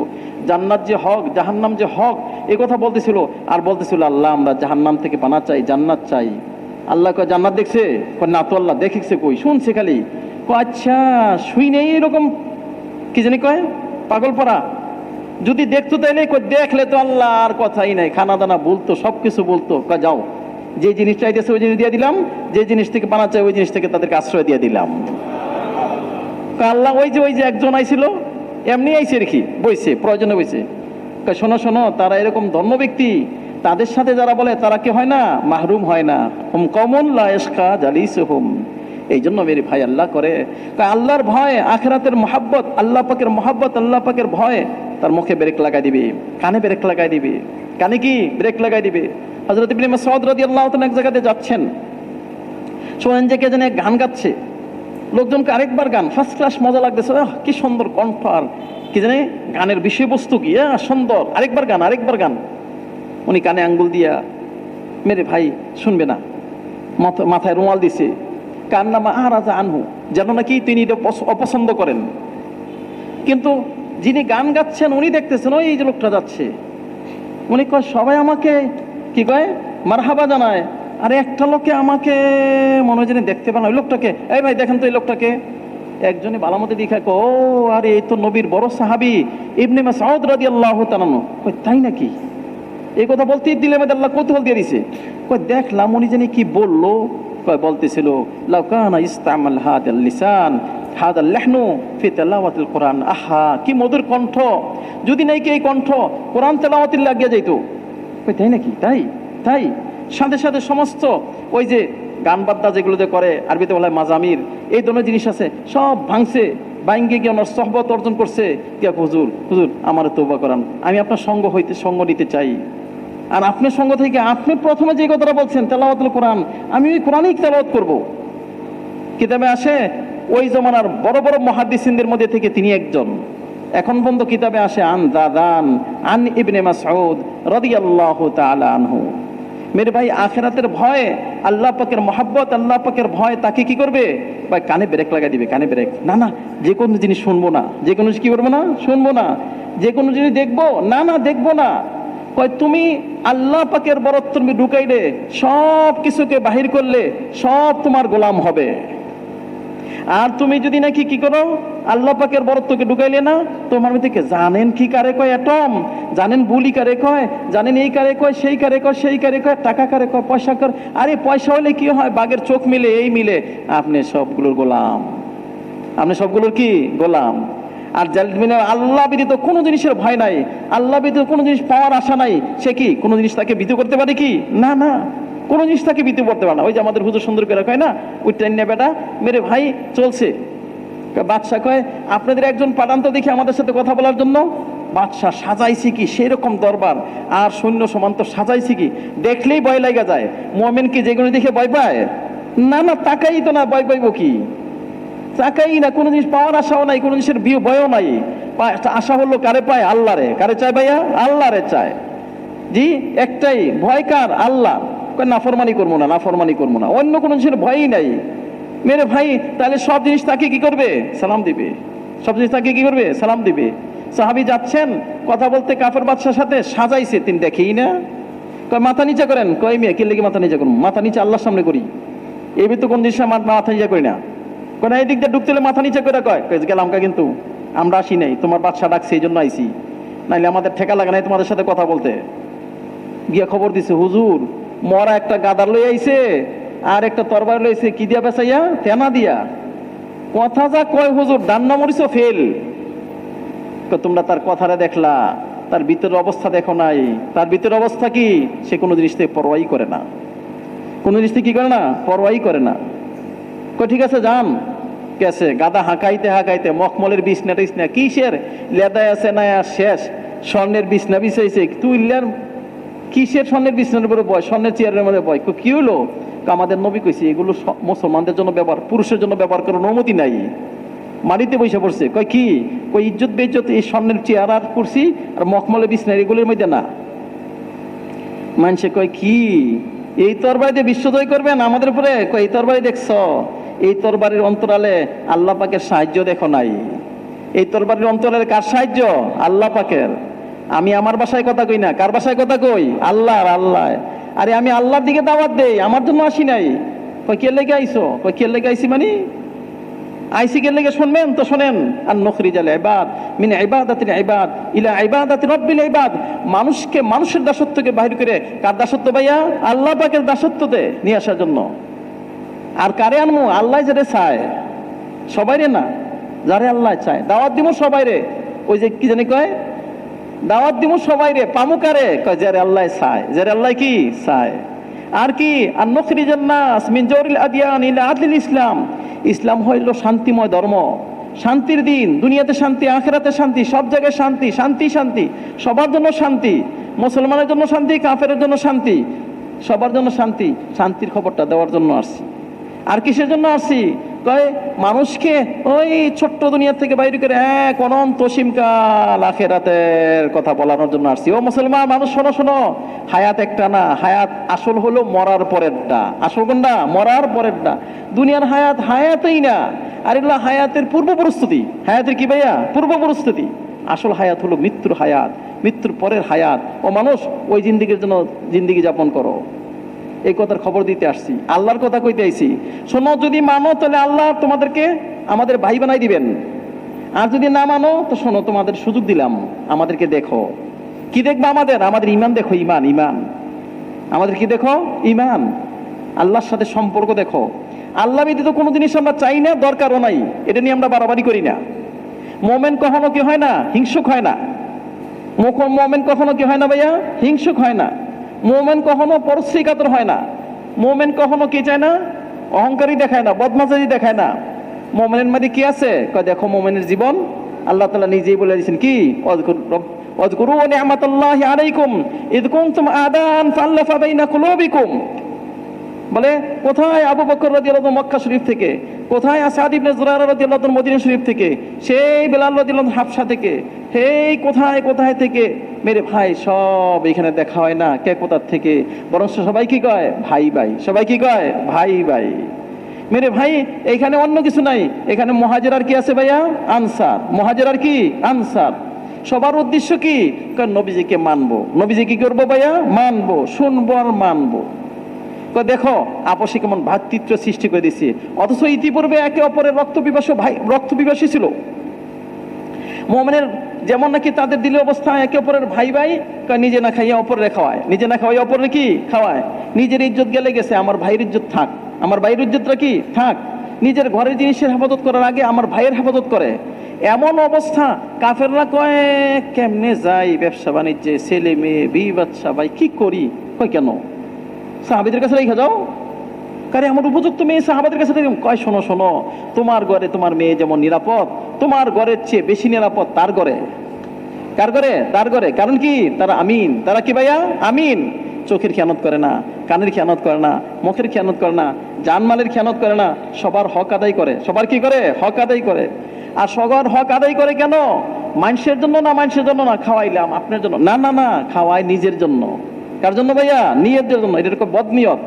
জান্নাত যে হক, জাহান্নাম যে হক, এ কথা বলতেছিল। আর বলতেছিল আল্লাহ আমরা জাহান্নাম থেকে পানা চাই, জান্নাত চাই। আল্লাহ কয় জান্নাত দেখছে? না তো আল্লাহ দেখেছে কই, শুনছে খালি। আচ্ছা শুই নেই এরকম কি জানি কয় পাগল পড়া। যদি দেখতো তাইলে দেখলে তো আল্লাহ আর কথাই নাই, খানা দানা বলতো, সবকিছু বলতো। যাও, যে জিনিস চাইতেছে ওই জিনিস দিয়ে দিলাম, যে জিনিস থেকে পানা চাই ওই জিনিস থেকে তাদেরকে আশ্রয় দিয়ে দিলাম। আল্লাহ ওই যে একজন আইছিল, এমনি আইছে রেখি বইছে, প্রয়োজনে বইছে। শোনো শোনো, তারা এরকম ধন্য ব্যক্তি, তাদের সাথে যারা বলে তারা কি হয় না? মাহরুম হয় না। হুম কমন লা ইশকা জালিসুহুম। এই জন্য মেরে ভাই আল্লাহ করে, আল্লাহর ভয়, আখিরাতের মহাব্বত, আল্লাহ পাকের মহাব্বত, আল্লাহ পাকের ভয় তার মুখে ব্রেক লাগাই দিবে, কানে ব্রেক লাগাই দিবে। কানে কি ব্রেক লাগাই দিবে? হযরত ইবনে মাসউদ রাদিয়াল্লাহু তাআলা এক জায়গাতে যাচ্ছেন, শোনেন যে কে যেন গান গাচ্ছে। লোকজনকে আরেকবার গান, ফার্স্ট ক্লাস, মজা লাগতেছে, কি সুন্দর কণ্ঠ, আর কি জানে গানের বিষয়বস্তু কি সুন্দর, আরেকবার গান, আরেকবার গান। উনি কানে আঙ্গুল দিয়া, মেরে ভাই শুনবে না, মাথায় রুমাল দিছে, কার নামা আরাজা আনহু, যেন নাকি তিনি এটা অপছন্দ করেন। কিন্তু যিনি গান গাচ্ছেন উনি দেখতেছেন ওই যে লোকটা যাচ্ছে, উনি কয় সবাই আমাকে কি কয় মারহাবা জানায়, আর একটা লোকে আমাকে মনে হয় দেখতে পান, ওই লোকটাকে, এই ভাই দেখেন তো এই লোকটাকে। একজনে ভালো মতো দেখা ও আরে এই তো নবীর বড় সাহাবী ইবনে মাসউদ রাদিয়াল্লাহু তাআলা। তাই নাকি? এই কথা বলতেই দিলে মধ্যে আল্লাহ কৌতূহল দিয়ে দিছে। কয় দেখলাম উনি জানি কি বললো, কয় বলতেছিল লাউ কানা ইস্তামাল হাদাল লিসান হাদাল লাহনু ফি তিলাওয়াতিল কোরআন, আহা কি মধুর কণ্ঠ, যদি নাকি এই কণ্ঠ কোরআন তেলাওয়াতে লাগিয়ে যাইতো। কয় তাই নাকি? তাই তাই সাথে সাথে সমস্ত ওই যে গান বাদ্যা যেগুলো যে করে, আরবিতে বলা হয় মাজামির, এই ধরনের জিনিস আছে সব ভাঙছে, বাইঙ্গে গিয়ে আমার সহবত অর্জন করছে। কে হুজুর, হুজুর আমার তওবা করান, আমি আপনার সঙ্গ নিতে চাই। আর আপনার সঙ্গ থেকে আপনি প্রথমে যে কথাটা বলছেন তেলাওয়াতুল কোরআন, আমি ওই কোরআনই তেলাওয়াত করব। কিতাবে আসে ওই জমানার বড় বড় মুহাদ্দিসিনদের মধ্যে থেকে তিনি একজন। এখন পর্যন্ত কিতাবে আসে আন দাদান আন ইবনে মাসউদ রাদিয়াল্লাহু তাআলা আনহু। মেরে ভাই, আখিরাতের ভয়, আল্লাহ পাকের মহব্বত, আল্লাহ পাকের ভয় তাকে কি করবে ভাই? কানে ব্রেক লাগাই দিবে, কানে ব্রেক। না না, যে কোনো জিনিস শুনবো না, যে কোনো জিনিস কি করবো না, শুনবো না। যে কোনো জিনিস দেখবো না, না দেখবো না। কয় তুমি আল্লাহ পাকের বরত্ব তুমি ঢুকাইলে, সব কিছুকে বাহির করলে, সব তোমার গোলাম হবে। আর তুমি যদি নাকি কি করো, আল্লাহ পাকের বরত্বকে ঢুকাইলে না, তোমার থেকে জানেন কি কারে কয় অ্যাটম, জানেন বুলি কারে কয়, জানেন এই কারে কয়, সেই কারে কয়, সেই কারে কয়, টাকা কারে কয়, পয়সা কয়। আরে পয়সা হলে কি হয়, বাঘের চোখ মিলে, এই মিলে, আপনি সবগুলোর গোলাম, আপনি সবগুলোর কি গোলাম। আর আল্লাহ ব্যতীত কোনো জিনিসের ভয় নাই, আল্লাহ ব্যতীত কোনো জিনিস পাওয়ার আশা নাই, সে কি কোনো জিনিস তাকে ভীত করতে পারে কি? না না, কোনো জিনিস তাকে ভীত করতে পারে না। ওই যে আমাদের হুজুর সুন্দর করে কয় না, ওই ট্রেন নিয়ে বেটা মেরে ভাই চলছে। বাদশাহ কয় আপনাদের একজন পাঠান তো দেখি আমাদের সাথে কথা বলার জন্য। বাদশাহ সাজাইছি কি সেই রকম দরবার, আর সৈন্য সমান তো সাজাইছি কি, দেখলেই ভয় লাগা যায়। মুমিন কি যেগুলো দেখে ভয় পায়? না না, তাকাই তো না, ভয় পাইব কি? তাকাই না, কোনো জিনিস পাওয়ার আশাও নাই, কোনো জিনিসের ভয়ও নাই। আশা হলো কারে পায়? আল্লাহরে। কারে চায় ভাইয়া? আল্লাহরে চায়। জি, একটাই ভয় কার? আল্লাহ। নাফরমানি করবো না, নাফরমানি করবো না, অন্য কোনো জিনিসের ভয়ই নাই। মেরে ভাই, তাহলে সব জিনিস তাকে কি করবে? সালাম দিবে। সব জিনিস তাকে কি করবে? সালাম দিবে। সাহাবী যাচ্ছেন কথা বলতে কাফের বাদশার সাথে, সাজাইছে, তিনি দেখেই না। কয় মাথা নিচে করেন। কয় মেয়ে কে লেগে মাথা নিচে করুন? মাথা নিচে আল্লাহর সামনে করি, এই তো কোন জিনিস মাথা নিচে করি না। কয় না, এই দিক দিয়ে ঢুকতে হলে মাথা নিচে করে। কয় গেলাম কা, কিন্তু আমরা আসি নাই, তোমার বাদশা ডাকছে এই জন্য আইসি, নাইলে আমাদের ঠেকা লাগে নাই তোমাদের সাথে কথা বলতে। গিয়া খবর দিছে, হুজুর মরা একটা গাদার লই আইছে, আর একটা তরবারি লইছে, কি দিয়া বেচাইয়া? তেনা দিয়া। কথা যা কয় হুজুর, ডান্না মরিচ ফেল। তোমরা তার কথাটা দেখলা, তার ভিতরের অবস্থা দেখো নাই। তার ভিতরের অবস্থা কি? সে কোনো জিনিস থেকে পরোয়াই করে না, কোনো জিনিস থেকে কি করে না? পরোয়াই করে না। কয় ঠিক আছে যান। গেছে গাদা হাঁকাইতে হাঁকাইতে, মখমলের বিছনা টিছনা কিসের লেদায় আছে না, শেষ স্বর্ণের বিছনা বিছাইছে। তুই কিসের স্বর্ণের বিছনার উপরে বয়, স্বর্ণের চেয়ারের মধ্যে বয়। কি হলো? আমাদের নবী কইছে এগুলো মুসলমানদের জন্য ব্যবহার, পুরুষের জন্য ব্যবহার করার অনুমতি নাই। মাটিতে বসে পড়ছে। কয় কি? কই ইজ্জত বেইজ্জত এই স্বর্ণের চেয়ার আর কুরসি আর মখমলের বিছনা এগুলোর মধ্যে না। মানুষে কয় কি এই তরবারি দিয়ে বিশ্বজয় করবেন আমাদের উপরে? কয় এই তরবারি দেখছ, এই তরবারির অন্তরালে আল্লাহ পাকের সাহায্য দেখো নাই। এই তরবারির অন্তরালে কার সাহায্য? আল্লাহ পাকের। আমি আমার ভাষায় কথা কই না, কার ভাষায় কথা কই? আল্লাহ। আল্লাহ। আরে আমি আল্লাহর দিকে দাওয়াত দেই, আমার জন্য আসি নাই। কয় কে লেগে আইছো? কয় কে লেগে আইছি মানে আইসি কে লেগে? শুনবেন তো শোনেন। আর নখরিজাল ইবাদ মিন ইবাদাতিল ইবাদ ইলা ইবাদাতি রাব্বিল ইবাদ, মানুষকে মানুষের দাসত্বকে বাহির করে কার দাসত্ব ভাইয়া? আল্লাহ পাকের দাসত্বতে নিয়ে আসার জন্য। আর কারে আনমু? আল্লাহ যারে চায়, সবাইরে না, যারে আল্লাহ চায় দাওয়াত দিব সবাইরে। ওই যে কি জানি কয়, দাওয়াত দিব সবাইরে, পামু কারে? কয় যারে আল্লাহ চায়, যারে আল্লাহ কি চায়। আর কি? আর নখরিজান নাস মিন জাওরিল আদিয়ান ইলা আদলিল ইসলাম, ইসলাম হইল শান্তিময় ধর্ম, শান্তির দিন। দুনিয়াতে শান্তি, আখিরাতে শান্তি, সব জায়গায় শান্তি, শান্তি শান্তি, সবার জন্য শান্তি। মুসলমানের জন্য শান্তি, কাফেরের জন্য শান্তি, সবার জন্য শান্তি। শান্তির খবরটা দেওয়ার জন্য আসছি। আর কিসের জন্য আসছি? কয় মানুষকে ওই ছোট্ট দুনিয়া থেকে বাইরে করে এক অনন্ত সীমকাল আখিরাতের কথা বলানোর জন্য আসছি। ও মুসলমান মানুষ, শোনো শোনো, হায়াত একটা না, হায়াত আসল হলো মরার পরেরটা। আসল কোনটা? মরার পরেরটা। দুনিয়ার হায়াত হায়াতই না, আর এগুলো হায়াতের পূর্ব প্রস্তুতি। হায়াতের কি ভাইয়া? পূর্ব প্রস্তুতি। আসল হায়াত হলো মৃত্যুর হায়াত, মৃত্যুর পরের হায়াত। ও মানুষ, ওই জিন্দিগির জন্য জিন্দিগি যাপন করো। এই কথার খবর দিতে আসছি, আল্লাহর কথা কইতে আইছি। শোনো, যদি মানো তাহলে আল্লাহ তোমাদেরকে আমাদের ভাই বানাই দিবেন, আর যদি না মানো তো শোনো, তোমাদের সুযোগ দিলাম, আমাদেরকে দেখো। কি দেখবো? আমাদের আমাদের ইমান দেখো, ইমান, ইমান আমাদের কি দেখো? ইমান। আল্লাহর সাথে সম্পর্ক দেখো। আল্লাহ ব্যতীত কোনো জিনিস আমরা চাই না, দরকারও নাই, এটা নিয়ে আমরা বাড়াবাড়ি করি না। মোমেন কখনো কি হয় না? হিংসুক হয় না। মোমেন কখনো কি হয় না ভাইয়া? হিংসুক হয় না। মোমেন কখনো পরশ্রী কাতর হয় না। মোমেন কখনো কি চায় না? অহংকারী দেখায় না, বদমাজারি দেখায় না। মোমেনের মধ্যে কি আছে? দেখো মোমেনের জীবন আল্লাহ তাআলা নিজেই বলে দিয়েছেন কি? ওয়াজকুরু নি'মাতাল্লাহি আলাইকুম ইয কুনতুম আদান ফাআল্লাফা বাইনা কুলুবিকুম। বলে কোথায় আবু বকর রাদিয়াল্লাহু আনহু মক্কা শরীফ থেকে, কোথায় আসাদ ইবনে জুরায়রা রাদিয়াল্লাহু আনহু মদিনা শরীফ থেকে, সেই বেলাল রাদিয়াল্লাহু আনহু হাবশা থেকে, সেই কোথায় কোথায় থেকে মেরে ভাই সব এখানে দেখা হয় না। কে কোথা থেকে? বরং সবাই কি কয়? ভাই ভাই। সবাই কি কয়? ভাই ভাই। মেরে ভাই এখানে অন্য কিছু নাই, এখানে মুহাজির আর কি আছে ভাইয়া? আনসার। মুহাজির আর কি? আনসার। সবার উদ্দেশ্য কি? নবীজিকে মানবো। নবীজি কি করবো ভাইয়া? মানবো, শুনবো আর মানবো। দেখো আপসে কেমন ভ্রাতৃত্ব সৃষ্টি করে দিচ্ছে, অথচ ইতিপূর্বে একে অপরের রক্ত পিপাসী ছিল। মুমিনের যেমন নাকি তাদের দিলের অবস্থা একে অপরের ভাই ভাই, নিজে না খাইয়া অপরের খাওয়ায়, নিজে না খাওয়াই অপরের কি খাওয়ায়। নিজের ইজ্জত গেলে গেছে, আমার ভাইয়ের ইজ্জত থাক, আমার ভাইয়ের ইজ্জতটা কি থাক। নিজের ঘরের জিনিসের হেফাজত করার আগে আমার ভাইয়ের হেফাজত করে। এমন অবস্থা কাফেররা কয় কেমনে যাই ব্যবসা বাণিজ্যে, ছেলে মেয়ে বিয়ে বাচ্চা, ভাই কি করি? কয় কেন? সাহাবীদের কাছে রেখে যাও। কারে আমার উপযুক্ত মেয়ে সাহাবাদের কাছে কয় শোনো শোনো, তোমার ঘরে তোমার মেয়ে যেমন নিরাপদ, তোমার ঘরের চেয়ে বেশি নিরাপদ তার ঘরে। কার ঘরে? তার ঘরে। কারণ কি? তারা আমিন। তারা কি ভাইয়া? আমিন। চোখের খেয়ানত করে না, কানের খেয়ানত করে না, মুখের খেয়ানত করে না, জানমালের খেয়ানত করে না, সবার হক আদায় করে। সবার কি করে? হক আদায় করে। আর সবার হক আদায় করে কেন? মানুষের জন্য না, মানুষের জন্য না খাওয়াইলাম আপনার জন্য, না না না, খাওয়াই নিজের জন্য। কার জন্য ভাইয়া? নিয়তের জন্য। এটা বদনিয়ত।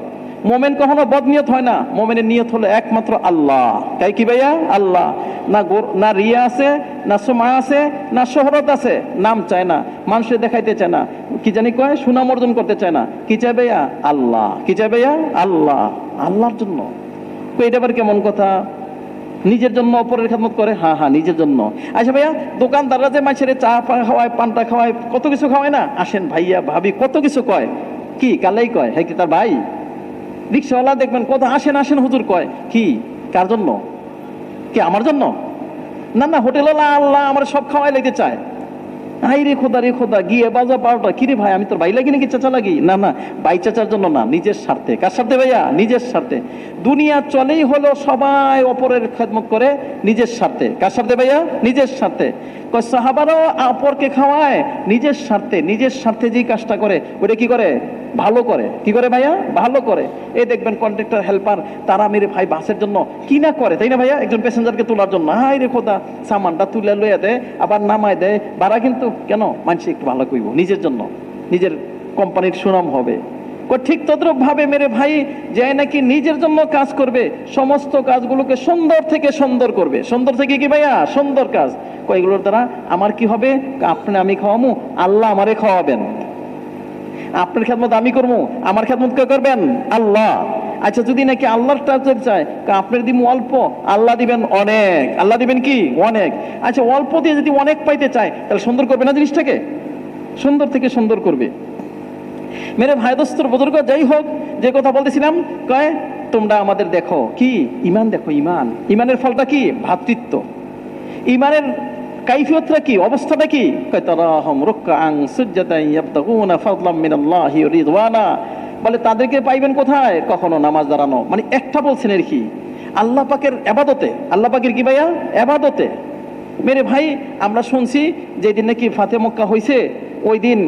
মোমেন কখনো বদনিয়ত হয় না। মোমেনের নিয়ত হলো একমাত্র আল্লাহ। তাই কি ভাইয়া? আল্লাহ। না রিয়া আছে, না সমা আছে, না শহরত আছে, নাম চায় না, মানুষের দেখাইতে চায় না, কি জানি কয় সুনাম অর্জন করতে চায় না। কি চায় ভাইয়া? আল্লাহ। কি চায় ভাইয়া? আল্লাহ। আল্লাহর জন্য। এটা আবার কেমন কথা? নিজের জন্য অপরের খেদমত করে? হ্যাঁ হ্যাঁ, নিজের জন্য। আচ্ছা ভাইয়া, দোকানদাররা যে মানুষের চা খাওয়ায়, পান্তা খাওয়ায়, কত কিছু খাওয়ায় না? আসেন ভাইয়া ভাবি, কত কিছু কয়। কি কালাই কয়? হ্যাঁ কি তার ভাই? রিক্সাওয়ালা দেখবেন কত আসেন আসেন হুজুর কয়। কি? কার জন্য? কি আমার জন্য? না না, হোটেলওয়ালা আল্লাহ আমার সব খাওয়াই লেগে চায়। হাই রে খোদা, রে খোদা, গিয়ে বাজা পাওয়াটা কি রে ভাই, আমি তোর ভাই লাগি নাকি চাচা লাগি? না না, ভাই চাচার জন্য না, নিজের স্বার্থে। কার স্বার্থে ভাইয়া? নিজের স্বার্থে। দুনিয়া চলেই হলো সবাই অপরের খেদমত করে নিজের স্বার্থে। কার স্বার্থে ভাইয়া? নিজের স্বার্থে। সাহাবারাও অপরকে খাওয়ায় নিজের স্বার্থে। নিজের স্বার্থে যেই কাজটা করে ওটা কি করে? ভালো করে। কি করে ভাইয়া? ভালো করে। এই দেখবেন কন্ট্রাক্টর হেল্পার, তারা মেরে ভাই বাসের জন্য কি না করে, তাই না ভাইয়া? একজন প্যাসেঞ্জারকে তোলার জন্য হাই রে খোদা, সামানটা তুলে লইয়া দেয়, আবার নামায় দেয় ভাড়া। কিন্তু কেন? মানুষ একটু ভালো কইব, নিজের জন্য, নিজের কোম্পানির সুনাম হবে। ঠিক তদ্রুপ ভাবে মেরে ভাই যে নাকি নিজের জন্য কাজ করবে, সমস্ত কাজগুলোকে সুন্দর থেকে সুন্দর করবে। সুন্দর থেকে কি ভাইয়া? সুন্দর কাজ। কয়গুলোর দ্বারা আমার কি হবে? আপনি আমি খাওয়ামু, আল্লাহ আমারে খাওয়াবেন। আপনার খেদমত আমি করবো, আমার খেদমত কে করবেন? আল্লাহ। আচ্ছা, যদি নাকি আল্লাহর টার্গেট চায়, আপনার দিব অল্প, আল্লাহ দিবেন অনেক। আল্লাহ দিবেন কি? অনেক। আচ্ছা, অল্প দিয়ে যদি অনেক পাইতে চায়, তাহলে সুন্দর করবে না জিনিসটাকে? সুন্দর থেকে সুন্দর করবে। মেরে ভাই দোস্তর বুজুর্গ, যাই হোক, যে কথা বলতেছিলাম, কয় তোমরা আমাদের দেখো কি? ইমান দেখো। ইমান, ইমানের ফলটা কি? ভ্রাতৃত্ব। ইমানের কাইফিয়তটা কি? অবস্থাটা কি? কয় তারাহুম রুকআন সুজদান ইয়াবতাগুনা ফাদলাম মিনাল্লাহি ওয়া রিদওয়ানা। বলে তাদেরকে পাইবেন কোথায়? কখনো নামাজ দাঁড়ানো, মানে একটা বলছেন এর কি? আল্লাহ পাকের ইবাদতে। আল্লাহ পাকের কি ভাইয়া? ইবাদতে। মেরে ভাই, আমরা শুনছি যেদিন নাকি ফাতে মক্কা হয়েছে, ওই দিন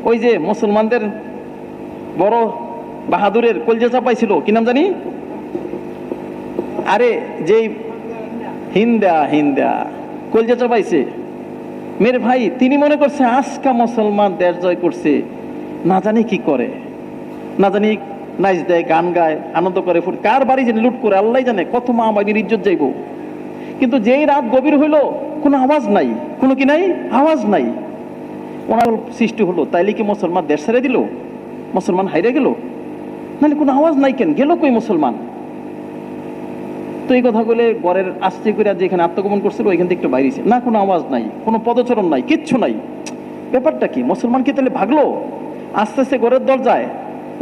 ওই যে মুসলমানদের বড় বাহাদুরের কলজা চাপাইছিল, কি নাম জানি? আরে যেই হিন্দা হিন্দা কলজা চাপাইছে, মেরে ভাই তিনি মনে করছে আজকা মুসলমান দেশ জয় করছে, না জানি কি করে, না জানি নাচ দেয়, গান গায়, আনন্দ করে, কার বাড়ি জানি লুট করে, আল্লাহ জানে কত মা বাড়ির ইজ্জত যাইব। কিন্তু যেই রাত গভীর হইলো, কোনো আওয়াজ নাই, কোনো কি নাই, আওয়াজ নাই। ওনার সৃষ্টি হলো, তাইলে কি মুসলমান দেশ ছেড়ে দিল? মুসলমান হাইরে গেল? নাহলে কোনো আওয়াজ নাই কেন? গেল কই মুসলমান? তো এই কথা বলে ঘরের আস্তে করে যেখানে আত্মগোপন করছিল ওইখান থেকে একটু বাইরেছে, না কোনো আওয়াজ নাই, কোনো পদচরণ নাই, কিচ্ছু নাই। ব্যাপারটা কি? মুসলমান কি তাহলে ভাগলো? আস্তে আস্তে ঘরের দরজায়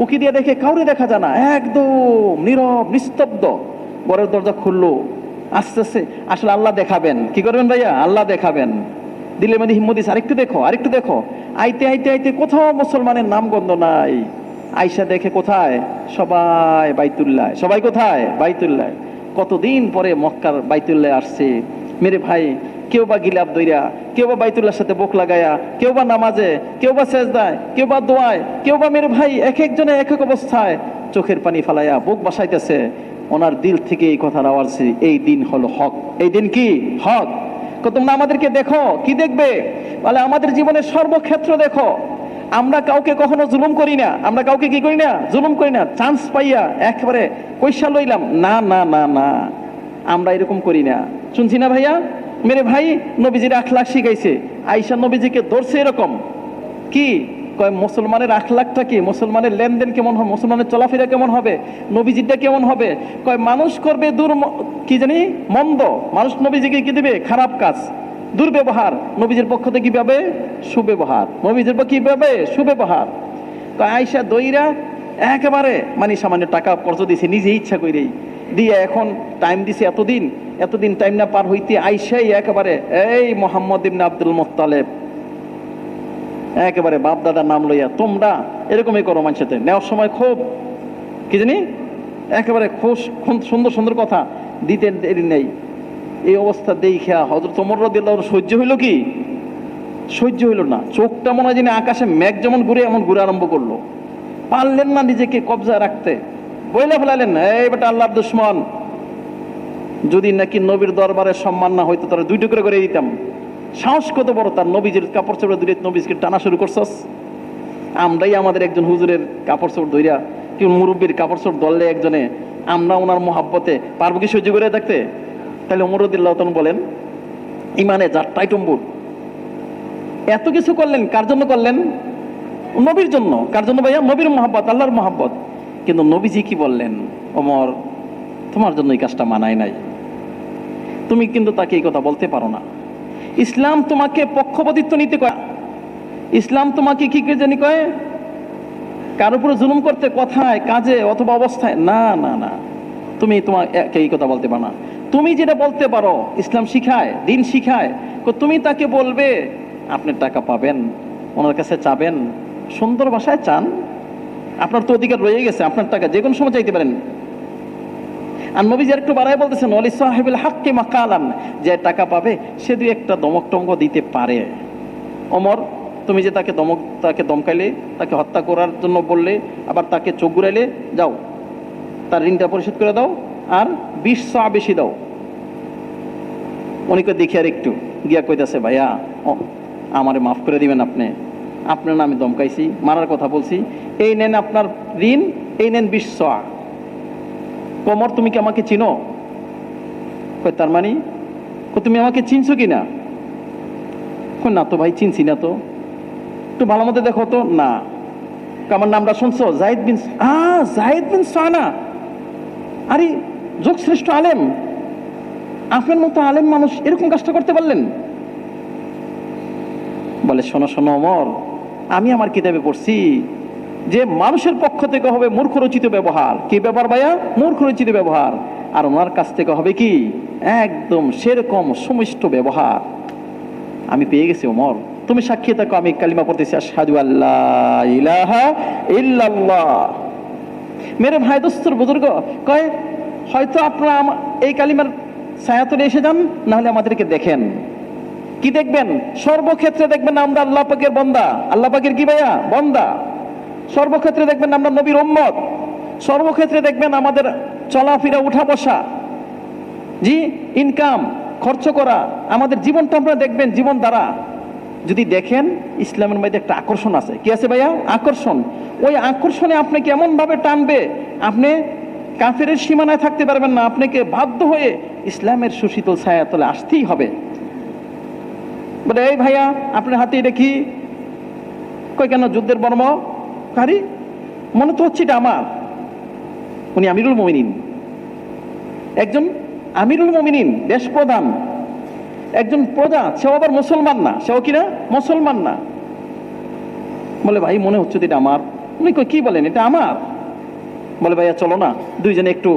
উকি দিয়ে দেখে কাউরে দেখা যায় না, একদম নীরব নিস্তব্ধ। ঘরের দরজা খুললো, আস্তে আস্তে আসলে আল্লাহ দেখাবেন। কি করবেন ভাইয়া? আল্লাহ দেখাবেন। দিলে মানে হিম্মদিস, আরেকটু দেখো আরেকটু দেখো। আইতে আইতে আইতে কোথাও মুসলমানের নাম গন্ধ নাই। আইসা দেখে কোথায়? সবাই বাইতুল্লাহ। সবাই কোথায়? বাইতুল্লাহ। কতদিন পরে মক্কার বাইতুল্লাহ আসছে মেরে ভাই। কেউ বা গিলাপ দইরা, কেউ বা বাইতুল্লাহর সাথে বুক লাগায়া, কেউ বা নামাজে, কেউ বা সেজদায়, কেউ বা দোয়ায়, কেউ বা মেরে ভাই এক একজনে এক এক অবস্থায় চোখের পানি ফালাইয়া বুক বাসাইতেছে। ওনার দিল থেকে এই কথার আওয়াজ, এই দিন হলো হক। এই দিন কি? হক। তোমরা আমাদেরকে দেখো। কি দেখবে? বলে আমাদের জীবনের সর্বক্ষেত্র দেখো। আমরা কাউকে কখনো জুলুম করি না। আমরা কাউকে কি করি না? জুলুম করি না। চান্স পাইয়া একেবারে পয়সা লইলাম না, না না না, আমরা এরকম করি না। শুনছি না ভাইয়া? মেরে ভাই নবীজির আখলাক শিখাইছে। আয়েশা নবীজিকে ধরছে এরকম। কি কয়? মুসলমানের আখলাকটা কি? মুসলমানের লেনদেন কেমন হবে? মুসলমানের চলাফেরা কেমন হবে? নবীজিটা কেমন হবে? কয় মানুষ করবে কি জানি মন্দ, মানুষ নবীজিকে কি দিবে? খারাপ কাজ, দুর্ব্যবহার। নবীজির পক্ষ থেকে কি পাবে? সুব্যবহার। নবীজির পক্ষে কি পাবে? সুব্যবহার। কয় আয়েশা দইরা একেবারে মানে সামান্য টাকা কর্জ দিছে নিজে ইচ্ছা করেই দিয়ে, এখন টাইম দিছে এতদিন টাইম না পার হইতে আয়েশাই একেবারে এই মোহাম্মদ ইবনে আব্দুল মুত্তালিব একেবারে বাপ দাদার নাম লইয়া তোমরা এরকমই করো। মানুষের নেওয়ার সময় খুব কি জানি একেবারে খুব সুন্দর সুন্দর কথা দিতে দেরি নেই। এই অবস্থা দেখিয়া হযরত ওমর রাদিয়াল্লাহু আনহু সহ্য হইল কি? সহ্য হইল না। চোখটা মনে হয় যেন আকাশে মেঘ যেমন ঘুরে এমন ঘুরে আরম্ভ করলো। পারলেন না নিজেকে কবজা রাখতে, বইলে ফেলালেন, এই বেটা আল্লাহর দুশমন, যদি নাকি নবীর দরবারে সম্মান না হইতো তারা দুই টুকরো করে দিতাম। সাহস কত বড় তার! নবীজির কাপড় চোপড় ধরে নবীজিকে টানা শুরু করছস। আমরাই আমাদের একজন হুজুরের কাপড় চোপড় ধইরা, কেউ মুরব্বীর কাপড় চোপড় ধরলে একজনে, আমরা ওনার মোহাব্বতে পারবো কি সহ্য করে থাকতে? তাহলে ওমর রাদিয়াল্লাহু তাআলা বলেন, ইমানে যারটাই টম্বুর। এত কিছু করলেন কার জন্য করলেন? নবীর জন্য। কার জন্য ভাইয়া? নবীর মোহাব্বত, আল্লাহর মোহাব্বত। কিন্তু নবীজি কি বললেন? ওমর, তোমার জন্য এই কাজটা মানায় নাই। তুমি কিন্তু তাকে এই কথা বলতে পারো না। ইসলাম তোমাকে পক্ষপাতিত্ব নিতে কয়। ইসলাম তোমাকে কি জানি কয়? কার উপরে জুলুম করতে, কথায়, কাজে অথবা অবস্থায় না না না। তুমি তোমাকে এই কথা বলতে পারো না। তুমি যেটা বলতে পারো, ইসলাম শিখায়, দিন শিখায়, তুমি তাকে বলবে আপনি টাকা পাবেন, ওনার কাছে চাবেন, সুন্দর ভাষায় চান। আপনার তো অধিকার রয়ে গেছে, আপনার টাকা যে কোনো সময় চাইতে পারেন। আর নবীজি একটু বাড়ায় বলতেছেন, ওয়ালি সাহিবুল হাক্কি মাকালান, যে টাকা পাবে সে দুই একটা দমক টঙ্গ দিতে পারে। ওমর, তুমি যে তাকে দমকাইলে, তাকে হত্যা করার জন্য বললে, আবার তাকে চোখ ঘুরাইলে, যাও তার ঋণটা পরিশোধ করে দাও আর 20 সা বেশি দাও। উনিকে দেখি আর একটু গিয়া কইতাছে, ভাইয়া আমারে মাফ করে দিবেন, আপনার না আমি দমকাইছি, মারার কথা বলছি, এই নেন আপনার ঋণ, এই নেন 20 সা। ওমর, তুমি কি আমাকে চিনো? কই তার মানে? তুমি আমাকে চিনছো কিনা? না তো ভাই, চিনছি না তো, একটু ভালো মতো দেখো তো। না। আমার নামটা শুনছো? জাহিদ বিন সানা। আরে যোগ শ্রেষ্ঠ আলেম, আপনার মতো আলেম মানুষ এরকম কাজটা করতে পারলেন? বলে, শোনো শোনো ওমর, আমি আমার কিতাবে পড়ছি যে মানুষের পক্ষ থেকে হবে মূর্খরচিত ব্যবহার। কি ব্যাপার ভাইয়া? মূর্খরচিত ব্যবহার। আর ওনার কাছ থেকে হবে কি? একদম সেরকম সুমিষ্ট ব্যবহার। আমি পেয়ে গেছি ওমর, তুমি সাক্ষী থাকো, আমি কালিমা পড়তেছি, আশহাদু আল্লা ইলাহা ইল্লাল্লাহ। মেরে ভাই দোস্তর বুজুর্গ কয়, হয়তো আপনারা এই কালিমার ছায়াতলে এসে যান, না হলে আমাদেরকে দেখেন। কি দেখবেন? সর্বক্ষেত্রে দেখবেন আমরা আল্লাহ পাকের বান্দা। আল্লাহ পাকের কি ভাইয়া? বান্দা। সর্বক্ষেত্রে দেখবেন আমরা নবীর উম্মত। সর্বক্ষেত্রে দেখবেন আমাদের চলাফেরা, উঠা বসা, জি ইনকাম, খরচ করা, আমাদের জীবনটা আপনারা দেখবেন। জীবন দ্বারা যদি দেখেন, ইসলামের মধ্যে একটা আকর্ষণ আছে। কি আছে ভাইয়া? আকর্ষণ। ওই আকর্ষণে আপনাকে এমন ভাবে টানবে, আপনি কাফেরের সীমানায় থাকতে পারবেন না। আপনাকে বাধ্য হয়ে ইসলামের সুশীতল ছায়াতলে আসতেই হবে। বলে, এই ভাইয়া আপনার হাতে এটা কি? কই কেন? যুদ্ধের বর্ম। কারি মনে তো হচ্ছে এটা আমার। উনি আমিরুল মুমিনিন, একজন আমিরুল মুমিনিন, দেশ প্রধান, একজন প্রজা। সেও আবার মুসলমান না। সেও কিনা? মুসলমান না। বলে ভাই মনে হচ্ছে এটা আমার। উনি কই কি বলেন, এটা আমার? বলে ভাইয়া চলো না দুইজনে একটু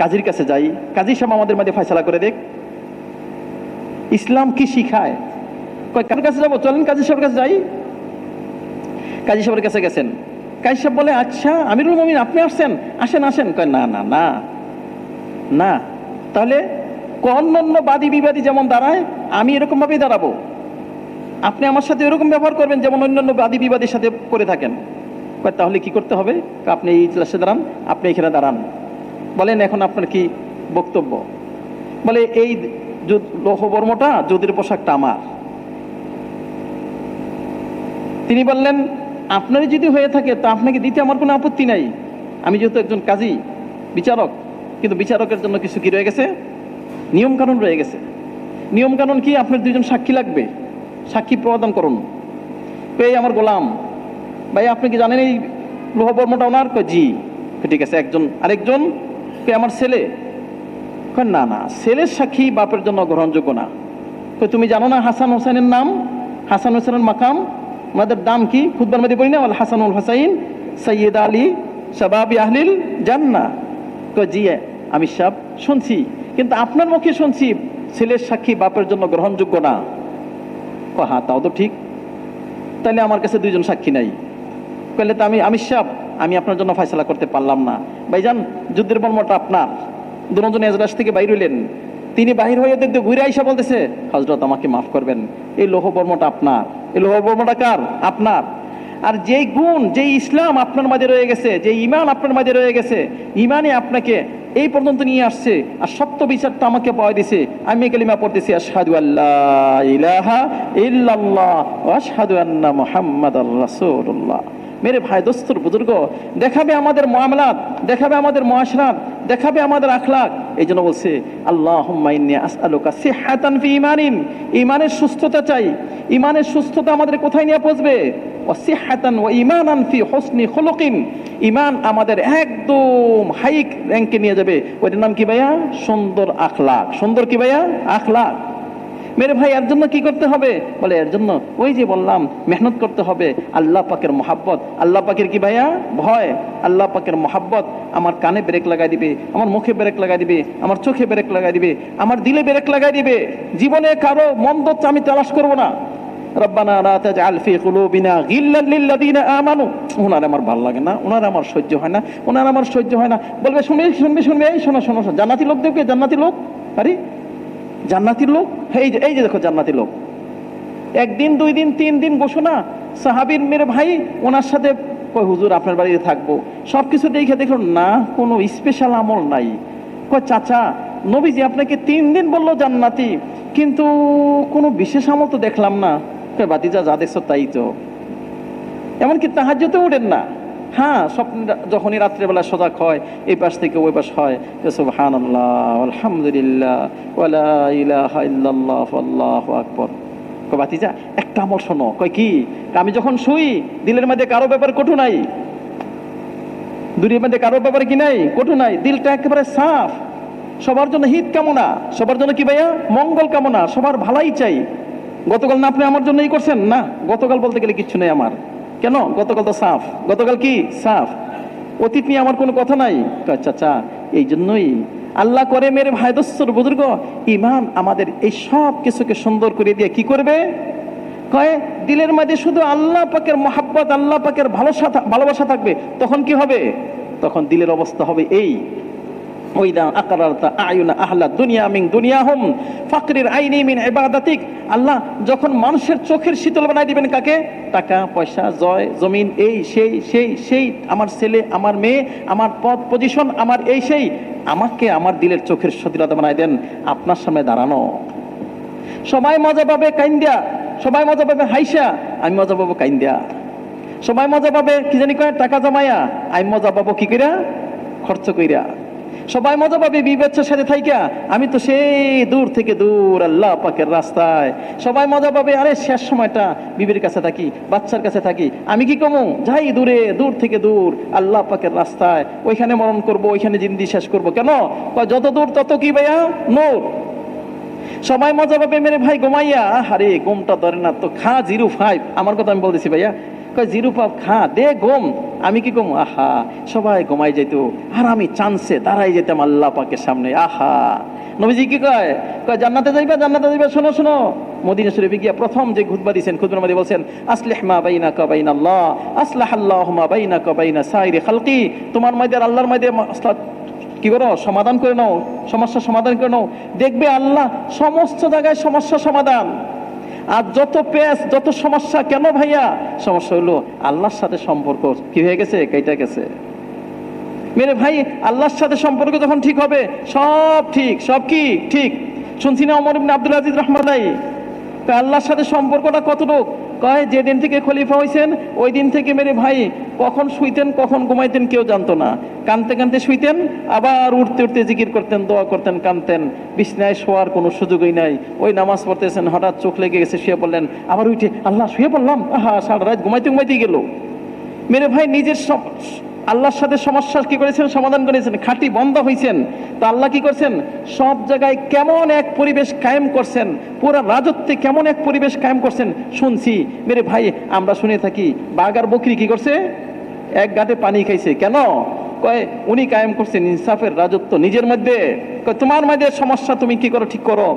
কাজীর কাছে যাই, কাজী সাহেব আমাদের মাঝে ফয়সালা করে দেখ ইসলাম কি শিখায়। কয় কার কাছে যাবো, চলেন কাজী সাহেবের কাছে যাই। কাজী সাহেবের কাছে গেছেন। কাজী সাহেব বলে আচ্ছা আমিরুল মুমিন আপনি আসছেন, আসেন আসেন। কয় না না না না, তাহলে অন্যান্য বাদী বিবাদী যেমন দাঁড়ায় আমি এরকম ভাবেই দাঁড়াবো, আপনি আমার সাথে এরকম ব্যবহার করবেন যেমন অন্যান্য বাদী বিবাদীর সাথে করে থাকেন। তাহলে কি করতে হবে? আপনি এই ইজলাসে দাঁড়ান, আপনি এখানে দাঁড়ান, বলেন এখন আপনার কি বক্তব্য। বলে এই লৌহবর্মটা যুদ্ধের পোশাকটা আমার। তিনি বললেন আপনারই যদি হয়ে থাকে তা আপনাকে দিতে আমার কোনো আপত্তি নাই, আমি যেহেতু একজন কাজী বিচারক, কিন্তু বিচারকের জন্য কিছু কি রয়ে গেছে, নিয়ম কানুন রয়ে গেছে। নিয়ম কানুন কি? আপনার দুইজন সাক্ষী লাগবে, সাক্ষী প্রদান করুন। পেয়ে আমার গোলাম ভাই আপনি কি জানেন এই লৌহবর্মটা ওনার? জি। ঠিক আছে, একজন আরেকজন কে? আমার ছেলে। না না, ছেলের সাক্ষী বাপের জন্য গ্রহণযোগ্য না। তুমি জানো না হাসান হোসেনের নাম, হাসান হোসেনের মাকাম, ওনাদের দাম কি? খুতবার মধ্যে বলি না, হাসানুল হোসাইন সৈয়দ আলী শাবাবি আহলিল জান্নাহ। জি আমি সব শুনছি, কিন্তু আপনার মুখে শুনছি ছেলের সাক্ষী বাপের জন্য গ্রহণযোগ্য না। হ্যাঁ তাও তো ঠিক, তাহলে আমার কাছে দুইজন সাক্ষী নাই। কইলে তো আমি সাহেব আমি আপনার জন্য ফয়সালা করতে পারলাম না। ভাইজান যুদ্ধের বর্মটা আপনার। দুজন এজলাস থেকে বাইর হইলেন। তিনি বাহির হয়ে দেখতে ঘুরে আইসা বলতেছে হযরত আমাকে মাফ করবেন, এই লৌহবর্মটা আপনার। এই লৌহবর্মটা কার? আপনার। আর যেই গুণ, যেই ইসলাম আপনার মাঝে রয়ে গেছে, যে ঈমান আপনার মাঝে রয়ে গেছে, ঈমানই আপনাকে এই পর্যন্ত নিয়ে আসছে, আর সত্য বিচারটা আমাকে পাওয়া দিছে। আমি কালিমা পড়তেছি আশহাদু আল্লা ইলাহা ইল্লাল্লাহ ওয়া আশহাদু আন্না মুহাম্মাদার রাসূলুল্লাহ। মেরে ভাই দোস্তর বুজুর্গ, দেখাবে আমাদের মুআমালাত, দেখাবে আমাদের মুআশরাত, দেখাবে আমাদের আখলাক। এই জন্য বলছে আল্লাহুম্মা ইন্নী আসআলুকা সিহহাতান ফি ঈমানিন, ঈমানের সুস্থতা চাই। ঈমানের সুস্থতা আমাদের কোথায় নিয়ে পৌঁছবে? ওয়া সিহহাতান ওয়া ঈমানান ফি হুসনি খুলুকিন, ঈমান আমাদের একদম হাই র্যাঙ্কে নিয়ে যাবে। ওইটার নাম কি ভাইয়া? সুন্দর আখলাক। সুন্দর কি ভাইয়া? আখলাক। মেরে ভাই এর জন্য কি করতে হবে? বলে এর জন্য ওই যে বললাম মেহনত করতে হবে। আল্লাহ পাকের মহাব্বত, আল্লাহ পাকের কি ভাইয়া? ভয়। আল্লাহ পাকের মহাব্বত আমার কানে ব্রেক লাগাই দিবে, আমার মুখে ব্রেক লাগাই দিবে, আমার চোখে ব্রেক লাগাই দিবে, আমার দিলে ব্রেক লাগাই দিবে। জীবনে কারো মন্দ আমি তালাশ করব না। রব্বানা লা তাজআল ফি কুলুবিনা গিল্লাল লিল্লাযিনা আমানু। ওনার আমার ভালো লাগে না, ওনার আমার সহ্য হয় না, ওনার আমার সহ্য হয় না। বলবে শুনবে এই শোনো শোনো, জান্নাতি লোক দেখবে, জান্নাতি লোক। আরে জান্নাতির লোক, এই যে দেখো জান্নাতি লোক। একদিন দুই দিন তিন দিন ঘোষণা। সাহাবীর মেরে ভাই ওনার সাথে কয় হুজুর আপনার বাড়িতে থাকবো, সবকিছু দেখে দেখলো না কোনো স্পেশাল আমল নাই। কয় চাচা নবীজি আপনাকে 3 দিন বললো জান্নাতি, কিন্তু কোনো বিশেষ আমল তো দেখলাম না। কয় বাতিজা যা দেখছো তাই তো, এমনকি তাহাজ্জুদে উঠেন না। হ্যাঁ স্বপ্ন যখনই রাত্রেবেলা সজাগ হয়, এই পাশ থেকে ওই পাশ হয় সুবহানাল্লাহ আলহামদুলিল্লাহ ওয়ালা ইলাহা ইল্লাল্লাহ আল্লাহু আকবার। কয় বাতিজা একটা আমল শোনো। কয় কি? আমি যখন শুই দিলের মধ্যে কারো ব্যাপারে কটু নাই, দুনিয়ার মধ্যে কারো ব্যাপারে কি নাই? কটু নাই। দিলটা একেবারে সাফ, সবার জন্য হিত কামনা, সবার জন্য কি ভাইয়া? মঙ্গল কামনা, সবার ভালাই চাই। গতকাল না আপনি আমার জন্য এই করছেন না? গতকাল বলতে গেলে কিচ্ছু নেই আমার। কেন? গতকাল তো সাফ। গতকাল কি সাফ? অতীত নিয়ে আমার কোনো কথা নাই। আচ্ছা এই জন্যই আল্লাহ করে মেরে ভাই দোস্তর বুজুর্গ, ঈমান আমাদের এই সব কিছুকে সুন্দর করে দিয়ে কি করবে? কয় দিলের মধ্যে শুধু আল্লাহ পাকের মহাব্বত, আল্লাহ পাকের ভালোবাসা থাকবে। তখন কি হবে? তখন দিলের অবস্থা হবে এই ওইদা আকারাতা আয়ুনা আহলা দুনিয়া মিন দুনিয়াহুম ফাকরির আইনি মিন ইবাদাতিক। আল্লাহ যখন মানুষের চোখের শীতল বানাই দিবেন কাকে? টাকা পয়সা, জয় জমিন, এই সেই আমার ছেলে, আমার মেয়ে, আমার পদ পজিশন, আমার এই সেই, আমাকে আমার দিলের চোখের শীতলতা বানাই দেন। আপনার সামনে দাঁড়ানো সবাই মজা পাবে কাইন্দিয়া, সবাই মজা পাবে হাইসা, আমি মজা পাবো কাইন্দিয়া। সবাই মজা পাবে কি জানি কয় টাকা জমাইয়া, আমি মজা পাবো কি কইরা? খরচ কইরা। সবাই মজা পাবে বিবেচ্ছার সাথে থাইকা, আমি তো সেই দূর থেকে দূর আল্লাহ পাকের রাস্তায়। সবাই মজা পাবে আরে শেষ সময়টা বিবির কাছে থাকি, বাচ্চার কাছে থাকি। আমি কি কমু? যাই দূরে, দূর থেকে দূর আল্লাহ পাকের রাস্তায়, ওইখানে মরণ করব, ওইখানে জিন্দি শেষ করব। কেন? যত দূর তত কি ভাইয়া? নূর। সবাই মজা পাবে মেরে ভাই ঘুমাইয়া, আরে ঘুমটা ধরে না তো, খা 05। আমার কথা আমি বলতেছি ভাইয়া, কয় জিরু পাপ খা দে গম, আমি কি কম, আহা সবাই ঘুমাই যেত আর আমি চান্সে দাঁড়াই যেতাম আল্লাহ পাকের সামনে। আহা নবীজি কি কয়, কয় জান্নাতে যাইবা, জান্নাতে যাইবা। শোনো শোনো, মদিনা শরীফে গিয়া প্রথম যে খুতবা দিয়েছেন, খুতবার মধ্যে বলছেন আসলিহ মা বাইনাকা বাইনাল্লাহ আসলাহাল্লাহু মা বাইনাকা বাইনা সাইরি খালকি, তোমার মধ্যে আর আল্লাহর মধ্যে কি করো, সমাধান করে নাও, সমস্যা সমাধান করে নাও, দেখবে আল্লাহ সমস্ত জায়গায় সমস্যা সমাধান। আর যত পেঁচ যত সমস্যা, কেন ভাইয়া সমস্যা হলো আল্লাহর সাথে সম্পর্ক কি হয়ে গেছে, কেটে গেছে। মেরে ভাই আল্লাহর সাথে সম্পর্ক যখন ঠিক হবে সব ঠিক, সব কি ঠিক। শুনছি না ওমর ইবনে আব্দুল আজিজ রাহমাতুল্লাহি, আল্লাহর সাথে সম্পর্কটা কতটুক, কয় যেদিন থেকে খলিফা হয়েছেন ওই দিন থেকে মেরে ভাই কখন শুইতেন কখন ঘুমাইতেন কেউ জানতো না। কানতে কানতে শুইতেন, আবার উঠতে উঠতে জিকির করতেন, দোয়া করতেন, কানতেন। বিছনায় শোয়ার কোনো সুযোগই নাই। ওই নামাজ পড়তেছেন, হঠাৎ চোখ লেগে গেছে, শুয়ে পড়লেন, আবার উঠে আল্লাহ শুয়ে পড়লাম, আহা সারা রাত ঘুমাইতে ঘুমাইতেই গেল। মেরে ভাই নিজের আল্লাহর সাথে সমস্যা কি করেছেন, সমাধান করেছেন, খাঁটি বন্ধ হয়েছেন। তো আল্লাহ কি করছেন, সব জায়গায় কেমন এক পরিবেশ কায়েম করছেন, পুরো রাজত্বে কেমন এক পরিবেশ কায়েম করছেন শুনছি। মেরে ভাই আমরা শুনে থাকি বাঘ আর বকরি কি করছে, এক গাঁটে পানি খাইছে। কেন, কয় উনি কায়েম করছেন ইনসাফের রাজত্ব নিজের মধ্যে। কয় তোমার মধ্যে সমস্যা তুমি কি করো, ঠিক করো।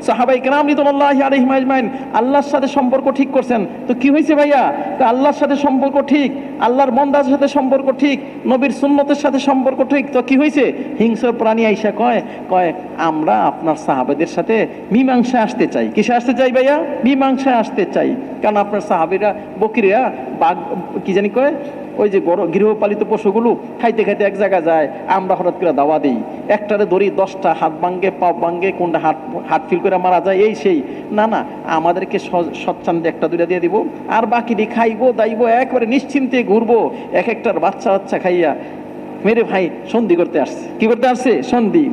সাহাবায়ে কেরাম রিদওয়ানুল্লাহি আলাইহিম আজমাইন আল্লাহর সাথে সম্পর্ক ঠিক করছেন। তো কি হয়েছে ভাইয়া, তো আল্লাহর সাথে সম্পর্ক ঠিক, আল্লাহর বান্দার সাথে সম্পর্ক ঠিক, নবীর সুন্নতের সাথে সম্পর্ক ঠিক। তো কি হয়েছে, হিংস্র প্রাণী আইসা কয়, কয় আমরা আপনার সাহাবাদের সাথে মীমাংসায় আসতে চাই। কিসে আসতে চাই ভাইয়া, মীমাংসায় আসতে চাই। কারণ আপনার সাহাবীরা বকরিরা বাঘ কি জানি কয়, ওই যে গৃহপালিত পশুগুলো খাইতে খাইতে এক জায়গায় যায়, আমরা হঠাৎ করে দাওয়া দিই, একটারে ধরি 10টা হাত ভাঙ্গে পা ভাঙ্গে, কোনটা হাত ফিল করে মারা যায়, এই সেই। না না, আমাদেরকে সচ্ছন্দে একটা দুইটা দিয়ে দিব, আর বাকিটি খাইবো দাইবো, একবারে নিশ্চিন্তে ঘুরবো, এক একটার বাচ্চা বাচ্চা খাইয়া। মেরে ভাই সন্ধি করতে আসছে, কি করতে আসছে, সন্ধি।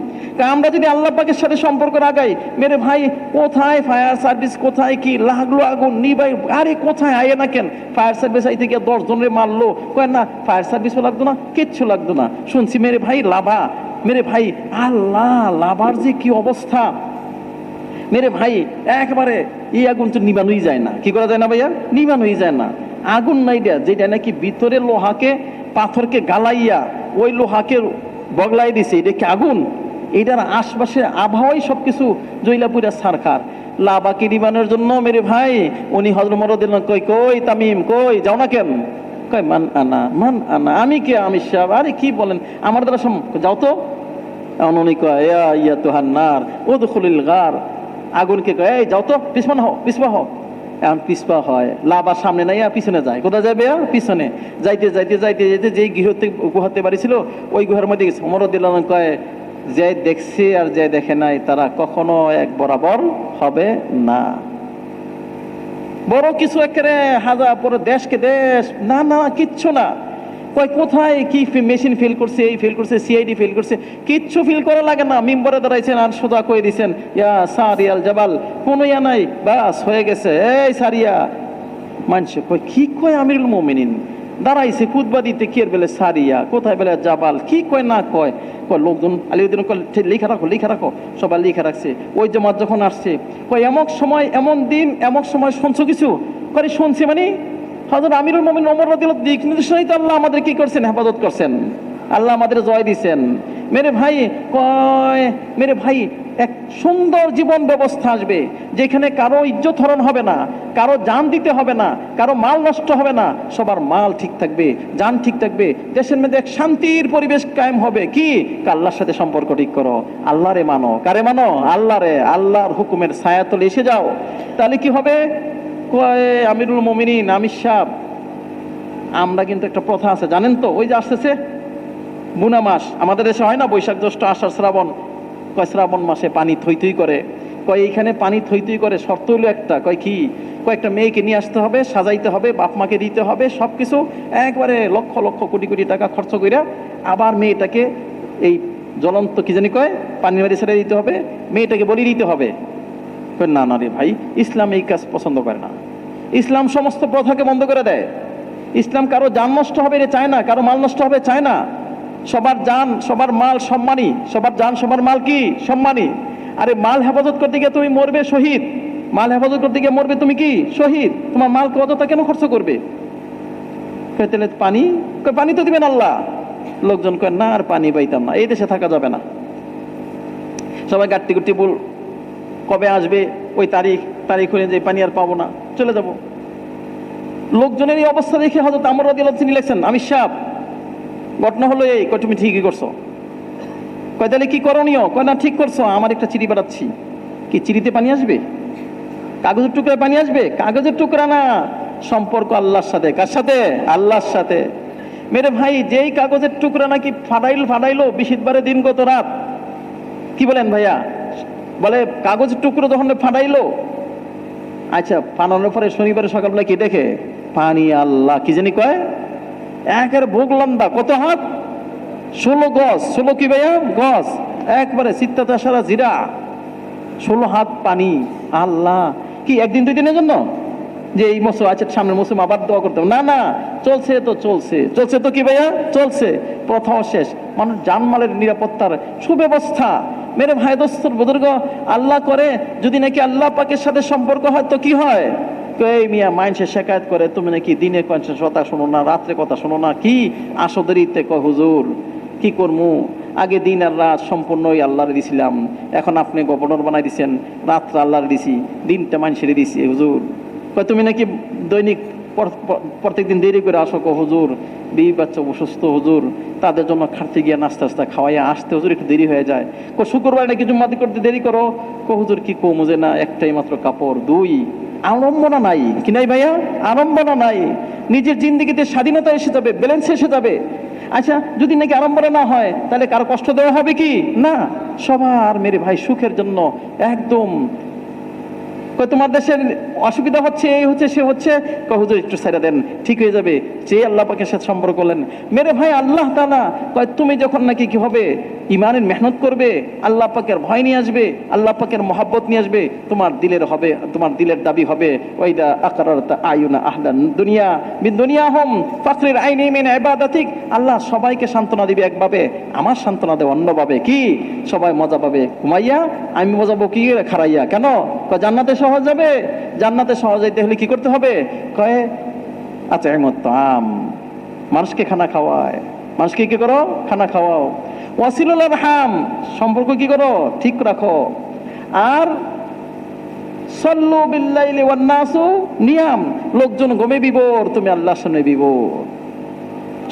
আমরা যদি আল্লাহ পাকের সাথে সম্পর্ক লাগাই, মেরে ভাই কোথায় ফায়ার সার্ভিস, কোথায় কি লাগলো আগুন নিবাই, আরে কোথায় আয় না কেন, ফায়ার সার্ভিস আইতে গিয়ে 10 জনের মারলো, কয় না ফায়ার সার্ভিসও লাগতো না, কিচ্ছু লাগতো না। শুনছি মেরে ভাই লাভা, মেরে ভাই আল্লাহ লাভার যে কি অবস্থা। মেরে ভাই একবারে এই আগুন তো নিবানোই যায় না, কি করা যায় না ভাইয়া, নিবানোই যায় না। আগুন নাই দেয়া, যেটা নাকি ভিতরে লোহাকে পাথরকে গালাইয়া ওই লোহাকে বগলাই দিছে, এটা কি আগুন, এটার আশপাশে আবহাওয়াই সবকিছু জৈলাপুরা সারখার। লাভাকে নিবানোর জন্য মেরে ভাই উনি হযরত ওমর রাদিয়াল্লাহু আনহু কই, কই তামিম কই যাও না কেন, কয় মান আনা, মান আনা, আমি কে, আমি সাহেব, আরে কি বলেন আমার দ্বারা যাও তো। উনি কয় ইয়া আইয়াতুহান নার উদখুলিল গার, আগুনকে কয় এই যাও তো, পিছপা হও, পিছপা হও। এখন পিছপা হয়, লাভা সামনে নাই পিছনে যায়, কোথায় যাবে, পিছনে। যাইতে যাইতে যাইতে যাইতে যেই গুহাতে বাড়ি ছিল ওই গুহার মধ্যে গেছে। ওমর রাদিয়াল্লাহু আনহু কয় যে দেখছে আর যে দেখে নাই তারা কখনো এক বরাবর হবে না। বড় কিছু একেবারে হাজার পরে দেশকে দেশ, না না কিচ্ছু না। কয় কোথায় কি মেশিন ফেল করছে, এই ফেল করছে, সিআইডি ফেল করছে, কিচ্ছু ফিল করা লাগে না। মিম্বরে দাঁড়াইছেন আর সোজা কয়ে দিচ্ছেন ইয়া সারিয়াল জাবাল, কোনো ইয়া নাই, বাস হয়ে গেছে। এই সারিয়া মানছে কয় কি কয়, আমিরুল মুমিনিন দাঁড়াইছে খুতবা দিতে, কি বেলে সারিয়া, কোথায় বেলে জাবাল, কি কয় না কয়। কয় লোকজন আলিউদ্দিন লিখা রাখো, লিখা রাখো, সবাই লিখা রাখছে। ওই জামাত যখন আসছে কয় এমক সময় এমন দিন এমক সময় শুনছো কিছু, করে শুনছি মানে হযরত আমিরুল মুমিনিন ওমর রাদিয়াল্লাহু দিক নির্দেশনাই তো আল্লাহ আমাদের কি করছেন, হেফাজত করছেন, আল্লাহ আমাদের জয় দিচ্ছেন। মেরে ভাই কয়, মেরে ভাই এক সুন্দর জীবন ব্যবস্থা আসবে যেখানে কারো ইজ্জত হরণ হবে না, কারো জান দিতে হবে না, কারো মাল নষ্ট হবে না, সবার মাল ঠিক থাকবে, জান ঠিক থাকবে। দেশের মধ্যে এক শান্তির পরিবেশ কায়েম হবে। কি, আল্লাহর সাথে সম্পর্ক ঠিক করো, আল্লাহরে মানো। কারে মানো, আল্লাহরে, আল্লাহর হুকুমের ছায়াতলে এসে যাও। তাহলে কি হবে, কয় আমিরুল মুমিনিন আমির সাহেব, আমরা কিন্তু একটা প্রথা আছে জানেন তো, ওই যে আসতেছে বুনা মাস, আমাদের দেশে হয় না বৈশাখ জ্যৈষ্ঠ আষাঢ় শ্রাবণ, কয় শ্রাবণ মাসে পানি থই থই করে, কয় এইখানে পানি থই থই করে, শর্ত হইলো একটা, কয় কি, কয়েকটা মেয়েকে নিয়ে আসতে হবে, সাজাইতে হবে, বাপ মাকে দিতে হবে, সব কিছু একবারে লক্ষ লক্ষ কোটি কোটি টাকা খরচ কইরা আবার মেয়েটাকে এই জ্বলন্ত কি জানি কয় পানির মাঝে ছেড়ে দিতে হবে, মেয়েটাকে বলি দিতে হবে। না না রে ভাই, ইসলাম এই কাজ পছন্দ করে না। ইসলাম সমস্ত প্রথাকে বন্ধ করে দেয়। ইসলাম কারো জান নষ্ট হবে এটা চায় না, কারো মাল নষ্ট হবে চায় না। সবার জান সবার মাল সম্মানী, সবার জান সবার মাল কি সম্মানী। আরে মাল হেফাজত করতে গিয়ে তুমি মরবে শহীদ, মাল হেফাজত করতে গিয়ে মরবে তুমি কি শহীদ, তোমার মাল অযথা কেন খরচ করবে? তাহলে পানি, পানি তো দিবেন আল্লাহ। লোকজন কয় না, আর পানি পাইতাম না, এই দেশে থাকা যাবে না। সবাই গাট্টি গুট্টি বল, কবে আসবে ওই তারিখ হলে যে পানি আর পাবো না, চলে যাব। লোকজনের এই অবস্থা দেখে হযরত আমর রাদিয়াল্লাহু আনহু লিখছেন, আমি সাহেব ঘটনা হলো এই, কয় তুমি ঠিকই করছো। কয় তাহলে কি করণীয়? কয় না ঠিক করছো, আমার একটা চিঠি পাঠাচ্ছি। কি চিঠিতে পানি আসবে? কাগজের টুকরায় পানি আসবে? কাগজের টুকরা না, সম্পর্ক আল্লাহর সাথে। কার সাথে? আল্লাহর সাথে। মেরে ভাই, যেই কাগজের টুকরা নাকি ফাটাইলো বিশিতবারে দিন গত রাত, কি বলেন ভাইয়া? বলে কাগজের টুকরো যখন ফাটাইলো, আচ্ছা ফাটানোর পরে শনিবারে সকালবেলা কি দেখে? পানি। আল্লাহ কি জানি কয়, একের ভোগ লম্বা, কত হাত? 16 গজ। 16 কি ভাইয়া? গজ। একবারে চিত্তাতা সারা জিরা, 16 হাত পানি। আল্লাহ, কি একদিন দুই দিনের জন্য? যে এই মৌসুম আছে, সামনের মৌসুম আবার দোয়া করতে হবে? না না, চলছে তো কি ভাইয়া? চলছে। প্রথম শেষ মানুষ জানমালের নিরাপত্তার সুব্যবস্থা। মেরে ভাই দোস্তর বুজুর্গ, আল্লাহ করে যদি নাকি আল্লাহ পাকের সাথে সম্পর্ক হয় তো কি হয়? এই মিয়া মাইনসে শেকায়ত করে তুমি নাকি দিনে কথা শোনো না, রাত্রে কথা শোনো না, কি আসো দেরিতে? কয় হুজুর কি করমু, আগে দিন আর রাত সম্পূর্ণই আল্লাহরে দিছিলাম, এখন আপনি গভর্নর বানাই দিছেন, রাত্রে আল্লাহরে দিছি, দিনটা মানুষের দিছি। হুজুর কয় তুমি নাকি দৈনিক প্রত্যেক দিন দেরি করে আসো। কো হুজুর বিবি বাচ্চা অসুস্থ হুজুর, তাদের জন্য খাটতে গিয়ে নাস্তা খাওয়াইয়া আসতে হুজুর একটু দেরি হয়ে যায়। কো শুক্রবার নাকি জুম্মাতি করতে দেরি করো। কো হুজুর কি কো মুজে না, একটাই মাত্র কাপড়। দুই, আড়ম্বনা নাই। কি নাই ভাইয়া? আড়ম্বনা নাই। নিজের জিন্দেগিতে স্বাধীনতা এসে যাবে, ব্যালেন্স এসে যাবে। আচ্ছা যদি নাকি আড়ম্বনা না হয়, তাহলে কারো কষ্ট দেওয়া হবে কি? না, সবার মেরে ভাই সুখের জন্য একদম। তোমার দেশের অসুবিধা হচ্ছে, এই হচ্ছে সে হচ্ছে, হুজুর একটু ছেড়ে দেন, ঠিক হয়ে যাবে। যে আল্লাহ পাকের সাথে সম্পর্ক করলেন মেরে ভাই, আল্লাহ তাআলা কয় তুমি যখন নাকি কি হবে, ইমানের মেহনত করবে, আল্লাহ পাকের ভয় নিয়ে আসবে, আল্লাহ পাকের মহাব্বত নিয়ে আসবে, তোমার দিলের হবে, তোমার দিলের দাবি হবে ওইদা আকরারতা আয়ুনা আহলান দুনিয়া বিন দুনিয়াহুম ফাকরির আইনি মিন ইবাদাতিক। আল্লাহ সবাইকে সান্ত্বনা দিবে একভাবে, আমার সান্ত্বনা দেবে অন্যভাবে। কি? সবাই মজা পাবে ঘুমাইয়া, আমি মজা পাবো কি খারাইয়া। কেন? জান্নাতে সহজ যাবে। জান্নাতে সহজ যাইতে হলে কি করতে হবে? কয় আচ্ছা আম, মানুষকে খানা খাওয়ায়, মানুষকে কি করো? খানা খাওয়াও। ওয়াসিলুল আরহাম, সম্পর্ক কি করো? ঠিক রাখো। আর সাল্লু বিল্লাইলি ওয়ান নাসু নিয়াম, লোকজন ঘুমে বিভোর, তুমি আল্লাহর সামনে বিভোর।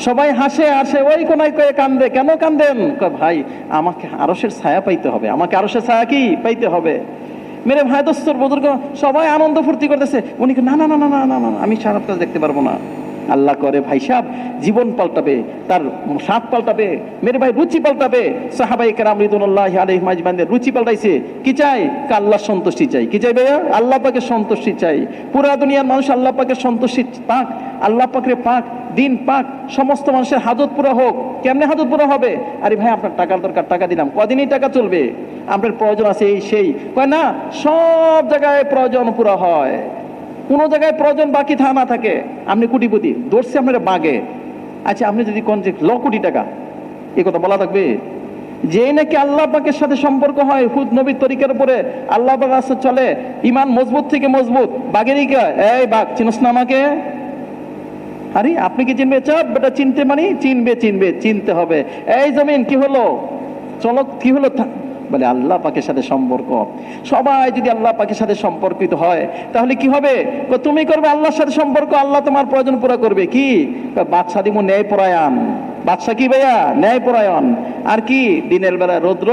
সবাই হাসে আসে, ওই কোনায় কয়ে কান্দে। কেন কান্দেন? ভাই আমাকে আরশের ছায়া পাইতে হবে, আমাকে আরশের ছায়া কি পাইতে হবে। মেরে ভাই দোস্তর বুজুর্গ, সবাই আনন্দ ফুর্তি করতেছে, উনি না না না না না না, আমি খারাপ কাজ দেখতে পারবো না। আল্লাহ করে ভাই সাহেব জীবন পাল্টাবে, তার স্বাদ পাল্টাবে, মেরে ভাই রুচি পাল্টাবে। সাহাবায়ে কেরাম রিদওয়ানুল্লাহি আলাইহিম আজমাইনের রুচি পাল্টাইছে। কি চাই? আল্লাহর সন্তুষ্টি চাই। কি চাই ভাইয়া? আল্লাহ পাকের সন্তুষ্টি চাই। পুরা দুনিয়ার মানুষ আল্লাহ পাকের সন্তুষ্টি পাক, আল্লাহ পাকের পাক, দিন পাক, সমস্ত মানুষের হাজত পুরা হোক। কেমনে হাজত পুরা হবে? আরে ভাই আপনার টাকার দরকার, টাকা দিলাম, কদিনই টাকা চলবে? আপনার প্রয়োজন আছে এই সেই। কয় না, সব জায়গায় প্রয়োজন পুরা হয়, কোনো জায়গায় প্রয়োজন বাকি না থাকে। আপনি কোটিপতি, ধরছে আপনার বাগে। আচ্ছা আপনি যদি কোন যে কোটি টাকা, এই কথা বলা থাকবে? যে নাকি আল্লাহ পাকের সাথে সম্পর্ক হয় হুদ নবীর তরিকার উপরে, আল্লাহ পাক রাস্তায় চলে, ইমান মজবুত থেকে মজবুত, বাগেরই কয় এই বাঘ চিনস না আমাকে? আরে আপনি কি চিনবে? চাপ বেটা, চিনতে মানে চিনতে হবে। এই জমিন কি হলো, চলো কি হলো, বলে আল্লাহ পাকের সাথে সম্পর্ক। সবাই যদি আল্লাহ পাকের সাথে সম্পর্কিত হয় তাহলে কি হবে? তুমি করবে আল্লাহর সাথে সম্পর্ক, আল্লাহ তোমার প্রয়োজন পুরো করবে। কি? বাদশা দিব ন্যায় পরায়ণ। বাদশা কি ভাইয়া? ন্যায় পরায়ণ। আর কি? দিনের বেলা রৌদ্র,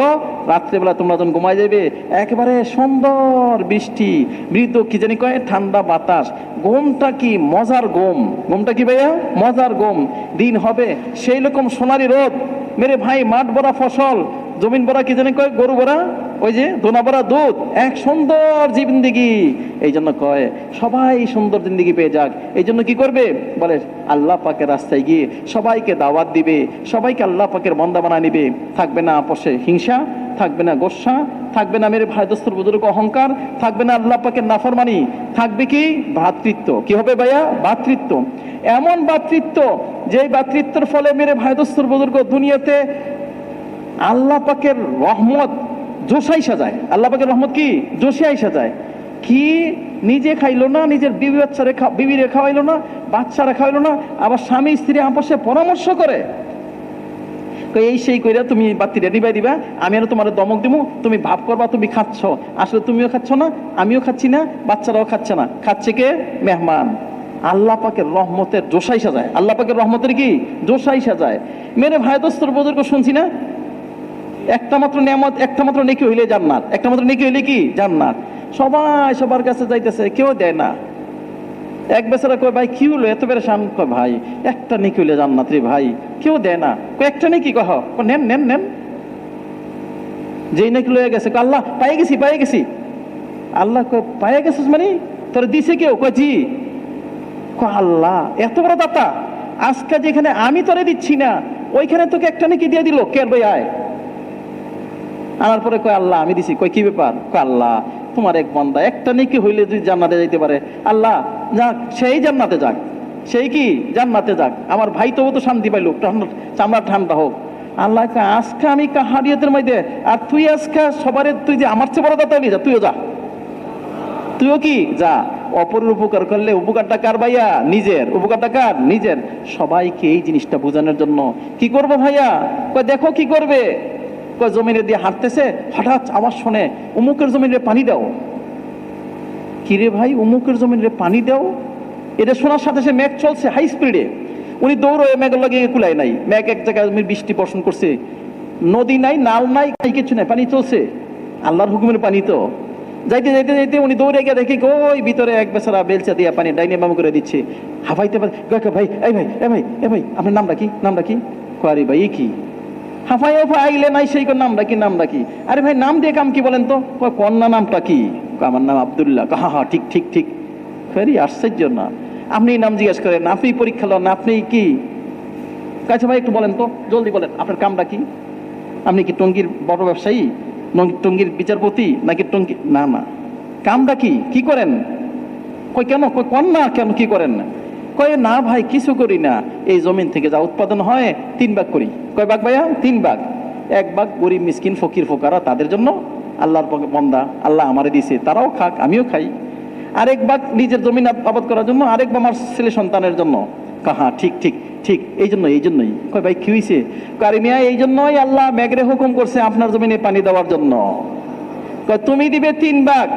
রাত্রেবেলা তোমরা যখন ঘুমাই যাবে একেবারে সুন্দর বৃষ্টি, মৃদু কি জানি কয় ঠান্ডা বাতাস। ঘুমটা কি মজার ঘুম, ঘুমটা কি ভাইয়া? মজার ঘুম। দিন হবে সেই রকম সোনারি রোদ, মেরে ভাই মাঠ ভরা ফসল, জমিন ভরা কি জানি কয় গরু ভরা, ওই যে দোনা ভরা দুধ, এক সুন্দর জিন্দেগি। এই জন্য কয় সবাই সুন্দর জিন্দেগি পেয়ে যাক। এই জন্য কি করবে? বলে আল্লাহ পাকের রাস্তায় গিয়ে সবাইকে দাওয়াত দিবে, সবাইকে আল্লাহ পাকের বান্দা বানায় নিবে। থাকবে না আপোষে হিংসা, থাকবে না গোস্বা, থাকবে না মেরে ভাই দোস্তর বুজুর্গ অহংকার, থাকবে না আল্লাহ পাকের নাফরমানি, থাকবে কি? ভ্রাতৃত্ব। কি হবে ভাইয়া? ভ্রাতৃত্ব। এমন ভ্রাতৃত্ব যে ভ্রাতৃত্বের ফলে মেরে ভাই দোস্তর বুজুর্গ দুনিয়াতে আল্লাহ পাকের রহমত জোশাই সাজায়। আল্লাহ পাকের রহমত কি? জোশাই সাজায়। কি নিজে খাইলো না, নিজের বিবিরে খাওয়াইলো না, বাচ্চারা খাওয়াইলো না, আবার স্বামী স্ত্রী আপসে পরামর্শ করে এই সেই কইরা তুমি বাতিটা নিবাই দিবা, আমি আর তোমার দমক দিব, তুমি ভাব করবা তুমি খাচ্ছ, আসলে তুমিও খাচ্ছ না, আমিও খাচ্ছি না, বাচ্চারাও খাচ্ছে না, খাচ্ছে কে? মেহমান। আল্লাহ পাকের রহমতের জোশাই সাজায়, আল্লাহ পাকের রহমতের কি জোশাই সাজায়। মেরে ভাই দোস্তর বুজুর্গ শুনছি না, একটা মাত্র নিয়ামত, একটা মাত্র নেকি হইলে জান্নাত, একটা মাত্র নেকি হইলে কি জান্নাত। সবাই সবার কাছে যাইতেছে, কেউ দেয় না। এক বেচারা কয় ভাই কি হলো এত পেরেশান, কয় ভাই একটা নেকি হইলে জান্নাত রে ভাই, কেউ দেয় না। কয় একটা নেকি, কহ নেন নেন নেন। যেই নাকি লয়ে গেছে, আল্লাহ পাইয়ে গেছি পাইয়ে গেছি। আল্লাহ কয় পাইয়ে গেছিস মানে তোর দিছে কেউ? কয় জি। কয় আল্লাহ এত বড় দাতা, আজকে যেখানে আমি তোরে দিচ্ছি না ওইখানে তোকে একটা নাকি দিয়ে দিল, কে ভাই আয়। আনার পরে কয় আল্লাহ আমি দিছি। কয় কি ব্যাপার? কয় আল্লাহ তোমার এক বান্দা একটা নাকি হইলে যদি জান্নাতে যাইতে পারে, আল্লাহ যাক সেই জান্নাতে যাক, সেই কি জান্নাতে যাক, আমার ভাই তবু তো শান্তি পাইল, চামড়া ঠান্ডা হোক। আল্লাহ আজকে আমি কাহারিয়তের মধ্যে, আর তুই আজকে সবারে, তুই যে আমার চেয়ে বড় দাতা হলি, যা তুইও যা, তুইও কি যা। অপরের উপকার করলে উপকারটা কার ভাইয়া? নিজের। উপকারটা কার? নিজের। সবাইকে এই জিনিসটা বোঝানোর জন্য কি করব ভাইয়া? কয় দেখো কি করবে। কয় জমিনে দিয়ে হাঁটতেছে, হঠাৎ আওয়াজ শুনে উমুকের জমিনে পানি দাও। কিরে ভাই উমুকের জমিনে পানি দাও? এটা শোনার সাথে সে মেঘ চলছে হাই স্পিডে, উনি দৌড়ে মেঘের লাগে কুলাই নাই, মেঘ এক জায়গায় বৃষ্টি বর্ষণ করছে, নদী নাই, নাল নাই, কিছু নাই, পানি চলছে, আল্লাহর হুকুমের পানি। তো যাইতে যাইতে যাইতে উনি দৌড়ে গিয়ে দেখি ওই ভিতরে এক বেচারা বেলচা দিয়া পানি ডাইনে বামু করে দিচ্ছে, হাফাইতে পারে। ভাই এই ভাই এ ভাই এ ভাই আপনার নামটা কি? নামটা কি? কয় ভাই এই কি হাফাই আইলে নাই সেই নামটা কি? নামটা কি? আরে ভাই নাম দিয়ে কাম কি বলেন তো? কন্যা নামটা কি? আমার নাম আব্দুল্লাহ। হা হা ঠিক ঠিক ঠিক। ফেরি আশ্চর্য না, আপনি নাম জিজ্ঞেস করেন, আপনি পরীক্ষা লন, আপনি কি? আচ্ছা ভাই একটু বলেন তো, জলদি বলেন আপনার কামটা কি? আপনি কি টঙ্গীর বড় ব্যবসায়ী, টঙ্গীর বিচারপতি, নাকি টঙ্গী? না না, কামটা কি? কি করেন? কই কেন? কই কন না কেন, কি করেন? কয় না ভাই কিছু করি না, এই জমিন থেকে যা উৎপাদন হয় 3 ভাগ করি। কয় ভাগ ভাইয়া? 3 ভাগ। 1 ভাগ গরিব মিসকিন ফকির ফোকারা তাদের জন্য, আল্লাহর বন্দা আল্লাহ আমারে দিছে তারাও খাক আমিও খাই। আরেক ভাগ নিজের জমিন আবাদ করার জন্য, আরেক ভাগ আমার ছেলে সন্তানের জন্য। কাহা ঠিক ঠিক ঠিক, এই জন্যই। কয় ভাই কি হয়েছে? কারি মিয়া এই জন্যই আল্লাহ মেঘরে হুকুম করছে আপনার জমিনে পানি দেওয়ার জন্য। কয় তুমি দিবে 3 ভাগ,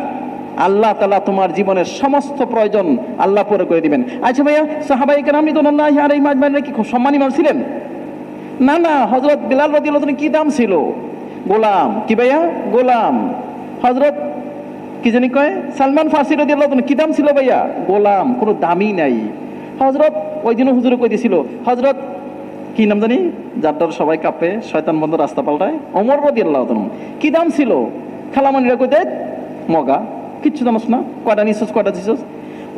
আল্লাহ তাআলা তোমার জীবনের সমস্ত প্রয়োজন আল্লাহ পুরো করে দিবেন। আচ্ছা ভাইয়া সাহাবায়ে কেরাম রিদওয়ানুল্লাহি আলাইহিম আজমাইন কি সম্মানী মানুষ ছিলেন? না না, হযরত বিলাল রাদিয়াল্লাহু আনহু কি দাম ছিল? গোলাম। কি ভাইয়া? গোলাম। হযরত কি জানি কয় সালমান ফারসি রাদিয়াল্লাহু আনহু কি দাম ছিল ভাইয়া? গোলাম, কোনো দামই নাই। হযরত ওই দিনও হুজুরে কই দিছিল, হযরত কি নাম জানি, যারটার সবাই কাঁপে, শয়তান বন্ধ রাস্তা পাল্টায়, ওমর রাদিয়াল্লাহু আনহু কি দাম ছিল? খালামানিরা কই দেখ মগা, কিচ্ছু জানোস না, কয়টা নিছস কয়টা দিছস।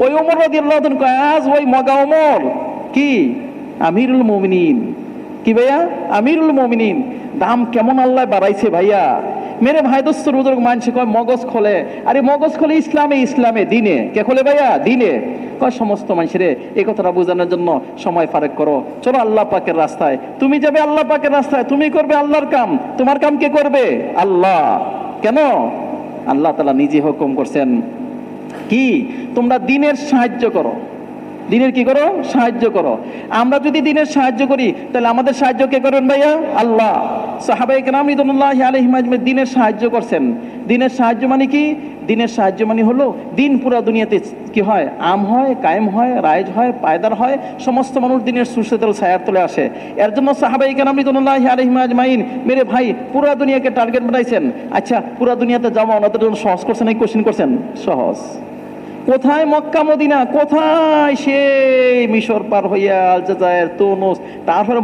ওই ওমর রাদিয়াল্লাহু আনহু কয় আজ ওই মগা ওমর কি আমিরুল মুমিনিন। কি ভাইয়া? আমিরুল মুমিনিন। দাম কেমন আল্লাহ বাড়াইছে ভাইয়া। মেরে ভাই দোস্তর বুজুর্গ মানছে কয় মগজ খোলে, আরে মগজ খোলে ইসলামে দিনে। কে খোলে ভাইয়া? দিনে। কয় সমস্ত মানুষের এই কথাটা বোঝানোর জন্য সময় ফারেক করো, চলো আল্লাহ পাকের রাস্তায়। তুমি যাবে আল্লাহ পাকের রাস্তায়, তুমি করবে আল্লাহর কাম। তোমার কাম কে করবে? আল্লাহ। কেন? আল্লাহ তাআলা নিজে হুকুম করছেন কি তোমরা দিনের সাহায্য করো। দিনের কি করো? সাহায্য করো। আমরা যদি দিনের সাহায্য করি তাহলে আমাদের সাহায্য কে করবেন ভাইয়া? আল্লাহ। সাহাবায়ে কেরাম রিদওয়ানুল্লাহি আলাইহিম আজমাইন দিনের সাহায্য করছেন। দিনের সাহায্য মানে কি? দিনের সাহায্য মানে হলো দিন পুরা দুনিয়াতে কি হয়? আম হয়, কায়েম হয়, রায়েজ হয়, পায়দার হয়, সমস্ত মানুষ দিনের সুশীতল ছায়ার তলে আসে। এর জন্য সাহাবায়ে কেরাম রিদওয়ানুল্লাহি আলাইহিম আজমাইন মেরে ভাই পুরা দুনিয়াকে টার্গেট বানাইছেন। আচ্ছা পুরা দুনিয়াতে যাওয়া ওনাদের জন্য সহজ করছেন, এই কোশ্চেন করছেন? সহজ। কোথায় মক্কা মদিনা, কোথায় সেই মিশর পার হইয়া আলজাজায়ের, তুনুস, তারপরে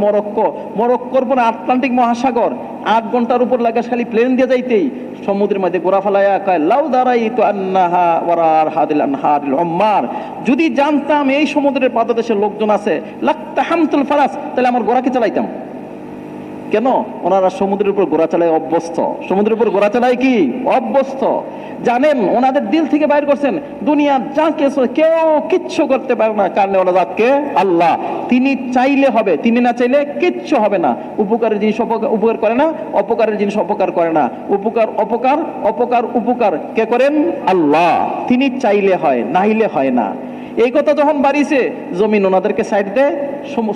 মরক্কোর পর আটলান্টিক মহাসাগর, 8 ঘন্টার উপর লাগে খালি প্লেন দিয়ে যাইতেই। সমুদ্রের মধ্যে গোড়া ফেলাইয়া কয় লাউ দারাইতু আন্নাহা ওয়ারার হাদিল আনহারিল উম্মার, যদি জানতাম এই সমুদ্রের পাদদেশে লোকজন আছে, লাক্তাহামতুল ফারাস, তাহলে আমার ঘোড়াকে চালাইতাম। কেন? ওনারা সমুদ্রের উপর ঘোড়া চালায় অভ্যস্ত। সমুদ্রের উপর ঘোড়া চালায় কি? অভ্যস্ত। জানেন ওনাদের দিল থেকে বাইর করছেন, দুনিয়ার যা কিছু কেউ কিচ্ছু করতে পারে না, কারণ ওরা জাতকে আল্লাহ, তিনি চাইলে হবে, তিনি না চাইলে কিচ্ছু হবে না। উপকারের জিনিস উপকার করে না, অপকারের জিনিস অপকার করে না। উপকার অপকার, অপকার উপকার কে করেন? আল্লাহ। তিনি চাইলে হয়, নাইলে হয় না। এই কথা যখন বাড়িছে, জমিন ওনাদেরকে সাইড দেয়,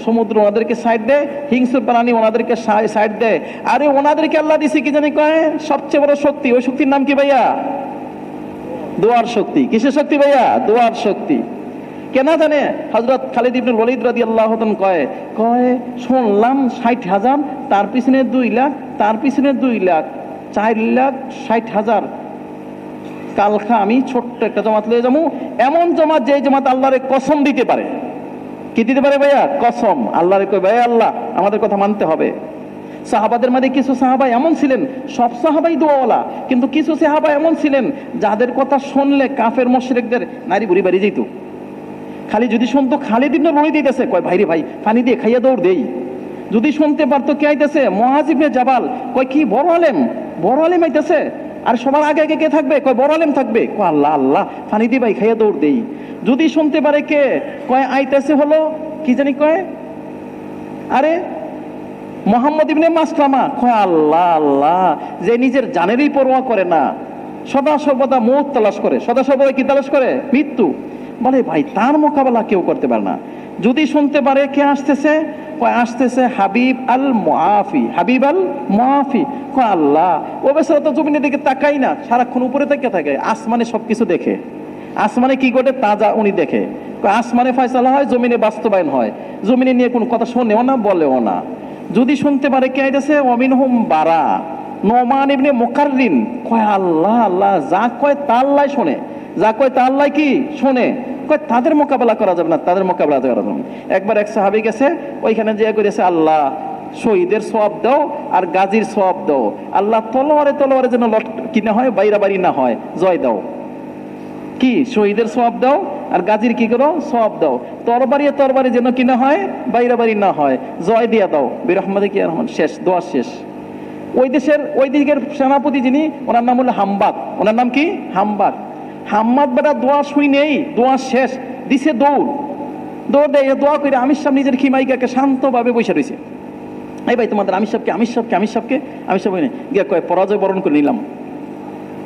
সমুদ্র ওনাদেরকে সাইড দেয়, হিংস্র প্রাণী ওনাদেরকে সাইড দেয়। আরে ওনাদেরকে আল্লাহ দিছে কি জানি কয়? সবচেয়ে বড় শক্তি। ওই শক্তির নাম কি ভাইয়া? দোয়ার শক্তি। কিসের শক্তি ভাইয়া? দোয়ার শক্তি। কেন জানে? হযরত খালিদ ইবনে ওয়ালিদ রাদিয়াল্লাহু তাআলা কয় শুনলাম 60,000, তার পিছনে 2 লাখ, তার পিছনে 2 লাখ, 4,60,000 কালখা আমি ছোট্ট একটা জমাত লয়ে যাবো। এমন জমাত, যে জমাত আল্লাহরে কসম দিতে পারে। কি দিতে পারে ভাইয়া? কসম। আল্লাহরে কই, ভাই আল্লাহ আমাদের কথা মানতে হবে। সাহাবাদের মধ্যে কিছু সাহাবা এমন ছিলেন, সব সাহাবাই দোয়াওয়ালা, কিন্তু কিছু সাহাবা এমন ছিলেন যাদের কথা শুনলে কাফের মুশরিকদের নারী বুড়ি বাড়ি যেত। খালি যদি শুনতো খালিদ ইবনে ওয়ালিদ দিতেছে, কয় ভাই রে ভাই পানি দিয়ে খাইয়া দৌড় দেই। যদি শুনতে পারতো কে আইতেছে? মুআয ইবনে জাবাল, কয় কি বড় আলেম, বড় আলেম আইতেছে। আর সবার আগে আগে কে থাকবে? কয় বড় আলেম থাকবে। কয় আল্লাহ আল্লাহ পানি দিয়ে ভাই খাইয়া দৌড় দেই। যদি শুনতে পারে কে? কয় আইতেছে হলো কি জানি কয়, আরে মুহাম্মদ ইবনে মাসলামা। কয় আল্লাহ আল্লাহ, যে নিজের জানেরই পরোয়া করে না, সদা সর্বদা মৌত তালাশ করে। সদা সর্বদা কি তালাশ করে? মৃত্যু। বলে ভাই তার মোকাবেলা কেউ করতে পারে না। যদি শুনতে পারে কে আসতেছে? কয় আসতেছে হাবিব আল মুআফি। হাবিব আল মুআফি। কয় আল্লাহ, ও বেচারা তো জমিনের দিকে তাকাই না, সারাক্ষণ উপরে তাকিয়ে থাকে, আসমানে সবকিছু দেখে। আসমানে কি ঘটে তা যা উনি দেখে। আসমানে ফয়সালা হয়, জমিনে বাস্তবায়ন হয়। জমিনে নিয়ে কোনো কথা শোনেও না, বলেও না। যদি শুনতে পারে কে আইতেছে? ওয়ামিনহুম বারা নোমান ইবনে মুকাররিন। কয় আল্লাহ আল্লাহ, যা কয় তা আল্লাহ শোনে, যা কয় তা আল্লাহ কি শোনে। কয় তাদের মোকাবেলা করা যাবে না, তাদের মোকাবেলা করা যাবে না। একবার এক সাহাবী গেছে, ওইখানে যে করেছে, আল্লাহ শহীদের সওয়াব দাও আর গাজীর সওয়াব দাও। আল্লাহ তলোয়ারে তলোয়ারে যেন কি না হয়, বাইরাবাড়ি না হয়, জয় দাও। কি শহীদের সওয়াব দাও আর গাজীর কি করো? সওয়াব দাও। তরবারি তরবারি যেন কি না হয়, বাইরাবাড়ি না হয়, জয় দিয়া দাও। বিরহমাতিকা ইয়া রহমান। শেষ, দোয়া শেষ। ওই দিকের সেনাপতি যিনি, ওনার নাম হলো হাম্বাদ। ওনার নাম কি? হাম্বাদ। হাম্মাদ বেটা দোয়া শুই নেই, দোয়া শেষ, দিছে দৌড়। দৌড় দেয়, দোয়া করে আমির সাহেব নিজের খিমাইকাকে শান্তভাবে বসে রয়েছে। এই ভাই তোমাদের আমির সাহেবকে, আমির সাহেবকে, আমির সাহেবকে, আমির সাহেব গিয়ে কয় পরাজয় বরণ করে নিলাম।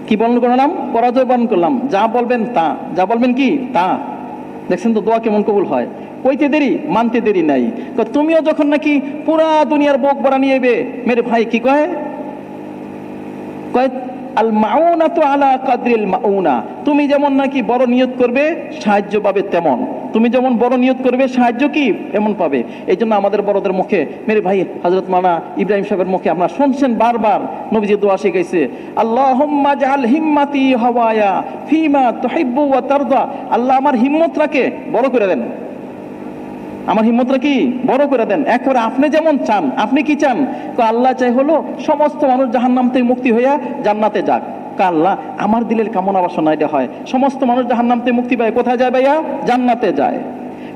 কি বরণ করলাম? পরাজয় বরণ করলাম। যা বলবেন তা, যা বলবেন কি তা। দেখছেন তো দোয়া কেমন কবুল হয়। কইতে দেরি, মানতে দেরি নাই। তুমিও যখন নাকি পুরা দুনিয়ার বুক ভরা নিয়ে মেরে ভাই কি কয়? কয় আল মাউনাতু আলা কাদরিল মাউনা। তুমি যেমন নাকি বড় নিয়ত করবে সাহায্য পাবে তেমন। তুমি যেমন বড় নিয়ত করবে সাহায্য কি এমন পাবে। এই জন্য আমাদের বড়দের মুখে, মেরে ভাই হযরত মাওলানা ইব্রাহিম সাহেবের মুখে আপনারা শুনছেন বারবার নবীজি দোয়া শিখাইছে, আল্লাহুম্মা জাআল হিম্মাতি হাওয়ায়া ফিমা তুহিব্বু ওয়া তারদা। আল্লাহ আমার হিম্মতটাকে বড় করে দেন, আমার হিম্মতটা কি বড় করে দেন। একবারে আপনি যেমন চান। আপনি কি চান? আল্লাহ চাই হলো সমস্ত মানুষ জাহান্নাম থেকে মুক্তি হইয়া জান্নাতে যাক। আল্লাহ আমার দিলের কামনা বাসনা এটা হয়, সমস্ত মানুষ জাহান্নাম থেকে মুক্তি পায়, কোথায় যায় ভাইয়া? জান্নাতে যায়।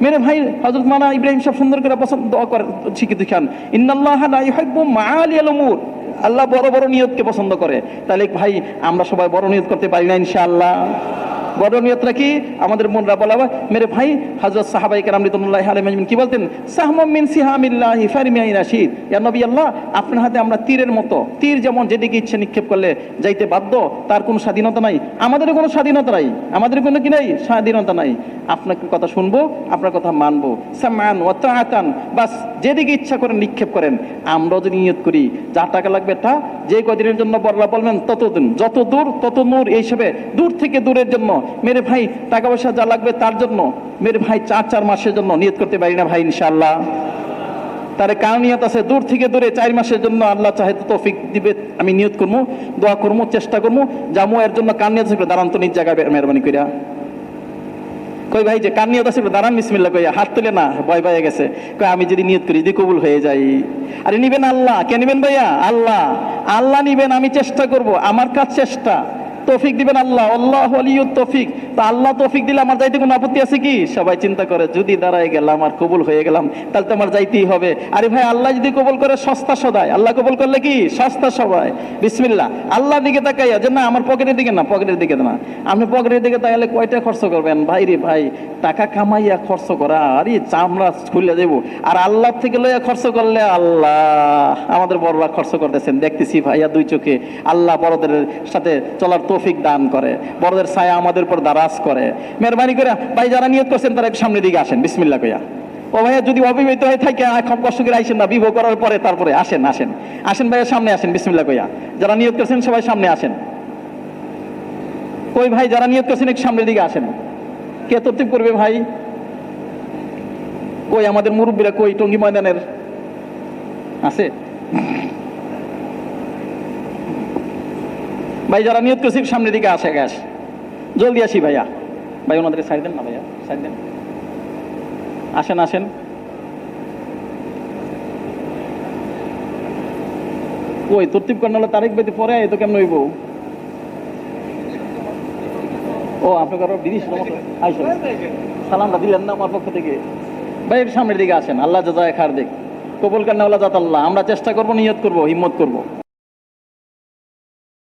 মেরে ভাই হযরত মাওলানা ইব্রাহিম সাহেব সুন্দর করে দোয়া করে শিখিয়ে দেখান, ইন্নাল্লাহা লা ইউহিব্বু মাআলিয়াল উমুর। আল্লাহ বড় বড় নিয়তকে পছন্দ করে। তাহলে ভাই আমরা সবাই বড় নিয়ত করতে পারি না ইনশাআল্লাহ? বড় নিয়তটা কি আমাদের মনরা বলাবা। মেরে ভাই হযরত সাহাবায়ে কেরাম রিদওয়ানুল্লাহি আলাইহিম কি বলতেন? সাহমুম মিন সিহামিল্লাহি ফারমিয়াই রাশিদ। ইয়া নবী আল্লাহ, আপনার হাতে আমরা তীরের মতো, তীর যেমন যেদিকে ইচ্ছে নিক্ষেপ করলে যাইতে বাধ্য, তার কোনো স্বাধীনতা নাই। আমাদের কোনো স্বাধীনতা নাই, আমাদের কোনো কি নাই? স্বাধীনতা নাই। আপনাকে কথা শুনবো, আপনার কথা মানবো, সামান ওয়া তাআতান। বাস যেদিকে ইচ্ছা করেন নিক্ষেপ করেন। আমরাও যদি নিয়ত করি যা টাকা লাগবে তা, যে কদিনের জন্য বড়রা বলবেন ততদিন, যত দূর তত নূর, এই হিসেবে দূর থেকে দূরের জন্য মেরে ভাই টাকা পয়সা যা লাগবে তার জন্য মেরে ভাই 4 মাসের জন্য নিয়ত করতে পারি না ভাই ইনশাআল্লাহ? তার কারণ নিয়ত আছে দূর থেকে দূরে 4 মাসের জন্য আল্লাহ চাহে তো তৌফিক দিবে, আমি নিয়ত করবো, দোয়া করবো, চেষ্টা করবো, যাবো। এর জন্য কার নিয়ত আছে? দাঁড়ান তো নিজ জায়গায় মেহরবানি কইরা। কই ভাই যে কার নিয়ত আছে? দাঁড়ান বিসমিল্লাহ কইয়া। হাত তুলে না, ভয় পাইয়া গেছে। কই আমি যদি নিয়ত করি যদি কবুল হয়ে যায়। আরে নিবেন আল্লাহ। কে নিবেন ভাইয়া? আল্লাহ। আল্লাহ নিবেন, আমি চেষ্টা করব, আমার কাজ চেষ্টা। তৌফিক দিবেন আল্লাহ, আল্লাহ ওয়ালিউত তৌফিক। তা আল্লাহ তৌফিক দিলে আমার যাইতে কোনো আপত্তি আছে কি? সবাই চিন্তা করে যদি দাঁড়ায় গেলাম আর কবুল হয়ে গেলাম তাহলে তো আমার যাইতেই হবে। আরে ভাই, আল্লাহ যদি কবুল করে সস্তা সদায়, আল্লাহ কবুল করলে কি সস্তা সবাই। বিসমিল্লাহ, আল্লাহর দিকে তাকাইয়া যে না আমার পকেটের দিকে না, পকেটের দিকে না। আপনি পকেটের দিকে তাকালে কয়টা খরচ করবেন ভাই রে ভাই? টাকা কামাইয়া খরচ করা আরে চামড়া খুলে দেবো। আর আল্লাহ থেকে লইয়া খরচ করলে আল্লাহ আমাদের বড়রা খরচ করতেছেন দেখতেছি ভাইয়া দুই চোখে। আল্লাহ বড়দের সাথে চলার তৌফিক দান করে, বড়দের ছায়া আমাদের উপর দারাজ করে। মেহরবানি করে ভাই যারা নিয়ত করছেন তারা একটু সামনের দিকে আসেন বিসমিল্লাহ কইয়া। ও ভাইয়া যদি অবিবাহিত হয়ে থাকে এখন কষ্ট করে আইসেন না, বিবাহ করার পরে তারপরে আসেন আসেন আসেন ভাইয়া সামনে আসেন বিসমিল্লাহ কইয়া। যারা নিয়ত করছেন সবাই সামনে আসেন। কই ভাই যারা নিয়ত করছেন একটু সামনের দিকে আসেন। কে তরতিব করবে ভাই? কই আমাদের মুরব্বীরা কই? টঙ্গী ময়দানের আছে ভাই? যারা নিয়ত করছি সামনের দিকে আসে গ্যাস জলদি আসি ভাইয়া। ভাই ওনাদের সাইড দেন না ভাইয়া, সাইড দেন। আসেন আসেন। কই তরতিব করেন হলো তারিখ বেঁধে পরে এত কেমন হইব? ও আপনাকে আরো বিদেশ সালামটা দিলেন না আমার পক্ষ থেকে। ভাই সামনের দিকে আসেন। আল্লাহ জাযায়ে খায়ের দেখ, কবুল করেন আল্লাহ জাত আল্লাহ। আমরা চেষ্টা করবো, নিয়ত করবো, হিম্মত করবো।